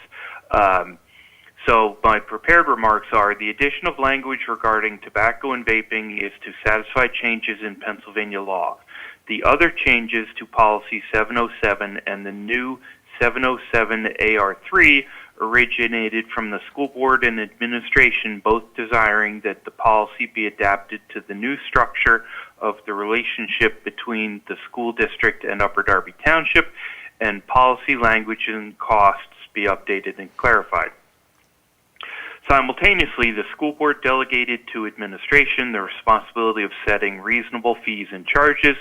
So my prepared remarks are: the addition of language regarding tobacco and vaping is to satisfy changes in Pennsylvania law. The other changes to Policy 707 and the new 707 AR3 originated from the school board and administration, both desiring that the policy be adapted to the new structure of the relationship between the school district and Upper Darby Township, and policy language and costs be updated and clarified. Simultaneously, the school board delegated to administration the responsibility of setting reasonable fees and charges,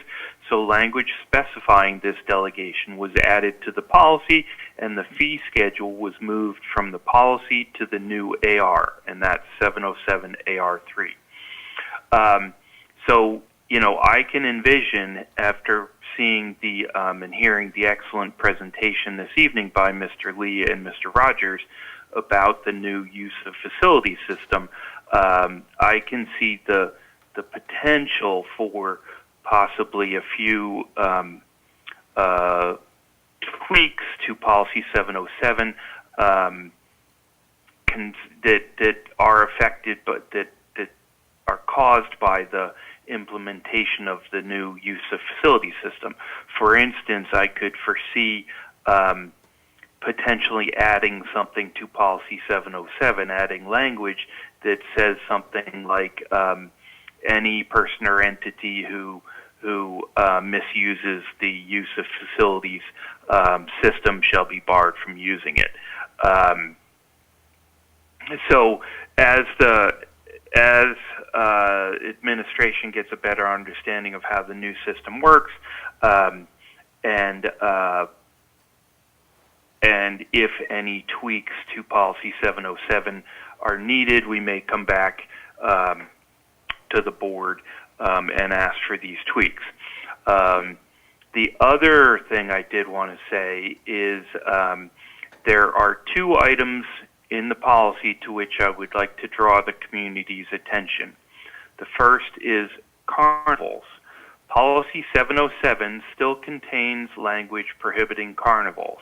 so language specifying this delegation was added to the policy, and the fee schedule was moved from the policy to the new AR, and that's 707 AR3. So, you know, I can envision, after seeing the and hearing the excellent presentation this evening by Mr. Lee and Mr. Rogers about the new use of facility system, I can see the potential for possibly a few tweaks to Policy 707 that are affected, but that are caused by the implementation of the new use of facility system. For instance, I could foresee potentially adding something to Policy 707, adding language that says something like any person or entity who misuses the use of facilities system shall be barred from using it. So as administration gets a better understanding of how the new system works, and if any tweaks to Policy 707 are needed, we may come back to the board and ask for these tweaks. The other thing I did want to say is there are two items in the policy to which I would like to draw the community's attention. The first is carnivals. Policy 707 still contains language prohibiting carnivals,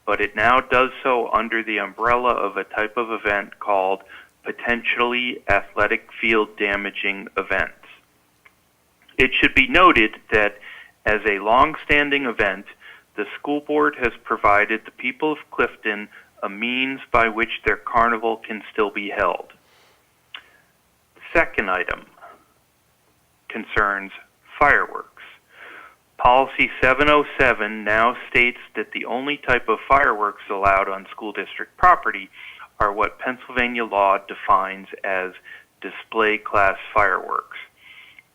but it now does so under the umbrella of a type of event called potentially athletic field damaging events. It should be noted that as a long-standing event, the school board has provided the people of Clifton a means by which their carnival can still be held. The second item concerns fireworks. Policy 707 now states that the only type of fireworks allowed on school district property are what Pennsylvania law defines as display class fireworks.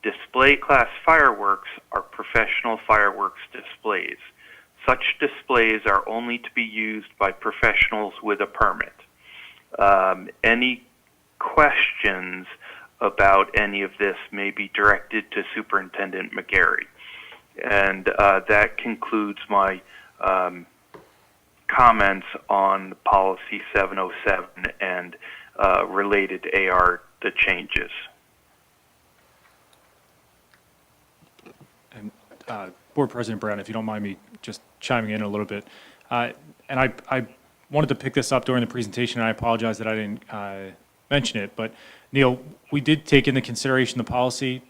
Display class fireworks are professional fireworks displays. Such displays are only to be used by professionals with a permit. Any questions about any of this may be directed to Superintendent McGarry. And that concludes my comments on Policy 707 and related AR, the changes. And Board President Brown, if you don't mind me just chiming in a little bit. And I wanted to pick this up during the presentation, and I apologize that I didn't mention it. But, Neil, we did take into consideration the policy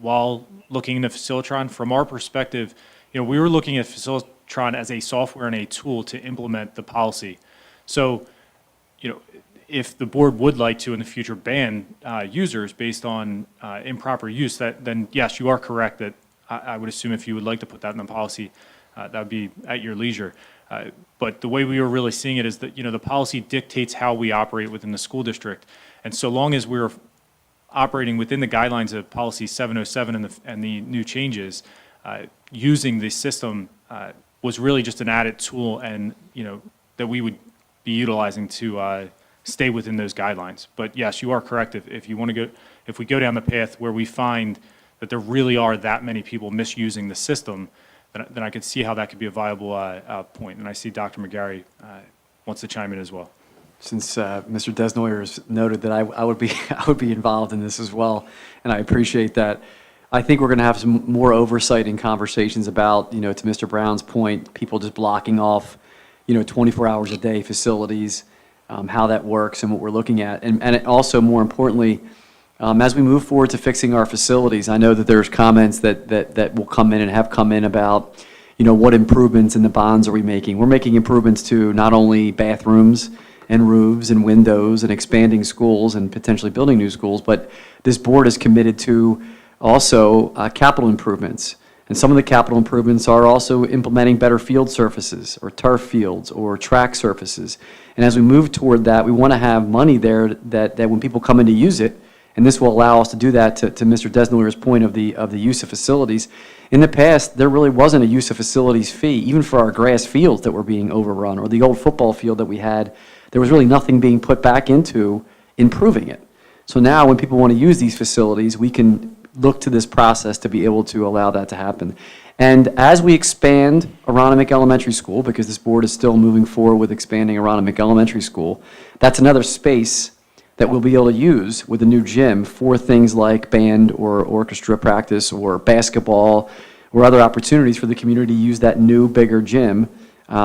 while looking into Facilitron. From our perspective, you know, we were looking at Facilitron as a software and a tool to implement the policy. So, you know, if the board would like to in the future ban users based on improper use, then yes, you are correct that I would assume if you would like to put that in the policy, that would be at your leisure. But the way we were really seeing it is that, you know, the policy dictates how we operate within the school district. And so long as we're operating within the guidelines of Policy 707 and the new changes, using the system was really just an added tool, and, you know, that we would be utilizing to stay within those guidelines. But yes, you are correct. If you want to go, if we go down the path where we find that there really are that many people misusing the system, then I could see how that could be a viable point. And I see Dr. McGarry wants to chime in as well. Since Mr. Desnoyers noted that I would be I would be involved in this as well, and I appreciate that. I think we're going to have some more oversight and conversations about, to Mr. Brown's point, people just blocking off, 24 hours a day facilities, how that works and what we're looking at. And it also, more importantly, as we move forward to fixing our facilities, I know that there's comments that will come in and have come in about, what improvements in the bonds are we making. We're making improvements to not only bathrooms and roofs and windows and expanding schools and potentially building new schools, but this board is committed to also capital improvements. And some of the capital improvements are also implementing better field surfaces or turf fields or track surfaces. And as we move toward that, we want to have money there that when people come in to use it, and this will allow us to do that, to Mr. Desnoyers' point of the use of facilities. In the past, there really wasn't a use of facilities fee, even for our grass fields that were being overrun, or the old football field that we had. There was really nothing being put back into improving it. So now when people want to use these facilities, we can look to this process to be able to allow that to happen. And as we expand Aronimink Elementary School, because this board is still moving forward with expanding Aronimink Elementary School, that's another space that we'll be able to use with the new gym for things like band or orchestra practice or basketball or other opportunities for the community to use that new, bigger gym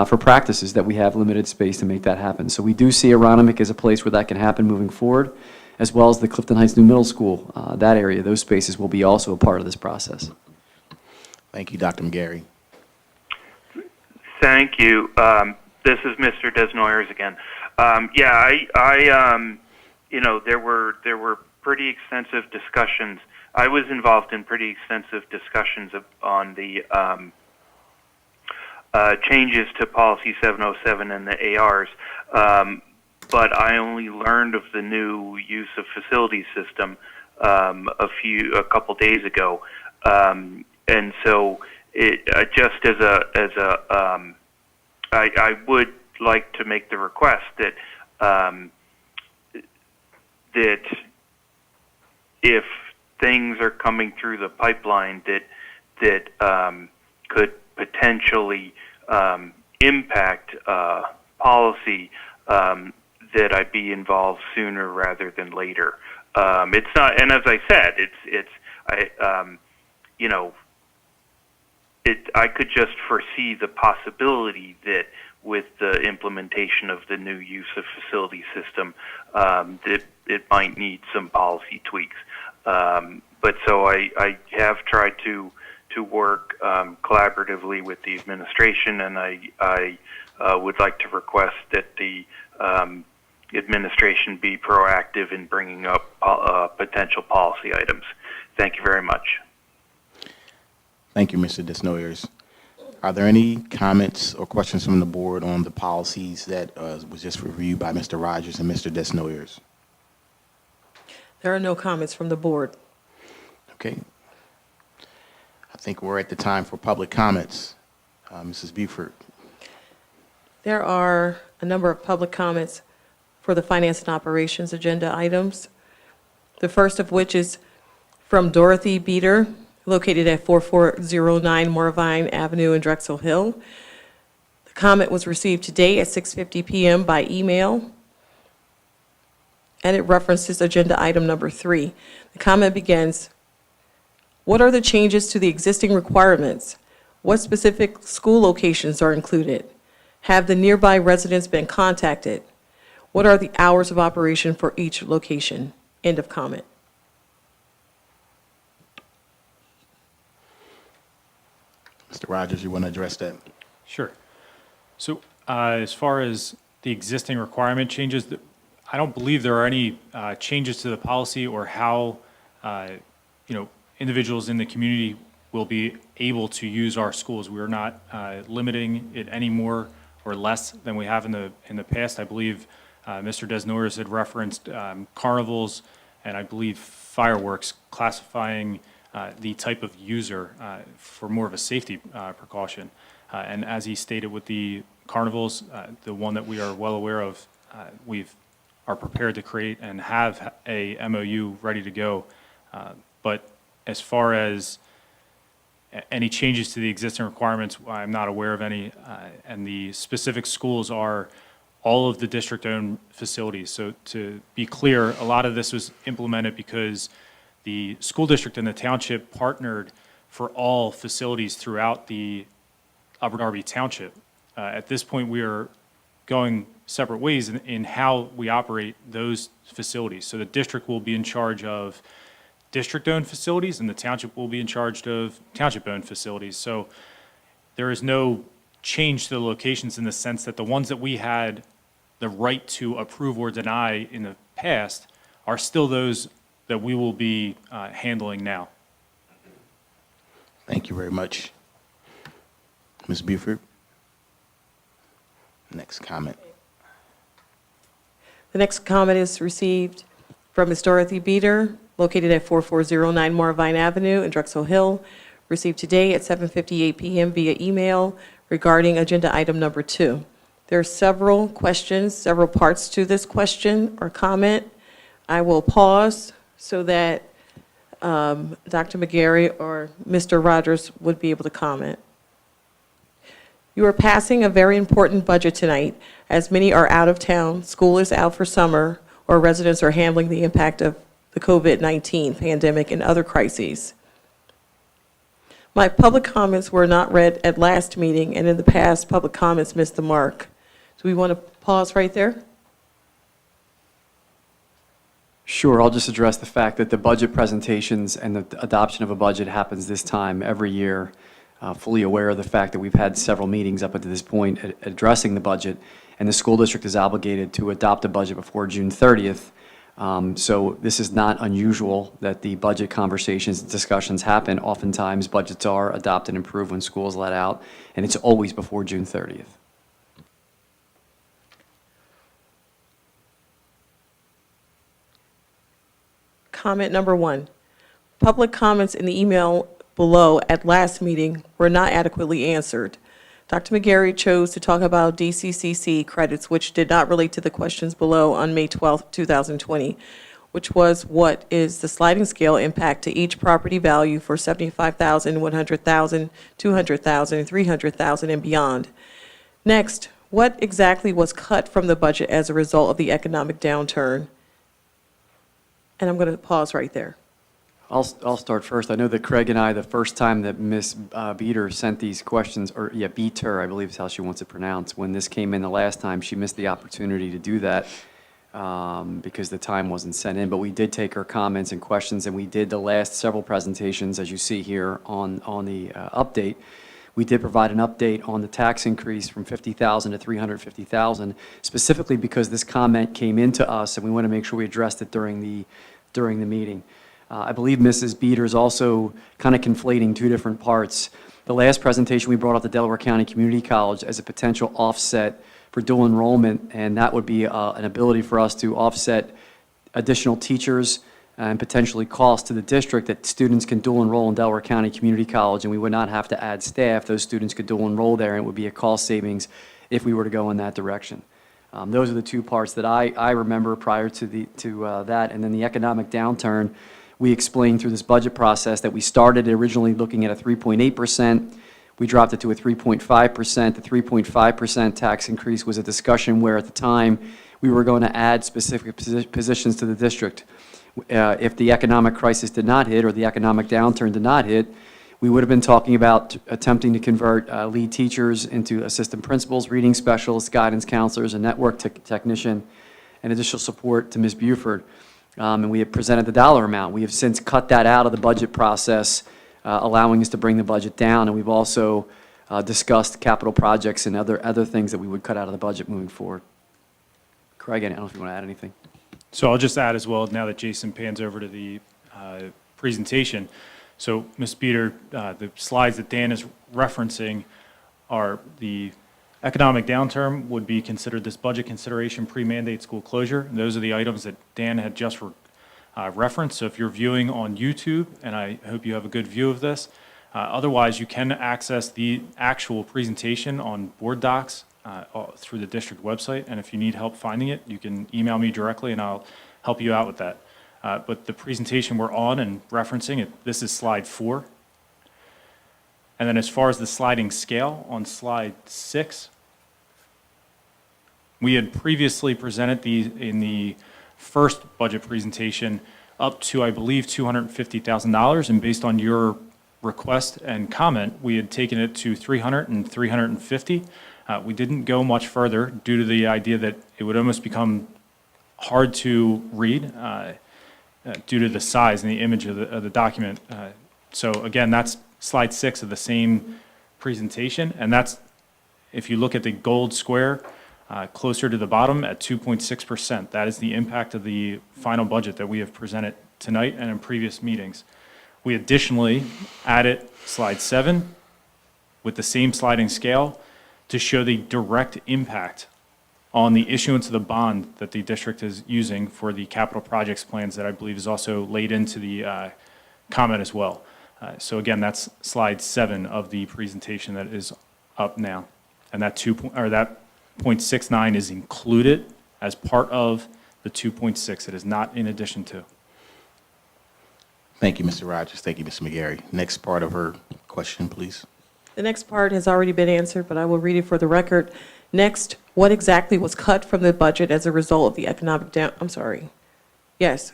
for practices that we have limited space to make that happen. So we do see Aronimink as a place where that can happen moving forward, as well as the Clifton Heights New Middle School, that area, those spaces will be also a part of this process. Thank you, Dr. McGarry. Thank you. This is Mr. Desnoyers again. There were pretty extensive discussions. I was involved in pretty extensive discussions on the changes to Policy 707 and the ARs, but I only learned of the new use of facilities system a couple days ago, and so just I would like to make the request that that if things are coming through the pipeline that could potentially impact policy, that I be involved sooner rather than later. It's not, and as I said, I could just foresee the possibility that with the implementation of the new use of facility system, that it might need some policy tweaks. But so I have tried to work collaboratively with the administration, and I would like to request that the administration be proactive in bringing up potential policy items. Thank you very much. Thank you, Mr. Desnoyers. Are there any comments or questions from the board on the policies that was just reviewed by Mr. Rogers and Mr. Desnoyers? There are no comments from the board. Okay. I think we're at the time for public comments. Mrs. Buford. There are a number of public comments for the Finance and Operations agenda items. The first of which is from Dorothy Beater, located at 4409 Moorvine Avenue in Drexel Hill. The comment was received today at 6:50 p.m. by email, and it references agenda item number 3. The comment begins, what are the changes to the existing requirements? What specific school locations are included? Have the nearby residents been contacted? What are the hours of operation for each location? End of comment. Mr. Rogers, you want to address that? Sure. So as far as the existing requirement changes, I don't believe there are any changes to the policy or how individuals in the community will be able to use our schools. We are not limiting it any more or less than we have in the past. I believe Mr. Desnoyers had referenced carnivals and I believe fireworks, classifying the type of user for more of a safety precaution. And as he stated with the carnivals. The one that we are well aware of, are prepared to create and have a MOU ready to go. But as far as any changes to the existing requirements, I'm not aware of any, and the specific schools are all of the district-owned facilities. So to be clear, a lot of this was implemented because the school district and the township partnered for all facilities throughout the Upper Darby Township. At this point, we are going separate ways in how we operate those facilities. So the district will be in charge of district-owned facilities, and the township will be in charge of township-owned facilities. So there is no change to the locations in the sense that the ones that we had the right to approve or deny in the past are still those that we will be handling now. Thank you very much. Ms. Buford? Next comment. The next comment is received from Ms. Dorothy Beater, located at 4409 Moravine Avenue in Drexel Hill, received today at 7:58 p.m. via email regarding agenda item number 2. There are several questions, several parts to this question or comment. I will pause so that Dr. McGarry or Mr. Rogers would be able to comment. You are passing a very important budget tonight, as many are out of town, school is out for summer, or residents are handling the impact of the COVID-19 pandemic and other crises. My public comments were not read at last meeting, and in the past, public comments missed the mark. Do we want to pause right there? Sure, I'll just address the fact that the budget presentations and the adoption of a budget happens this time every year. Fully aware of the fact that we've had several meetings up until this point addressing the budget, and the school district is obligated to adopt a budget before June 30th. So this is not unusual that the budget conversations and discussions happen. Oftentimes, budgets are adopted and approved when school is let out, and it's always before June 30th. Comment number 1. Public comments in the email below at last meeting were not adequately answered. Dr. McGarry chose to talk about DCCC credits, which did not relate to the questions below on May 12, 2020, which was what is the sliding scale impact to each property value for $75,000, $100,000, $200,000, $300,000, and beyond. Next, what exactly was cut from the budget as a result of the economic downturn? And I'm going to pause right there. I'll start first. I know that Craig and I, the first time that Ms. Beater sent these questions, or Beater, I believe is how she wants it pronounced, when this came in the last time, she missed the opportunity to do that because the time wasn't sent in. But we did take her comments and questions, and we did the last several presentations, as you see here on the update. We did provide an update on the tax increase from $50,000 to $350,000, specifically because this comment came into us, and we want to make sure we addressed it during the meeting. I believe Mrs. Beater is also kind of conflating two different parts. The last presentation, we brought up the Delaware County Community College as a potential offset for dual enrollment, and that would be an ability for us to offset additional teachers and potentially costs to the district that students can dual enroll in Delaware County Community College, and we would not have to add staff. Those students could dual enroll there, and it would be a cost savings if we were to go in that direction. Those are the two parts that I remember prior to that, and then the economic downturn. We explained through this budget process that we started originally looking at a 3.8%. We dropped it to a 3.5%. The 3.5% tax increase was a discussion where at the time we were going to add specific positions to the district. If the economic crisis did not hit or the economic downturn did not hit, we would have been talking about attempting to convert lead teachers into assistant principals, reading specialists, guidance counselors, a network technician, and additional support to Ms. Buford. And we have presented the dollar amount. We have since cut that out of the budget process, allowing us to bring the budget down. And we've also discussed capital projects and other things that we would cut out of the budget moving forward. Craig, I don't know if you want to add anything. So I'll just add as well, now that Jason pans over to the presentation. So Ms. Beater, the slides that Dan is referencing are the economic downturn would be considered this budget consideration pre-mandate school closure. And those are the items that Dan had just referenced. So if you're viewing on YouTube, and I hope you have a good view of this, otherwise you can access the actual presentation on board docs through the district website, and if you need help finding it, you can email me directly, and I'll help you out with that. But the presentation we're on and referencing, this is slide 4. And then as far as the sliding scale, on slide 6, we had previously presented in the first budget presentation up to, I believe, $250,000, and based on your request and comment, we had taken it to 300 and 350. We didn't go much further due to the idea that it would almost become hard to read due to the size and the image of the document. So again, that's slide 6 of the same presentation, and that's, if you look at the gold square closer to the bottom at 2.6%, that is the impact of the final budget that we have presented tonight and in previous meetings. We additionally added slide 7 with the same sliding scale to show the direct impact on the issuance of the bond that the district is using for the capital projects plans that I believe is also laid into the comment as well. So again, that's slide 7 of the presentation that is up now. And that 0.69 is included as part of the 2.6. It is not in addition to. Thank you, Mr. Rogers. Thank you, Ms. McGarry. Next part of her question, please. The next part has already been answered, but I will read it for the record. Next, what exactly was cut from the budget as a result of the economic Yes.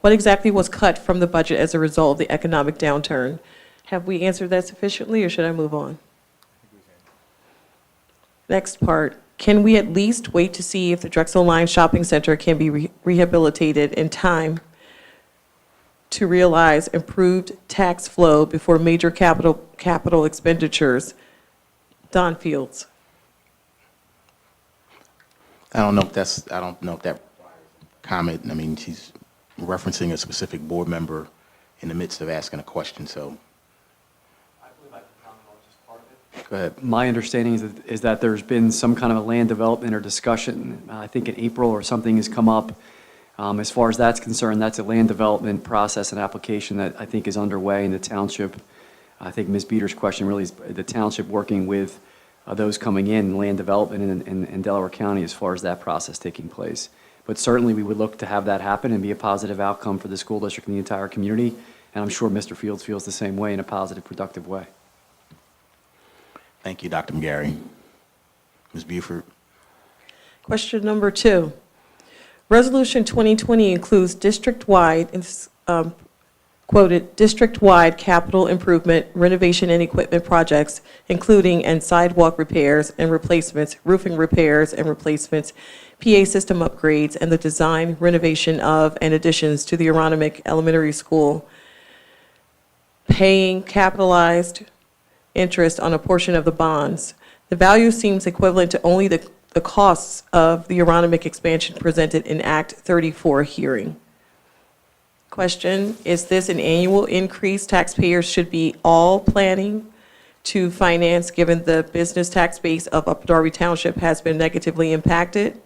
What exactly was cut from the budget as a result of the economic downturn? Have we answered that sufficiently, or should I move on? Next part, can we at least wait to see if the Drexel Line Shopping Center can be rehabilitated in time to realize improved tax flow before major capital expenditures? Don Fields. I don't know if that comment, I mean, she's referencing a specific board member in the midst of asking a question, so. Go ahead. My understanding is that there's been some kind of a land development or discussion, I think in April or something has come up. As far as that's concerned, that's a land development process and application that I think is underway in the township. I think Ms. Beater's question really is the township working with those coming in, land development in Delaware County as far as that process taking place. But certainly we would look to have that happen and be a positive outcome for the school district and the entire community. And I'm sure Mr. Fields feels the same way in a positive, productive way. Thank you, Dr. McGarry. Ms. Buford. Question number 2. Resolution 2020 includes district-wide, quoted, district-wide capital improvement, renovation, and equipment projects, including and sidewalk repairs and replacements, roofing repairs and replacements, PA system upgrades, and the design, renovation of, and additions to the Aronimink Elementary School, paying capitalized interest on a portion of the bonds. The value seems equivalent to only the costs of the Aronimink expansion presented in Act 34 hearing. Question, is this an annual increase taxpayers should be all planning to finance given the business tax base of Upper Darby Township has been negatively impacted?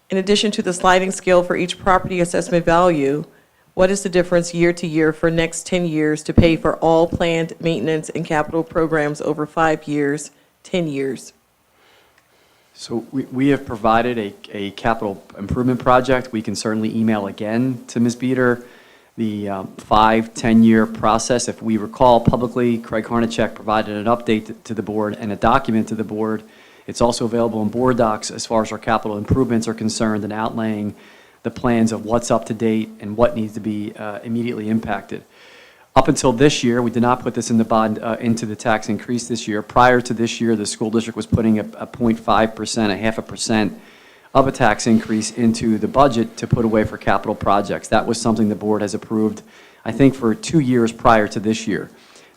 In addition to the sliding scale for each property assessment value, what is the difference year to year for next 10 years to pay for all planned maintenance and capital programs over 5 years, 10 years? So we have provided a capital improvement project. We can certainly email again to Ms. Beater the 5-10-year process. If we recall publicly, Craig Harnachek provided an update to the board and a document to the board. It's also available in board docs as far as our capital improvements are concerned and outlaying the plans of what's up to date and what needs to be immediately impacted. Up until this year, we did not put this in the bond into the tax increase this year. Prior to this year, the school district was putting a 0.5%, a 0.5% of a tax increase into the budget to put away for capital projects. That was something the board has approved, I think, for 2 years prior to this year.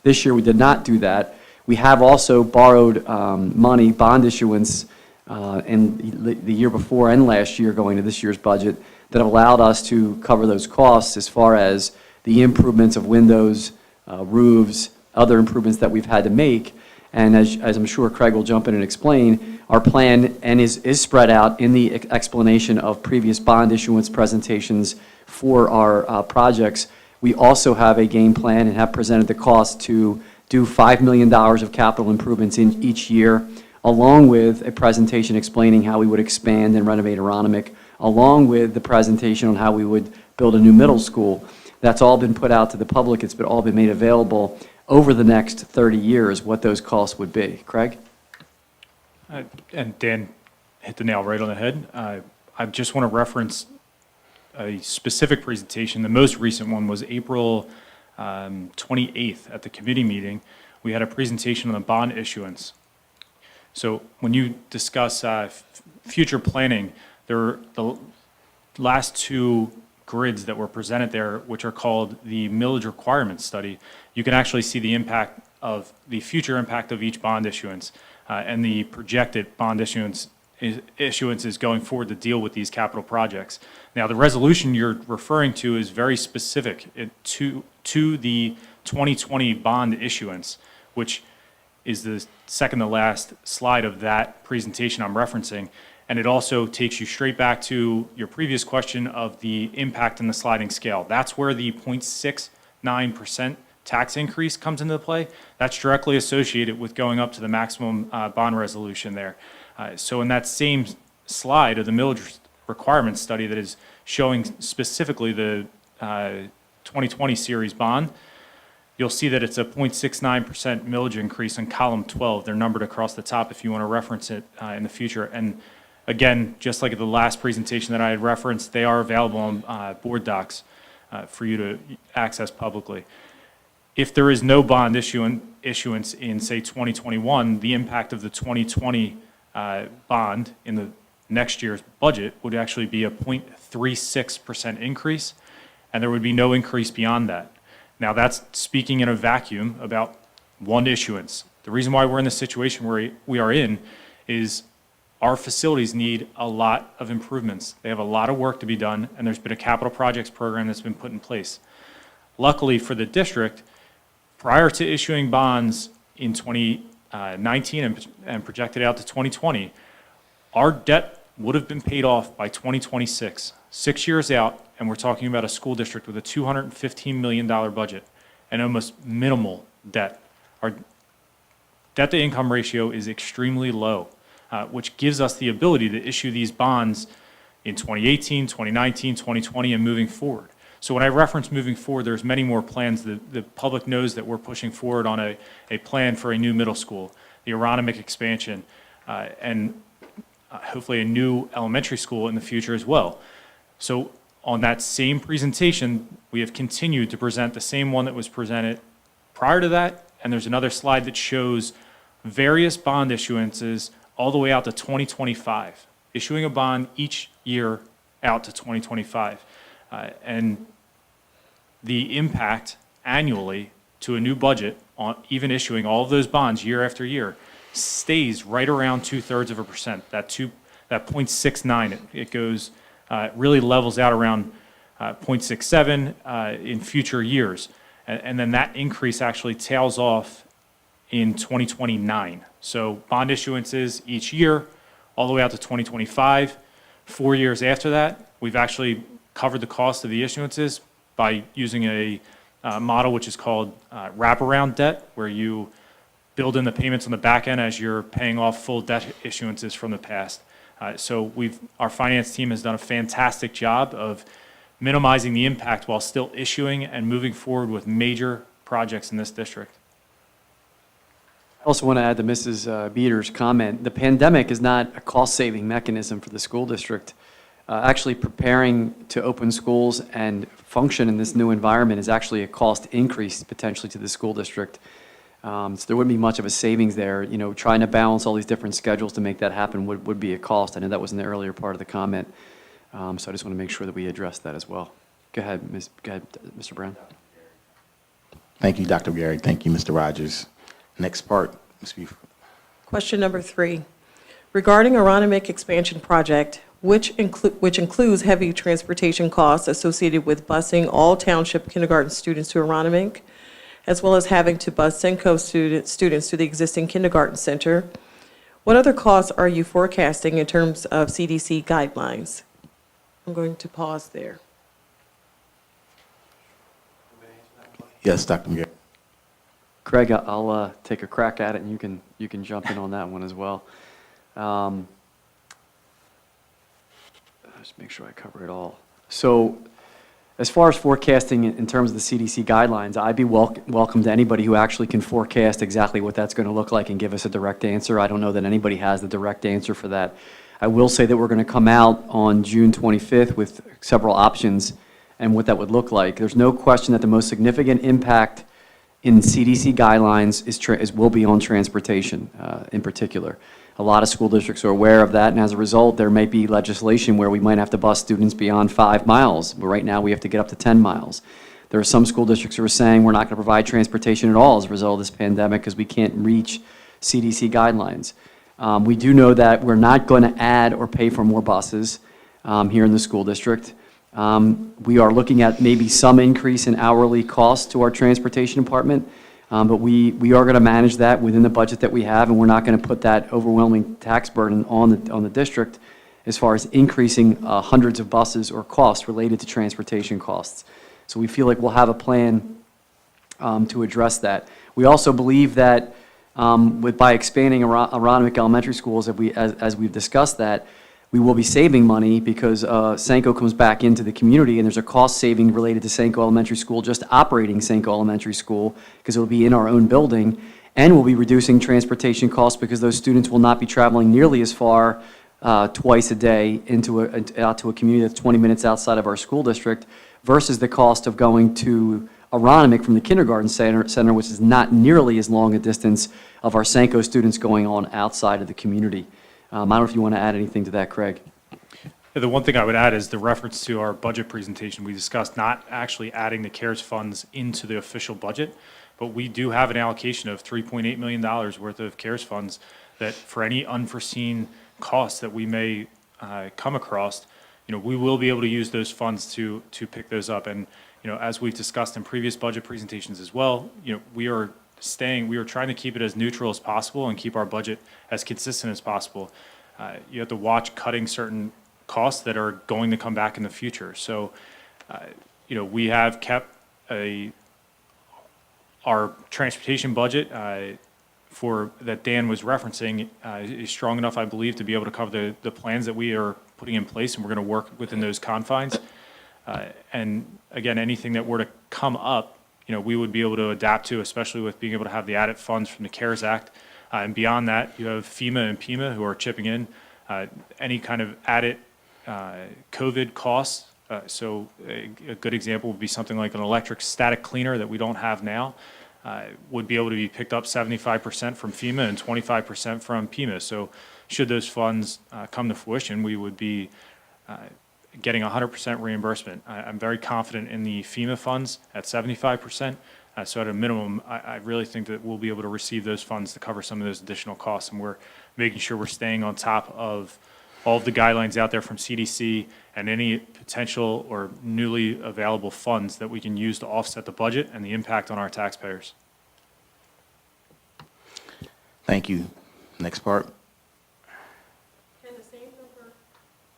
This year, we did not do that. We have also borrowed money, bond issuance, in the year before and last year going to this year's budget that have allowed us to cover those costs as far as the improvements of windows, roofs, other improvements that we've had to make. And as I'm sure Craig will jump in and explain, our plan and is spread out in the explanation of previous bond issuance presentations for our projects. We also have a game plan and have presented the cost to do $5 million of capital improvements in each year along with a presentation explaining how we would expand and renovate Aronimink, along with the presentation on how we would build a new middle school. That's all been put out to the public. It's all been made available over the next 30 years, what those costs would be. Craig? And Dan hit the nail right on the head. I just want to reference a specific presentation. The most recent one was April 28th at the committee meeting. We had a presentation on the bond issuance. So when you discuss future planning, the last two grids that were presented there, which are called the millage requirement study, you can actually see the impact of the future impact of each bond issuance and the projected bond issuances going forward to deal with these capital projects. Now, the resolution you're referring to is very specific to the 2020 bond issuance, which is the second to last slide of that presentation I'm referencing. And it also takes you straight back to your previous question of the impact in the sliding scale. That's where the 0.69% tax increase comes into play. That's directly associated with going up to the maximum bond resolution there. So in that same slide of the millage requirement study that is showing specifically the 2020 series bond, you'll see that it's a 0.69% millage increase in column 12. They're numbered across the top if you want to reference it in the future. And again, just like the last presentation that I had referenced, they are available on board docs for you to access publicly. If there is no bond issuance in, say, 2021, the impact of the 2020 bond in the next year's budget would actually be a 0.36% increase, and there would be no increase beyond that. Now, that's speaking in a vacuum about one issuance. The reason why we're in the situation where we are in is our facilities need a lot of improvements. They have a lot of work to be done, and there's been a capital projects program that's been put in place. Luckily for the district, prior to issuing bonds in 2019 and projected out to 2020, our debt would have been paid off by 2026, 6 years out, and we're talking about a school district with a $215 million budget and almost minimal debt. Our debt-to-income ratio is extremely low, which gives us the ability to issue these bonds in 2018, 2019, 2020, and moving forward. So when I reference moving forward, there's many more plans. The public knows that we're pushing forward on a plan for a new middle school, the Aronimink expansion, and hopefully a new elementary school in the future as well. So on that same presentation, we have continued to present the same one that was presented prior to that, and there's another slide that shows various bond issuances all the way out to 2025, issuing a bond each year out to 2025. And the impact annually to a new budget on even issuing all of those bonds year after year stays right around 0.2%. That 0.69, it goes, really levels out around 0.67 in future years. And then that increase actually tails off in 2029. So bond issuances each year, all the way out to 2025. 4 years after that, we've actually covered the cost of the issuances by using a model which is called wraparound debt, where you build in the payments on the back end as you're paying off full debt issuances from the past. So our finance team has done a fantastic job of minimizing the impact while still issuing and moving forward with major projects in this district. I also want to add to Mrs. Beater's comment. The pandemic is not a cost-saving mechanism for the school district. Actually preparing to open schools and function in this new environment is actually a cost increase potentially to the school district. So there wouldn't be much of a savings there. You know, trying to balance all these different schedules to make that happen would be a cost. I know that was in the earlier part of the comment. So I just want to make sure that we address that as well. Go ahead, Mr. Brown. Thank you, Dr. Gary. Thank you, Mr. Rogers. Next part, Ms. Buford. Question number 3. Regarding Aronimink expansion project, which includes heavy transportation costs associated with busing all township kindergarten students to Aronimink, as well as having to bus Senko students to the existing kindergarten center, what other costs are you forecasting in terms of CDC guidelines? I'm going to pause there. Yes, Dr. Gary. Craig, I'll take a crack at it, and you can jump in on that one as well. Just make sure I cover it all. So as far as forecasting in terms of the CDC guidelines, I'd be welcome to anybody who actually can forecast exactly what that's going to look like and give us a direct answer. I don't know that anybody has the direct answer for that. I will say that we're going to come out on June 25th with several options and what that would look like. There's no question that the most significant impact in CDC guidelines will be on transportation in particular. A lot of school districts are aware of that, and as a result, there may be legislation where we might have to bus students beyond 5 miles. But right now, we have to get up to 10 miles. There are some school districts who are saying we're not going to provide transportation at all as a result of this pandemic because we can't reach CDC guidelines. We do know that we're not going to add or pay for more buses here in the school district. We are looking at maybe some increase in hourly costs to our transportation department. But we are going to manage that within the budget that we have, and we're not going to put that overwhelming tax burden on the district as far as increasing hundreds of buses or costs related to transportation costs. So we feel like we'll have a plan to address that. We also believe that by expanding Aronimink Elementary Schools, as we've discussed that, we will be saving money because Sanko comes back into the community, and there's a cost saving related to Sanko Elementary School, just operating Sanko Elementary School, because it will be in our own building, and we'll be reducing transportation costs because those students will not be traveling nearly as far twice a day out to a community that's 20 minutes outside of our school district versus the cost of going to Aronimink from the kindergarten center, which is not nearly as long a distance of our Sanko students going on outside of the community. I don't know if you want to add anything to that, Craig. Yeah, the one thing I would add is the reference to our budget presentation. We discussed not actually adding the CARES funds into the official budget, but we do have an allocation of $3.8 million worth of CARES funds that for any unforeseen costs that we may come across, we will be able to use those funds to pick those up. And, as we've discussed in previous budget presentations as well, we are trying to keep it as neutral as possible and keep our budget as consistent as possible. You have to watch cutting certain costs that are going to come back in the future. So, we have kept our transportation budget that Dan was referencing is strong enough, I believe, to be able to cover the plans that we are putting in place, and we're going to work within those confines. And again, anything that were to come up, we would be able to adapt to, especially with being able to have the added funds from the CARES Act. And beyond that, you have FEMA and PEMA who are chipping in any kind of added COVID costs. So a good example would be something like an electric static cleaner that we don't have now would be able to be picked up 75% from FEMA and 25% from PEMA. So should those funds come to fruition, we would be getting 100% reimbursement. I'm very confident in the FEMA funds at 75%. So at a minimum, I really think that we'll be able to receive those funds to cover some of those additional costs. And we're making sure we're staying on top of all of the guidelines out there from CDC and any potential or newly available funds that we can use to offset the budget and the impact on our taxpayers. Thank you. Next part.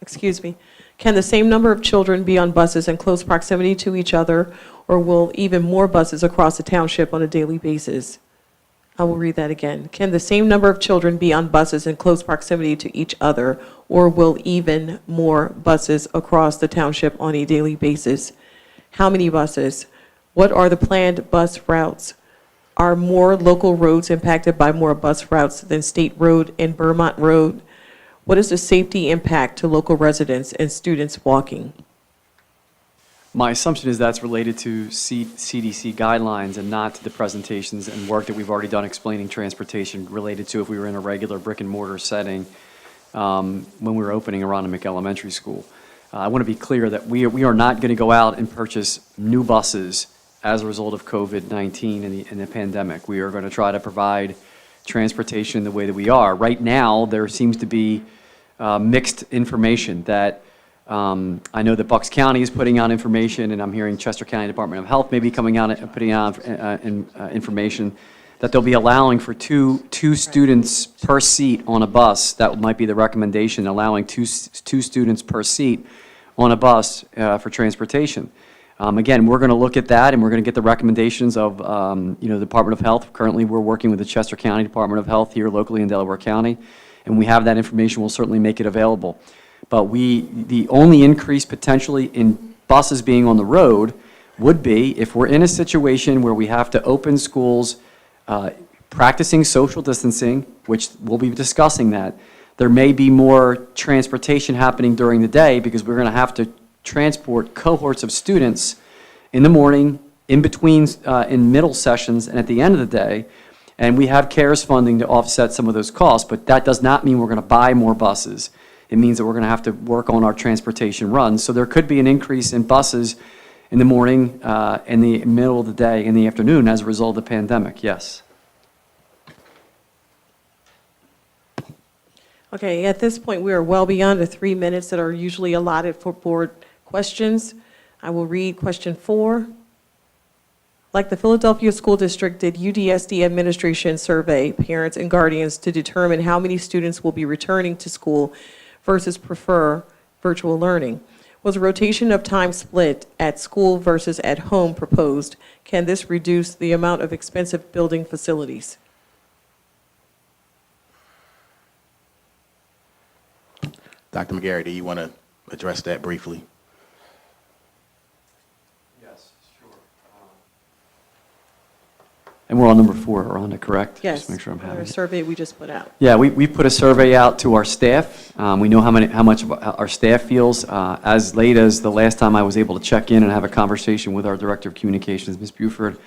Excuse me. Can the same number of children be on buses in close proximity to each other, or will even more buses across the township on a daily basis? I will read that again. Can the same number of children be on buses in close proximity to each other, or will even more buses across the township on a daily basis? How many buses? What are the planned bus routes? Are more local roads impacted by more bus routes than State Road and Vermont Road? What is the safety impact to local residents and students walking? My assumption is that's related to CDC guidelines and not to the presentations and work that we've already done explaining transportation related to if we were in a regular brick and mortar setting when we were opening Aronimink Elementary School. I want to be clear that we are not going to go out and purchase new buses as a result of COVID-19 and the pandemic. We are going to try to provide transportation the way that we are. Right now, there seems to be mixed information that I know that Bucks County is putting out information, and I'm hearing Chester County Department of Health may be coming out and putting out information that they'll be allowing for two students per seat on a bus. That might be the recommendation, allowing two students per seat on a bus for transportation. Again, we're going to look at that, and we're going to get the recommendations of, the Department of Health. Currently, we're working with the Chester County Department of Health here locally in Delaware County, and we have that information. We'll certainly make it available. But the only increase potentially in buses being on the road would be if we're in a situation where we have to open schools practicing social distancing, which we'll be discussing that. There may be more transportation happening during the day because we're going to have to transport cohorts of students in the morning, in between, in middle sessions, and at the end of the day. And we have CARES funding to offset some of those costs, but that does not mean we're going to buy more buses. It means that we're going to have to work on our transportation runs. So there could be an increase in buses in the morning, in the middle of the day, in the afternoon as a result of the pandemic, yes. Okay, at this point, we are well beyond the 3 minutes that are usually allotted for board questions. I will read question 4. Like the Philadelphia School District did UDSD administration survey parents and guardians to determine how many students will be returning to school versus prefer virtual learning. Was a rotation of time split at school versus at home proposed? Can this reduce the amount of expensive building facilities? Dr. McGarry, do you want to address that briefly? Yes, sure. And we're on number 4, Rhonda, correct? Yes. Just make sure I'm having Our it. survey we just put out. Yeah, we put a survey out to our staff. We know how much our staff feels. As late as the last time I was able to check in and have a conversation with our Director of Communications, Ms. Buford,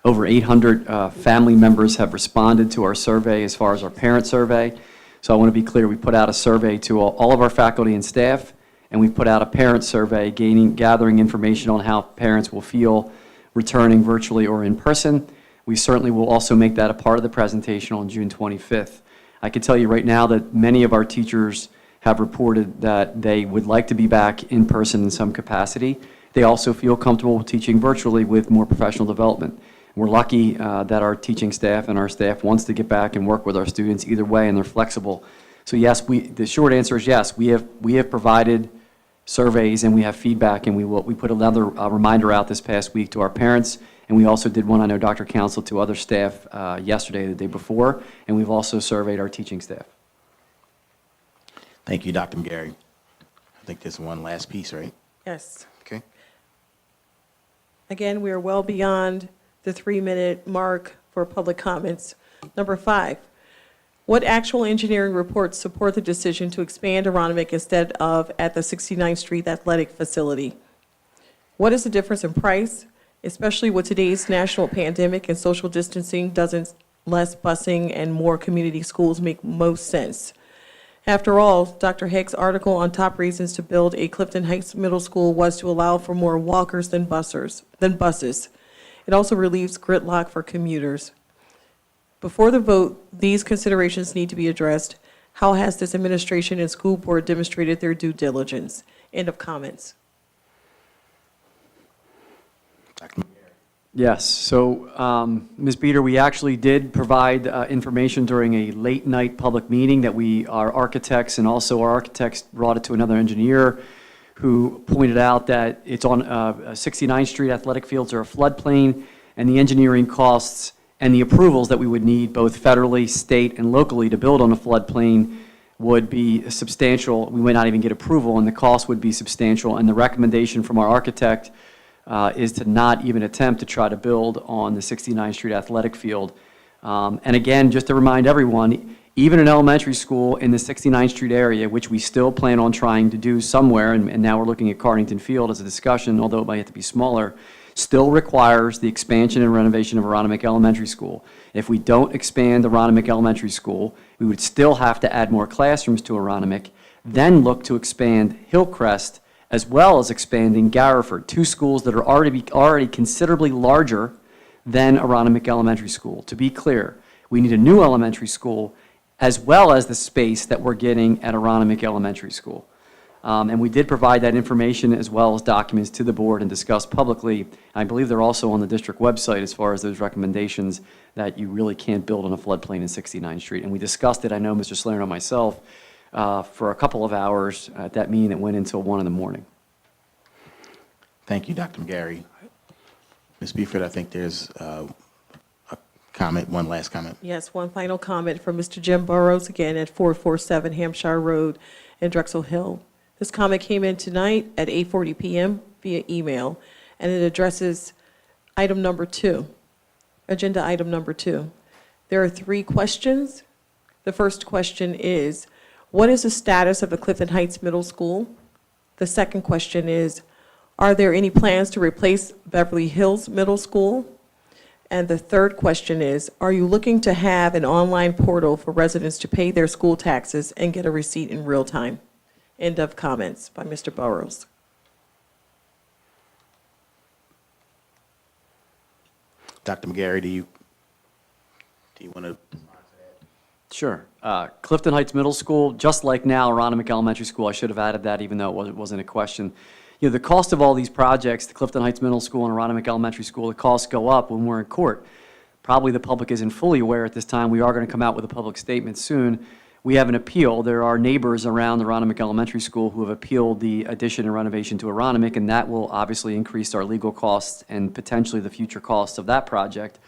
over 800 family members have responded to our survey as far as our parent survey. So I want to be clear, we put out a survey to all of our faculty and staff, and we put out a parent survey gathering information on how parents will feel returning virtually or in person. We certainly will also make that a part of the presentation on June 25th. I can tell you right now that many of our teachers have reported that they would like to be back in person in some capacity. They also feel comfortable teaching virtually with more professional development. We're lucky that our teaching staff and our staff wants to get back and work with our students either way, and they're flexible. So yes, the short answer is yes. We have provided surveys and we have feedback, and we put another reminder out this past week to our parents, and we also did one, I know, Dr. Council, to other staff yesterday, the day before, and we've also surveyed our teaching staff. Thank you, Dr. McGarry. I think there's one last piece, right? Yes. Okay. Again, we are well beyond the 3-minute mark for public comments. Number 5, what actual engineering reports support the decision to expand Aronimink instead of at the 69th Street Athletic Facility? What is the difference in price, especially with today's national pandemic and social distancing? Doesn't less busing and more community schools make most sense? After all, Dr. Haig's article on top reasons to build a Clifton Heights Middle School was to allow for more walkers than buses. It also relieves gridlock for commuters. Before the vote, these considerations need to be addressed. How has this administration and school board demonstrated their due diligence? End of comments. Yes, so Ms. Beater, we actually did provide information during a late night public meeting that our architects and also our architects brought it to another engineer who pointed out that it's on 69th Street athletic fields are a floodplain, and the engineering costs and the approvals that we would need both federally, state, and locally to build on a floodplain would be substantial. We might not even get approval, and the cost would be substantial, and the recommendation from our architect is to not even attempt to try to build on the 69th Street athletic field. And again, just to remind everyone, even an elementary school in the 69th Street area, which we still plan on trying to do somewhere, and now we're looking at Cardington Field as a discussion, although it might have to be smaller, still requires the expansion and renovation of Aronimink Elementary School. If we don't expand Aronimink Elementary School, we would still have to add more classrooms to Aronimink, then look to expand Hillcrest, as well as expanding Garriford, 2 schools that are already considerably larger than Aronimink Elementary School. To be clear, we need a new elementary school as well as the space that we're getting at Aronimink Elementary School. And we did provide that information as well as documents to the board and discussed publicly. I believe they're also on the district website as far as those recommendations that you really can't build on a floodplain in 69th Street. And we discussed it, I know Mr. Salerno and myself, for a couple of hours at that meeting that went until 1 in the morning. Thank you, Dr. McGarry. Ms. Buford, I think there's a comment, one last comment. Yes, one final comment from Mr. Jim Burrows, again at 447 Hampshire Road in Drexel Hill. This comment came in tonight at 8:40 PM via email, and it addresses item number 2, agenda item number 2. There are 3 questions. The first question is, what is the status of the Clifton Heights Middle School? The second question is, are there any plans to replace Beverly Hills Middle School? And the third question is, are you looking to have an online portal for residents to pay their school taxes and get a receipt in real time? End of comments by Mr. Burrows. Dr. McGarry, do you want to? Sure. Clifton Heights Middle School, just like now, Aronimink Elementary School, I should have added that even though it wasn't a question. You know, the cost of all these projects, the Clifton Heights Middle School and Aronimink Elementary School, the costs go up when we're in court. Probably the public isn't fully aware at this time. We are going to come out with a public statement soon. We have an appeal. There are neighbors around the Aronimink Elementary School who have appealed the addition and renovation to Aronimink, and that will obviously increase our legal costs and potentially the future costs of that project.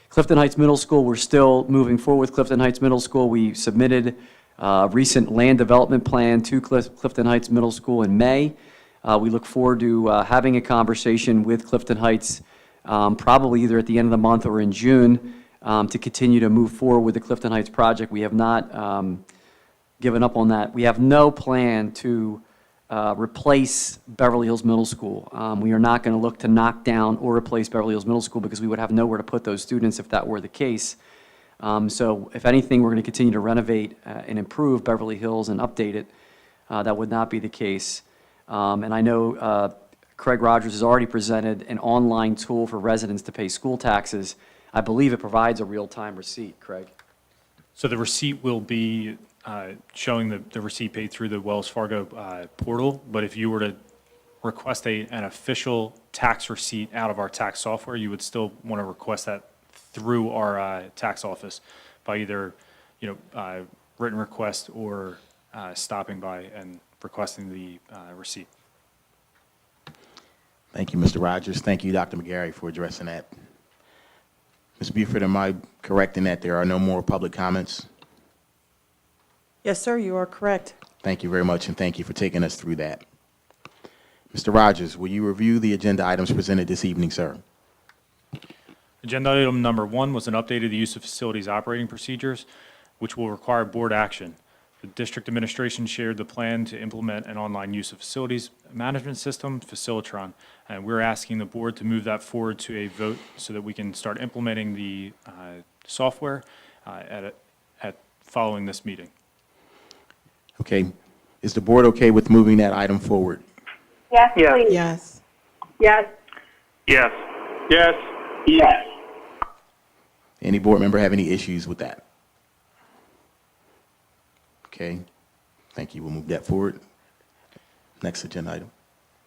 Clifton Heights Middle School, we're still moving forward with Clifton Heights Middle School. We submitted a recent land development plan to Clifton Heights Middle School in May. We look forward to having a conversation with Clifton Heights probably either at the end of the month or in June to continue to move forward with the Clifton Heights project. We have not given up on that. We have no plan to replace Beverly Hills Middle School. We are not going to look to knock down or replace Beverly Hills Middle School because we would have nowhere to put those students if that were the case. So if anything, we're going to continue to renovate and improve Beverly Hills and update it. That would not be the case. And I know Craig Rogers has already presented an online tool for residents to pay school taxes. I believe it provides a real-time receipt, Craig. So the receipt will be showing the receipt paid through the Wells Fargo portal, but if you were to request an official tax receipt out of our tax software, you would still want to request that through our tax office by either, written request or stopping by and requesting the receipt. Thank you, Mr. Rogers. Thank you, Dr. McGarry, for addressing that. Ms. Buford, am I correct in that there are no more public comments? Yes, sir, you are correct. Thank you very much, and thank you for taking us through that. Mr. Rogers, will you review the agenda items presented this evening, sir? Agenda item number 1 was an update of the use of facilities operating procedures, which will require board action. The district administration shared the plan to implement an online use of facilities management system, Facilitron, and we're asking the board to move that forward to a vote so that we can start implementing the software at following this meeting. Okay. Is the board okay with moving that item forward? Yes, please. Yes. Yes. Yes. Yes. Yes. Any board member have any issues with that? Okay. Thank you. We'll move that forward. Next agenda item.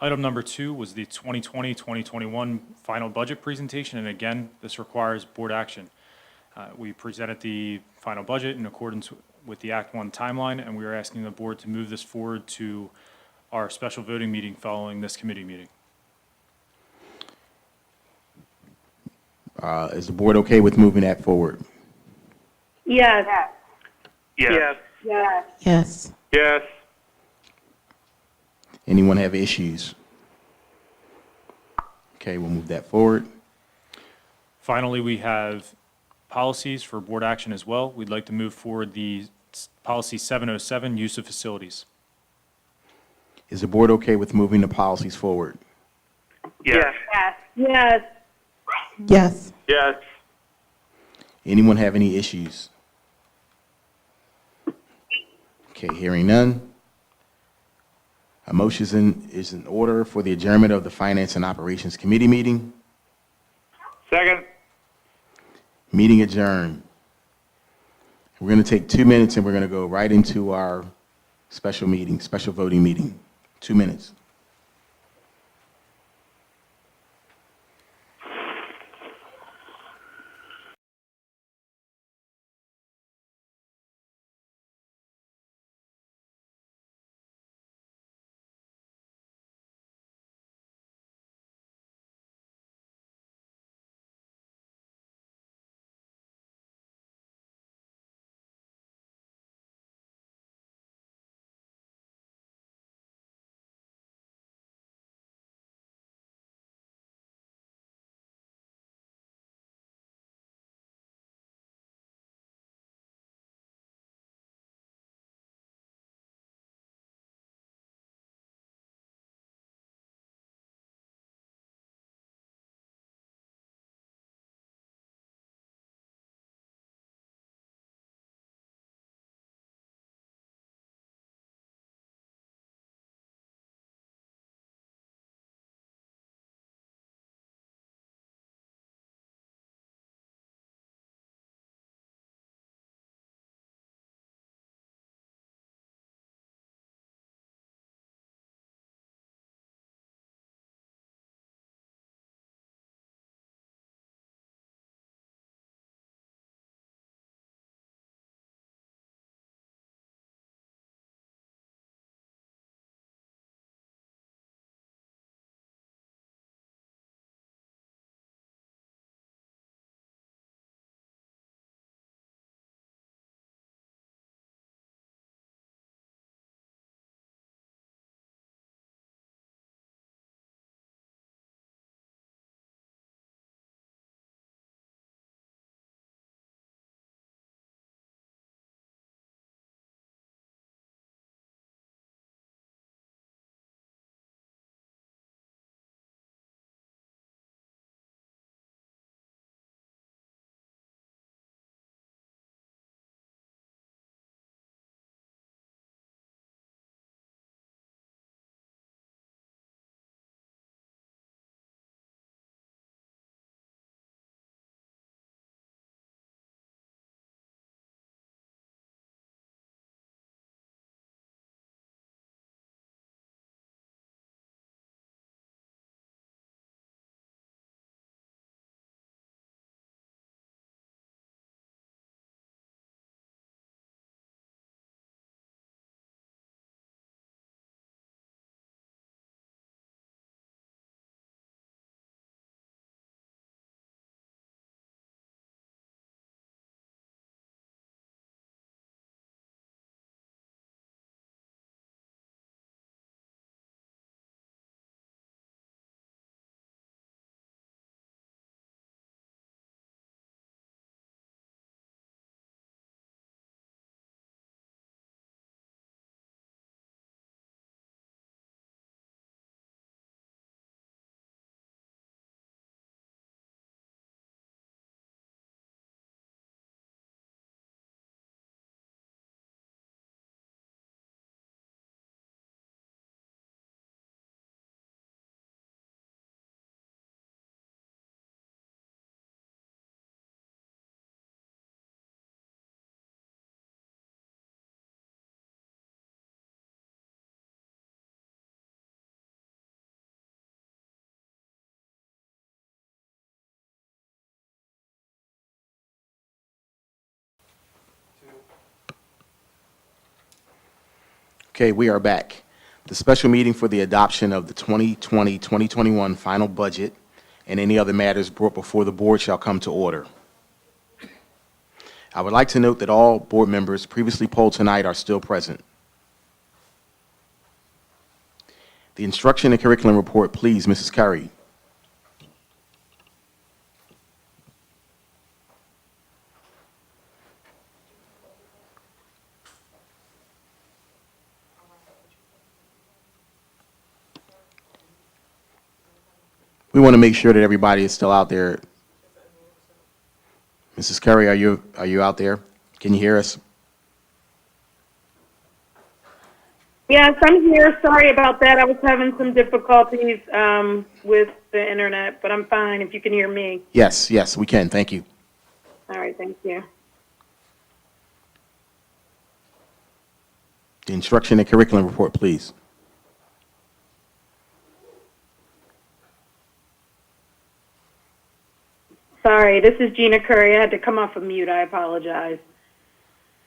Item number 2 was the 2020-2021 final budget presentation, and again, this requires board action. We presented the final budget in accordance with the Act 1 timeline, and we are asking the board to move this forward to our special voting meeting following this committee meeting. Is the board okay with moving that forward? Yes. Yes. Yes. Yes. Yes. Anyone have issues? Okay, we'll move that forward. Finally, we have policies for board action as well. We'd like to move forward the policy 707, use of facilities. Is the board okay with moving the policies forward? Yes. Yes. Yes. Yes. Yes. Anyone have any issues? Okay, hearing none. A motion is in order for the adjournment of the Finance and Operations Committee meeting. Second. Meeting adjourned. We're going to take 2 minutes and we're going to go right into our special meeting, special voting meeting. 2 minutes. Okay, we are back. The special meeting for the adoption of the 2020-2021 final budget and any other matters brought before the board shall come to order. I would like to note that all board members previously polled tonight are still present. The instruction and curriculum report, please, Mrs. Curry. We want to make sure that everybody is still out there. Mrs. Curry, are you out there? Can you hear us? Yes, I'm here. Sorry about that. I was having some difficulties with the internet, but I'm fine if you can hear me. Yes, yes, we can. Thank you. All right, thank you. The instruction and curriculum report, please. Sorry, this is Gina Curry. I had to come off of mute. I apologize.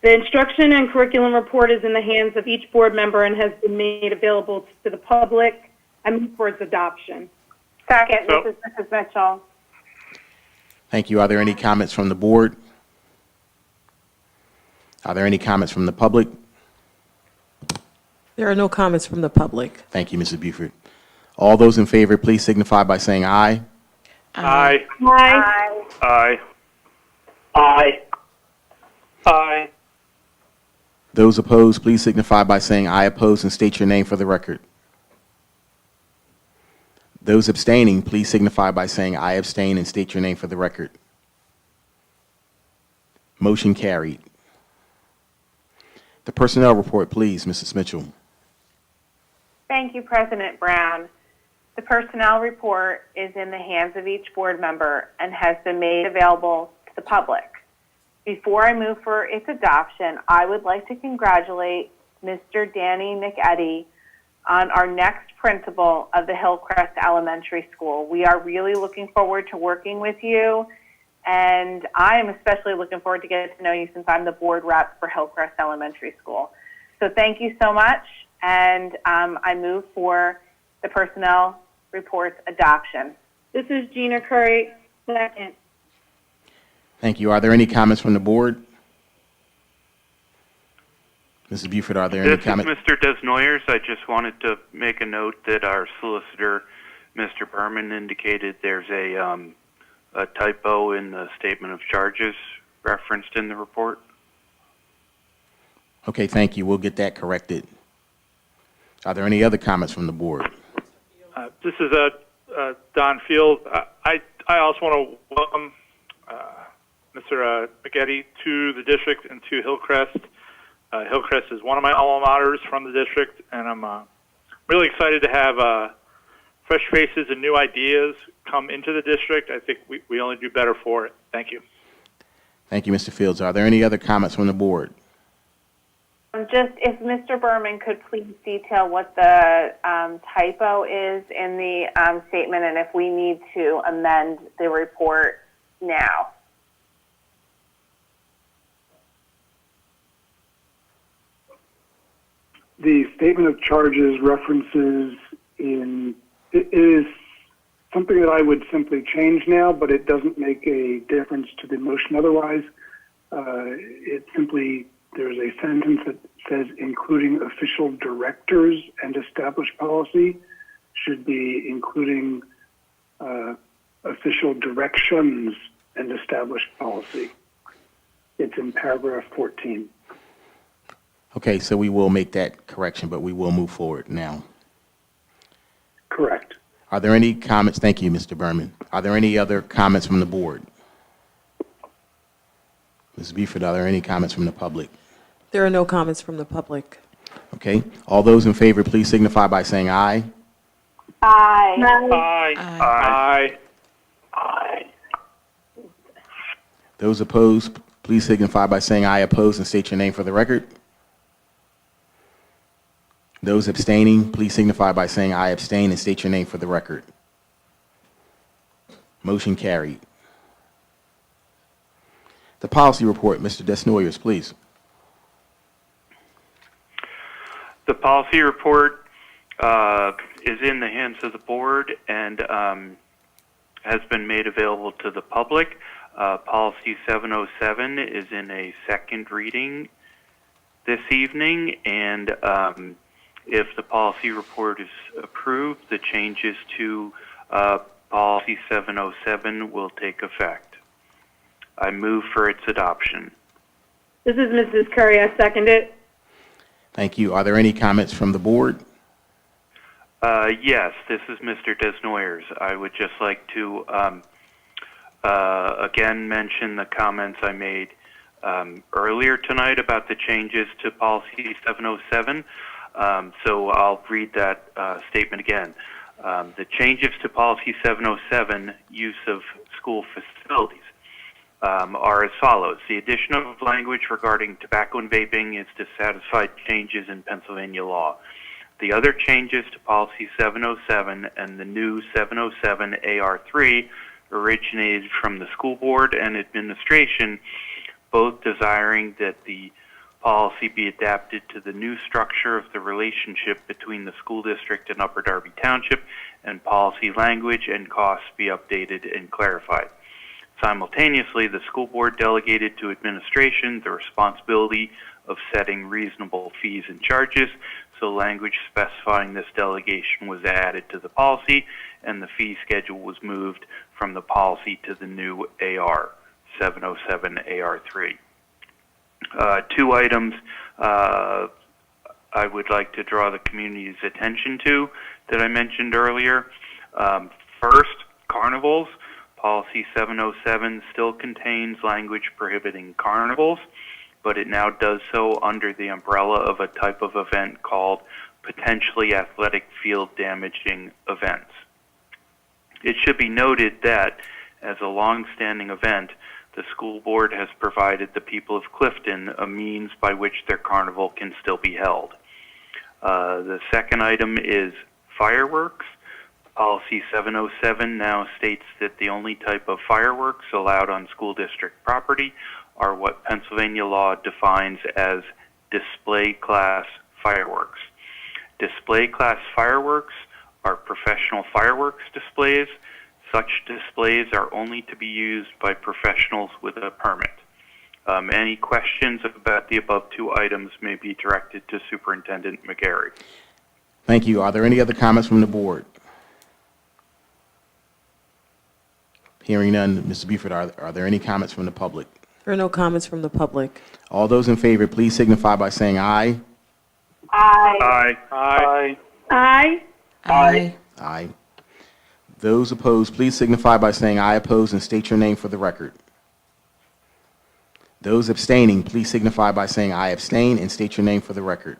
The instruction and curriculum report is in the hands of each board member and has been made available to the public. I move for its adoption. Second, this is Mrs. Mitchell. Thank you. Are there any comments from the board? Are there any comments from the public? There are no comments from the public. Thank you, Mrs. Buford. All those in favor, please signify by saying aye. Aye. Aye. Aye. Aye. Aye. Those opposed, please signify by saying I oppose and state your name for the record. Those abstaining, please signify by saying I abstain and state your name for the record. Motion carried. The personnel report, please, Mrs. Mitchell. Thank you, President Brown. The personnel report is in the hands of each board member and has been made available to the public. Before I move for its adoption, I would like to congratulate Mr. Danny McEddy on our next principal of the Hillcrest Elementary School. We are really looking forward to working with you, and I am especially looking forward to getting to know you since I'm the board rep for Hillcrest Elementary School. So thank you so much, and I move for the personnel report's adoption. This is Gina Curry. Second. Thank you. Are there any comments from the board? Mrs. Buford, are there any comments? This is Mr. Desnoyers. I just wanted to make a note that our solicitor, Mr. Berman, indicated there's a typo in the statement of charges referenced in the report. Okay, thank you. We'll get that corrected. Are there any other comments from the board? This is Don Field. I also want to welcome Mr. McEddy to the district and to Hillcrest. Hillcrest is one of my alma maters from the district, and I'm really excited to have fresh faces and new ideas come into the district. I think we only do better for it. Thank you. Thank you, Mr. Fields. Are there any other comments from the board? Just if Mr. Berman could please detail what the typo is in the statement and if we need to amend the report now. The statement of charges references it is something that I would simply change now, but it doesn't make a difference to the motion otherwise. There's a sentence that says including official directors and established policy should be including official directions and established policy. It's in paragraph 14. Okay, so we will make that correction, but we will move forward now. Correct. Are there any comments? Thank you, Mr. Berman. Are there any other comments from the board? Ms. Buford, are there any comments from the public? There are no comments from the public. Okay. All those in favor, please signify by saying aye. Aye. Aye. Aye. Aye. Those opposed, please signify by saying I oppose and state your name for the record. Those abstaining, please signify by saying I abstain and state your name for the record. Motion carried. The policy report, Mr. Desnoyers, please. The policy report is in the hands of the board and has been made available to the public. Policy 707 is in a second reading this evening, and if the policy report is approved, the changes to Policy 707 will take effect. I move for its adoption. This is Mrs. Curry. I second it. Thank you. Are there any comments from the board? Yes, this is Mr. Desnoyers. I would just like to again mention the comments I made earlier tonight about the changes to Policy 707. So I'll read that statement again. The changes to Policy 707, use of school facilities, are as follows. The addition of language regarding tobacco and vaping is to satisfy changes in Pennsylvania law. The other changes to Policy 707 and the new 707 AR3 originated from the school board and administration, both desiring that the policy be adapted to the new structure of the relationship between the school district and Upper Darby Township, and policy language and costs be updated and clarified. Simultaneously, the school board delegated to administration the responsibility of setting reasonable fees and charges, so language specifying this delegation was added to the policy, and the fee schedule was moved from the policy to the new AR 707 AR3. Two items I would like to draw the community's attention to that I mentioned earlier. First, carnivals. Policy 707 still contains language prohibiting carnivals, but it now does so under the umbrella of a type of event called potentially athletic field damaging events. It should be noted that, as a long-standing event, the school board has provided the people of Clifton a means by which their carnival can still be held. The second item is fireworks. Policy 707 now states that the only type of fireworks allowed on school district property are what Pennsylvania law defines as display class fireworks. Display class fireworks are professional fireworks displays. Such displays are only to be used by professionals with a permit. Any questions about the above two items may be directed to Superintendent McGarry. Thank you. Are there any other comments from the board? Hearing none, Mr. Buford, are there any comments from the public? There are no comments from the public. All those in favor, please signify by saying aye. Aye. Aye. Aye. Aye. Aye. Those opposed, please signify by saying I oppose and state your name for the record. Those abstaining, please signify by saying I abstain and state your name for the record.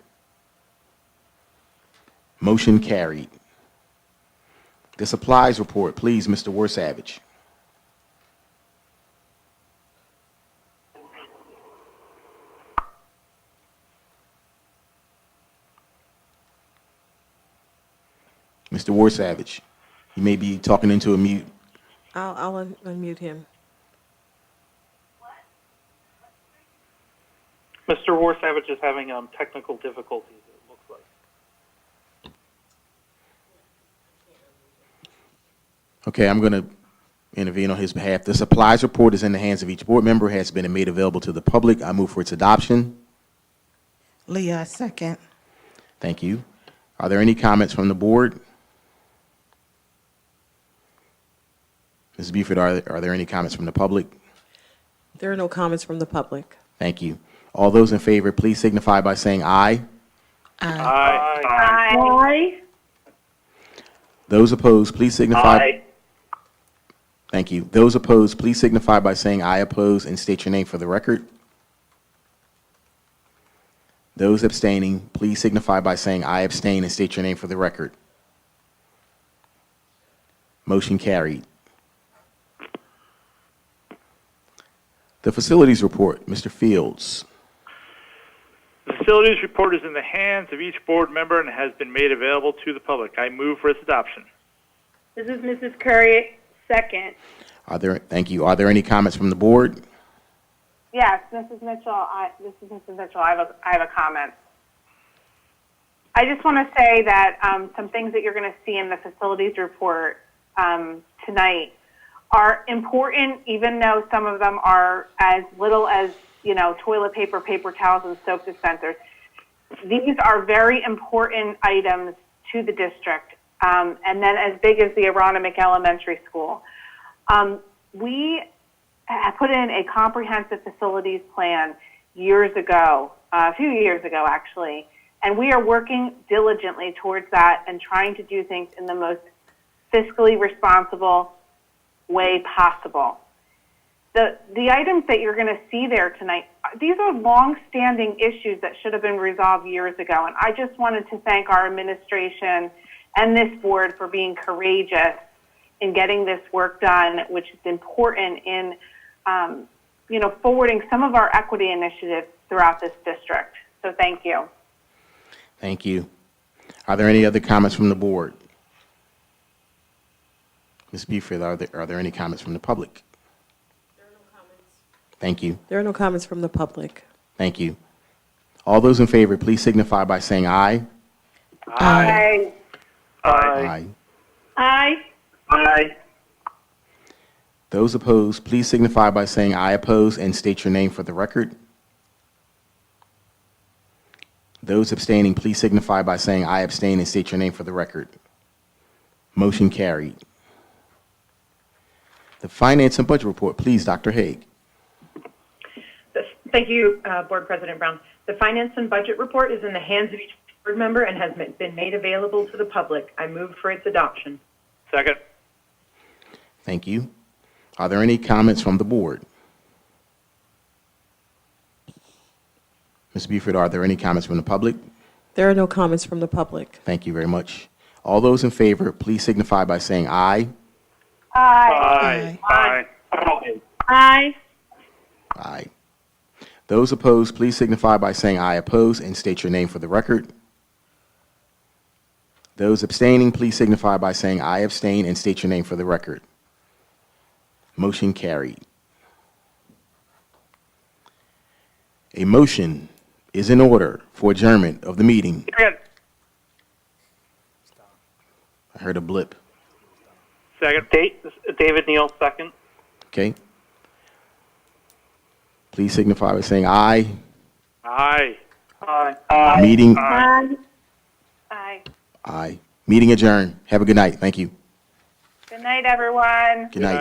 Motion carried. The supplies report, please, Mr. Warsavage. Mr. Warsavage, you may be talking into a mute. I'll unmute him. Mr. Warsavage is having technical difficulties, it looks like. Okay, I'm going to intervene on his behalf. The supplies report is in the hands of each board member, has been made available to the public. I move for its adoption. Leah, I second. Thank you. Are there any comments from the board? Ms. Buford, are there any comments from the public? There are no comments from the public. Thank you. All those in favor, please signify by saying aye. Aye. Aye. Those opposed, please signify. Aye. Thank you. Those opposed, please signify by saying I oppose and state your name for the record. Those abstaining, please signify by saying I abstain and state your name for the record. Motion carried. The facilities report, Mr. Fields. The facilities report is in the hands of each board member and has been made available to the public. I move for its adoption. This is Mrs. Curry. Second. Thank you. Are there any comments from the board? Yes, Mrs. Mitchell. This is Mrs. Mitchell. I have a comment. I just want to say that some things that you're going to see in the facilities report tonight are important, even though some of them are as little as, toilet paper, paper towels, and soap dispensers. These are very important items to the district, and then as big as the Aronimink Elementary School. We put in a comprehensive facilities plan years ago, a few years ago actually, and we are working diligently towards that and trying to do things in the most fiscally responsible way possible. The items that you're going to see there tonight, these are long-standing issues that should have been resolved years ago, and I just wanted to thank our administration and this board for being courageous in getting this work done, which is important in, forwarding some of our equity initiatives throughout this district. So thank you. Thank you. Are there any other comments from the board? Ms. Buford, are there any comments from the public? There are no comments. Thank you. There are no comments from the public. Thank you. All those in favor, please signify by saying aye. Aye. Aye. Aye. Aye. Those opposed, please signify by saying I oppose and state your name for the record. Those abstaining, please signify by saying I abstain and state your name for the record. Motion carried. The Finance and Budget Report, please, Dr. Haig. Thank you, Board President Brown. The Finance and Budget Report is in the hands of each board member and has been made available to the public. I move for its adoption. Second. Thank you. Are there any comments from the board? Ms. Buford, are there any comments from the public? There are no comments from the public. Thank you very much. All those in favor, please signify by saying aye. Aye. Aye. Aye. Aye. Aye. Those opposed, please signify by saying I oppose and state your name for the record. Those abstaining, please signify by saying I abstain and state your name for the record. Motion carried. A motion is in order for adjournment of the meeting. Second. I heard a blip. Second. David Neal, second. Okay. Please signify by saying aye. Aye. Aye. Meeting. Aye. Aye. Aye. Meeting adjourned. Have a good night. Thank you. Good night, everyone. Good night.